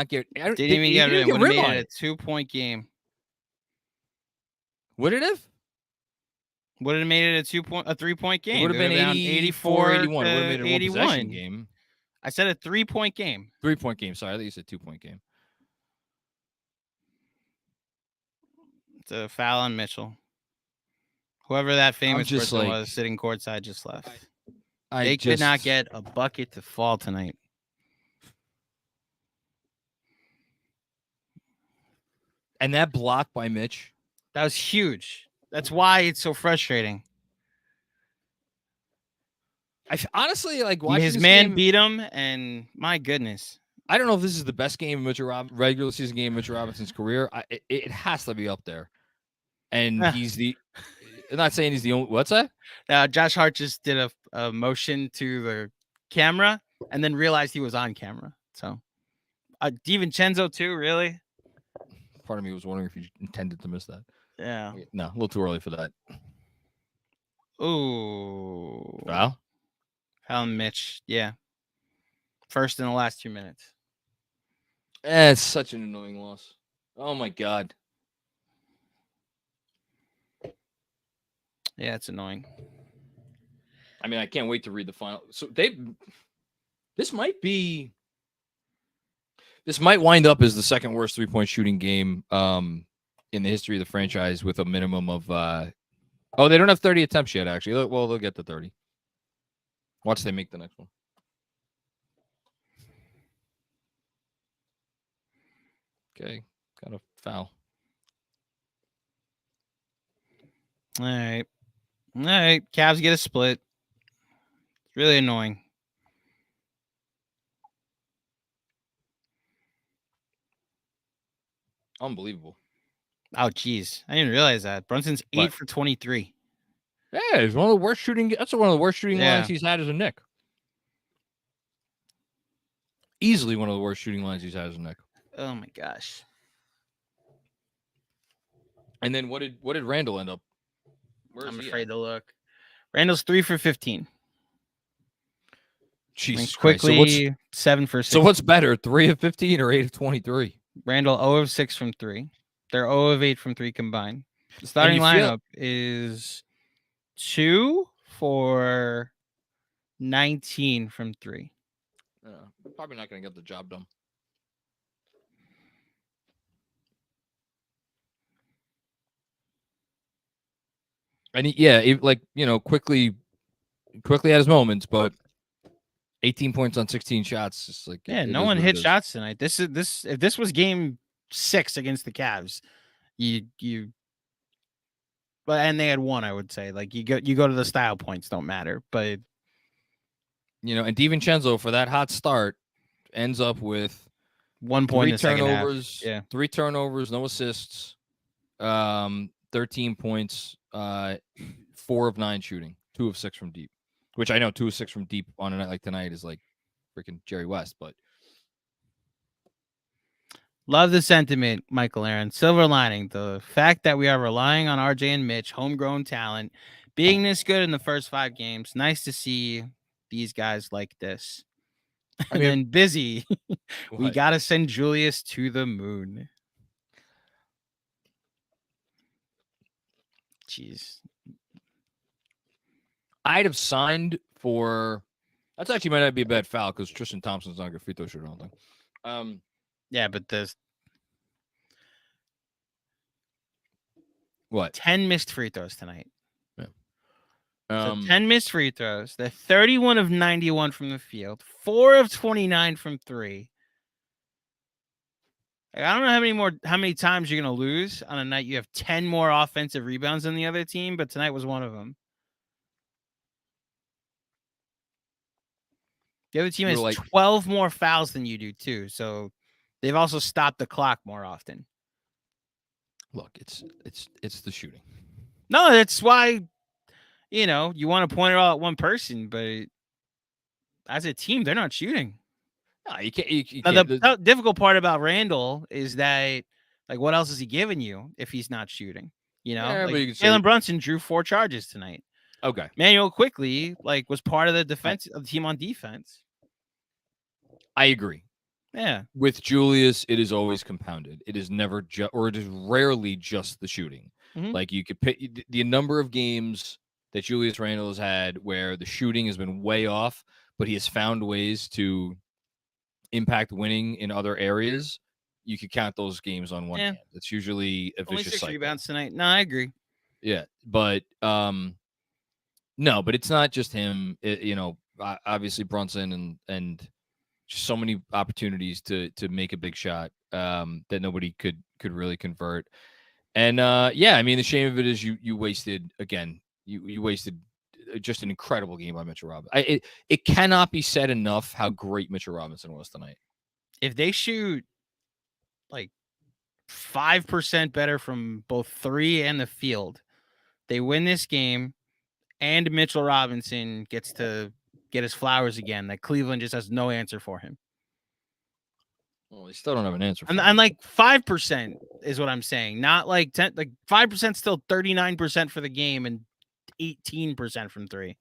get? Didn't even get rim. Would have made it a 2-point game. Would it have? Would have made it a 3-point game. It would have been 84, 81. It would have made it a 1-possession game. I said a 3-point game. 3-point game. Sorry, I thought you said 2-point game. It's a foul on Mitchell. Whoever that famous person like, was sitting courtside just left. They could not get a bucket to fall tonight. And that block by Mitch. That was huge. That's why it's so frustrating. I honestly like watching his this man game. Beat him, and my goodness. I don't know if this is the best game of regular season game of Mitchell Robinson's career. It has to be up there. And he's I'm not saying he's the only. What's that? Josh Hart just did a motion to the camera and then realized he was on camera. So, DiVincenzo too, really? Part of me was wondering if you intended to miss that. Yeah. No, a little too early for that. Ooh. Foul? Foul on Mitch. Yeah. First in the last 2 minutes. It's such an annoying loss. Oh, my God. Yeah, it's annoying. I mean, I can't wait to read the final. So this might wind up as the second worst 3-point shooting game in the history of the franchise with a minimum of they don't have 30 attempts yet, actually. Well, they'll get to 30. Watch they make the next one. Okay, got a foul. All right. Cavs get a split. It's really annoying. Unbelievable. Oh, geez. I didn't realize that. Brunson's 8 for 23. Yeah, he's one of the worst shooting. That's one of the worst shooting lines he's had as a Knick. Easily one of the worst shooting lines he's had as a Knick. Oh my gosh. And then what did Randall end up? I'm afraid to look. Randall's 3 for 15. Jesus Christ. Quickly 7 for 6. So what's better, 3 of 15 or 8 of 23? Randall 0 of 6 from 3. They're 0 of 8 from 3 combined. The starting lineup is 2 for 19 from 3. Probably not going to get the job done. And quickly had his moments, but 18 points on 16 shots. Just like no one hit shots tonight. If this was game 6 against the Cavs, and they had one, I would say. Like you go to the style points don't matter, but and DiVincenzo for that hot start ends up with 1 point in the second half. 3 turnovers, no assists, 13 points, 4 of 9 shooting, 2 of 6 from deep. Which I know 2 of 6 from deep on a night like tonight is like freaking Jerry West, but love the sentiment, Michael Aaron. Silver lining, the fact that we are relying on RJ and Mitch, homegrown talent, being this good in the first 5 games. Nice to see these guys like this. And then busy. We got to send Julius to the moon. Jeez. I'd have signed for. That's actually might not be a bad foul because Tristan Thompson's not a good free throw shooter, I don't think. Yeah, but there's what 10 missed free throws tonight. Yeah. So 10 missed free throws. They're 31 of 91 from the field, 4 of 29 from 3. I don't know how many times you're gonna lose on a night you have 10 more offensive rebounds than the other team, but tonight was one of them. The other team has 12 more fouls than you do too, so they've also stopped the clock more often. Look, it's the shooting. No, that's why you want to point it all at one person, but as a team, they're not shooting. No, you can't. The difficult part about Randall is that, like, what else is he giving you if he's not shooting? Jalen Brunson drew 4 charges tonight. Okay. Manuel Quickly, was part of the defense of the team on defense. I agree. Yeah. With Julius, it is always compounded. It is never it is rarely just the shooting. Mm-hmm. Like you could pick the number of games that Julius Randle has had where the shooting has been way off, but he has found ways to impact winning in other areas. You could count those games on one hand. It's usually a only vicious 6 cycle. rebounds tonight. No, I agree. Yeah, but no, but it's not just him. Obviously Brunson and just so many opportunities to make a big shot that nobody could really convert. And the shame of it is you wasted again. You wasted just an incredible game by Mitchell Robinson. It cannot be said enough how great Mitchell Robinson was tonight. If they shoot 5% better from both 3 and the field, they win this game, and Mitchell Robinson gets to get his flowers again. That Cleveland just has no answer for him. Well, they still don't have an answer for him. And 5% is what I'm saying. Not 10, 5% still 39% for the game and 18% from 3.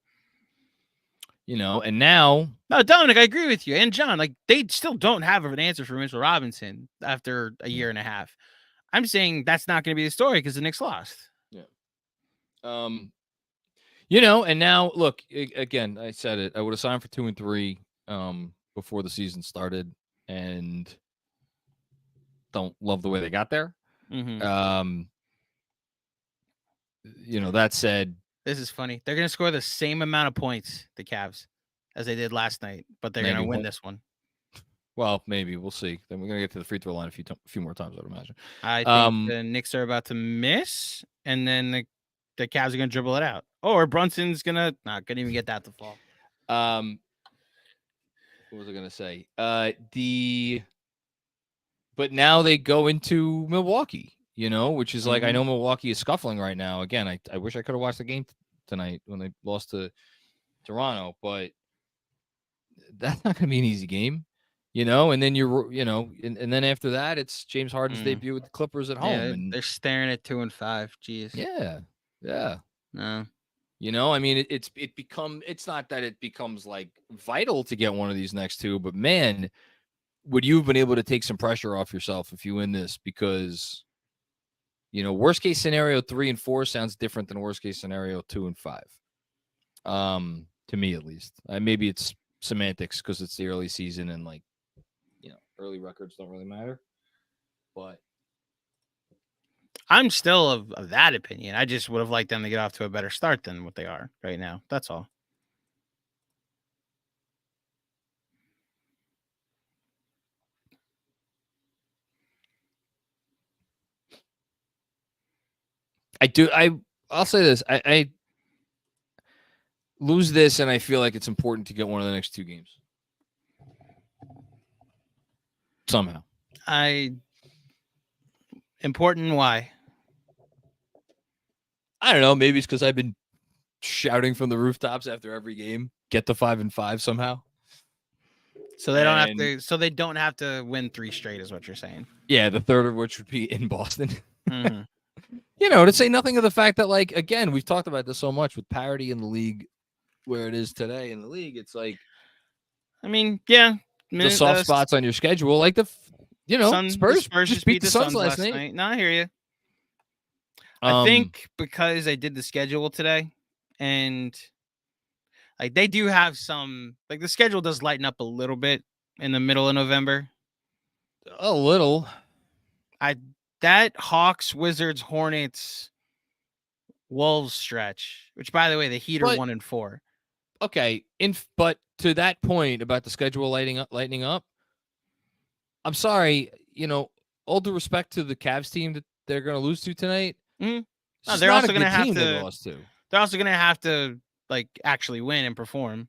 And now. No, Dominic, I agree with you. And John, they still don't have an answer for Mitchell Robinson after a year and a half. I'm saying that's not going to be the story because the Knicks lost. Yeah. And now look, again, I said it. I would have signed for 2 and 3 before the season started, and don't love the way they got there. Mm-hmm. That said, this is funny. They're going to score the same amount of points, the Cavs, as they did last night, but they're going to win this one. Well, maybe we'll see. Then we're going to get to the free throw line a few more times, I would imagine. I think the Knicks are about to miss, and then the Cavs are going to dribble it out. Or Brunson's going to couldn't even get that to fall. What was I going to say? But now they go into Milwaukee, which is I know Milwaukee is scuffling right now. Again, I wish I could have watched the game tonight when they lost to Toronto, but that's not going to be an easy game. and then and then after that, it's James Harden's debut with the Clippers at home, Yeah, and they're staring at 2-5. Jeez. yeah, yeah. No. I mean, it's not that it becomes like vital to get one of these next two, but man, would you have been able to take some pressure off yourself if you win this? Because, worst case scenario 3 and 4 sounds different than worst case scenario 2 and 5. To me at least. Maybe it's semantics because it's the early season and early records don't really matter. But I'm still of that opinion. I just would have liked them to get off to a better start than what they are right now. That's all. I'll say this. I lose this, and I feel like it's important to get one of the next two games. Somehow. Important why? I don't know. Maybe it's because I've been shouting from the rooftops after every game. Get the 5 and 5 somehow. So they don't have to. So they don't have to win 3 straight, is what you're saying. Yeah, the third of which would be in Boston. Mm-hmm. To say nothing of the fact that, again, we've talked about this so much with parity in the league, where it is today in the league. It's like, I mean, yeah, the soft spots on your schedule, like Spurs just beat the Suns last night. No, I hear you. I think because I did the schedule today, and they do have some, the schedule does lighten up a little bit in the middle of November. A little. That Hawks, Wizards, Hornets, Wolves stretch, which by the way, the Heat are 1 and 4. Okay, but to that point about the schedule lightening up, I'm sorry, all due respect to the Cavs team that they're going to lose to tonight. Mm-hmm. No, they're also going to have to. They're also going to have to actually win and perform.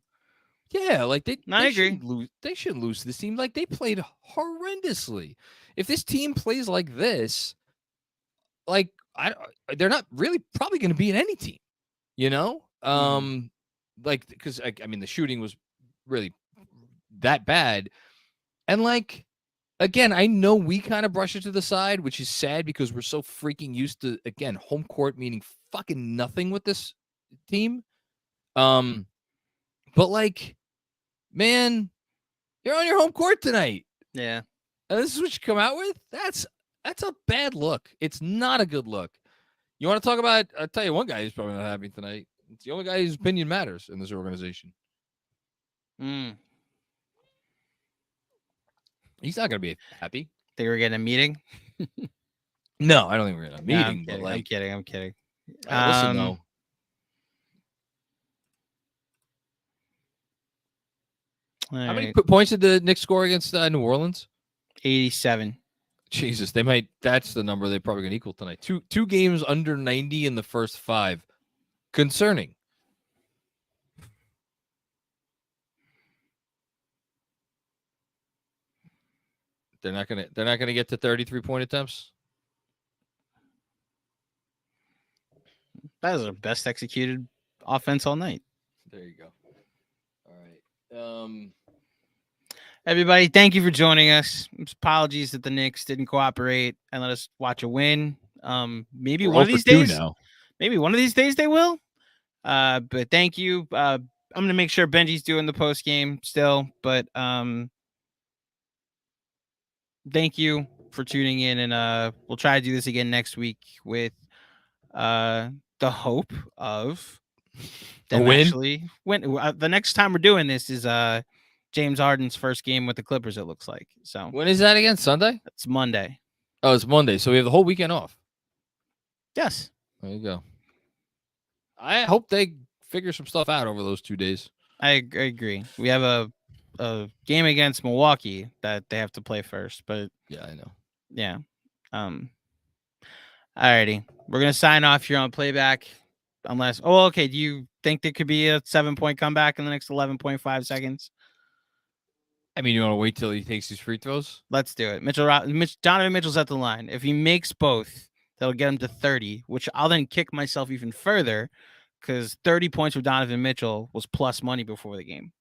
Yeah, I agree. They shouldn't lose to this team. They played horrendously. If this team plays like this, they're not really probably going to be in any team. Because the shooting was really that bad, and again, I know we kind of brush it to the side, which is sad because we're so freaking used to, again, home court meaning fucking nothing with this team. But man, you're on your home court tonight. Yeah. And this is what you come out with? That's a bad look. It's not a good look. You want to talk about, I'll tell you one guy who's probably not happy tonight. It's the only guy whose opinion matters in this organization. He's not going to be happy. Think we're getting a meeting? No, I don't think we're getting a meeting. No, I'm kidding. Listen, though. How many points did the Knicks score against New Orleans? 87. Jesus, that's the number they're probably going to equal tonight. Two games under 90 in the first 5. Concerning. They're not gonna get to 33-point attempts. That is the best executed offense all night. There you go. All right. Everybody, thank you for joining us. Apologies that the Knicks didn't cooperate and let us watch a win. Maybe one of these days. Maybe one of these days they will. But thank you. I'm gonna make sure Benji's doing the post game still, but thank you for tuning in, and we'll try to do this again next week with the hope of them actually win. The next time we're doing this is James Harden's first game with the Clippers, it looks like. So when is that again? Sunday? It's Monday. Oh, it's Monday. So we have the whole weekend off. Yes. There you go. I hope they figure some stuff out over those 2 days. I agree. We have a game against Milwaukee that they have to play first, but yeah, I know. Yeah. Alrighty. We're gonna sign off here on playback. Unless okay, do you think there could be a 7-point comeback in the next 11.5 seconds? I mean, you want to wait till he takes his free throws? Let's do it. Donovan Mitchell's at the line. If he makes both, that'll get him to 30, which I'll then kick myself even further because 30 points for Donovan Mitchell was plus money before the game.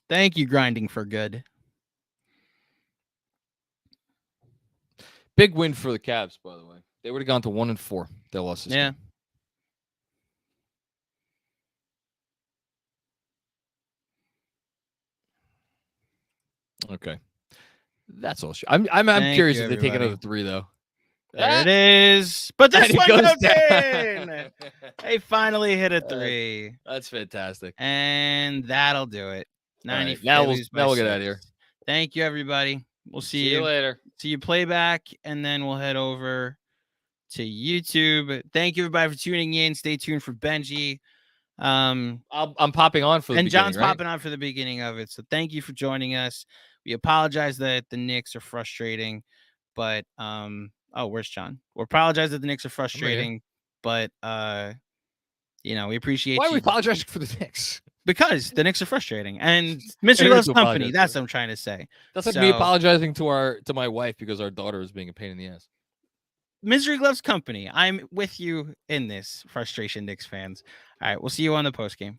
Thank you, grinding for good. Big win for the Cavs, by the way. They would have gone to 1-4. They lost this game. Okay. That's all. I'm curious if they take another 3, though. There it is. But this one goes in. They finally hit a 3. That's fantastic. And that'll do it. 90. Right, now we'll get out of here. Thank you, everybody. We'll see you later. See you playback, and then we'll head over to YouTube. Thank you, everybody, for tuning in. Stay tuned for Benji. I'm popping on for the and John's right? popping on for the beginning of it. So thank you for joining us. We apologize that the Knicks are frustrating, but where's John? We apologize that the Knicks are frustrating, but we appreciate. Why are we apologizing for the Knicks? Because the Knicks are frustrating, and Misery loves company. That's what I'm trying to say. That's like me apologizing to my wife because our daughter is being a pain in the ass. Misery loves company. I'm with you in this frustration, Knicks fans. All right, we'll see you on the postgame.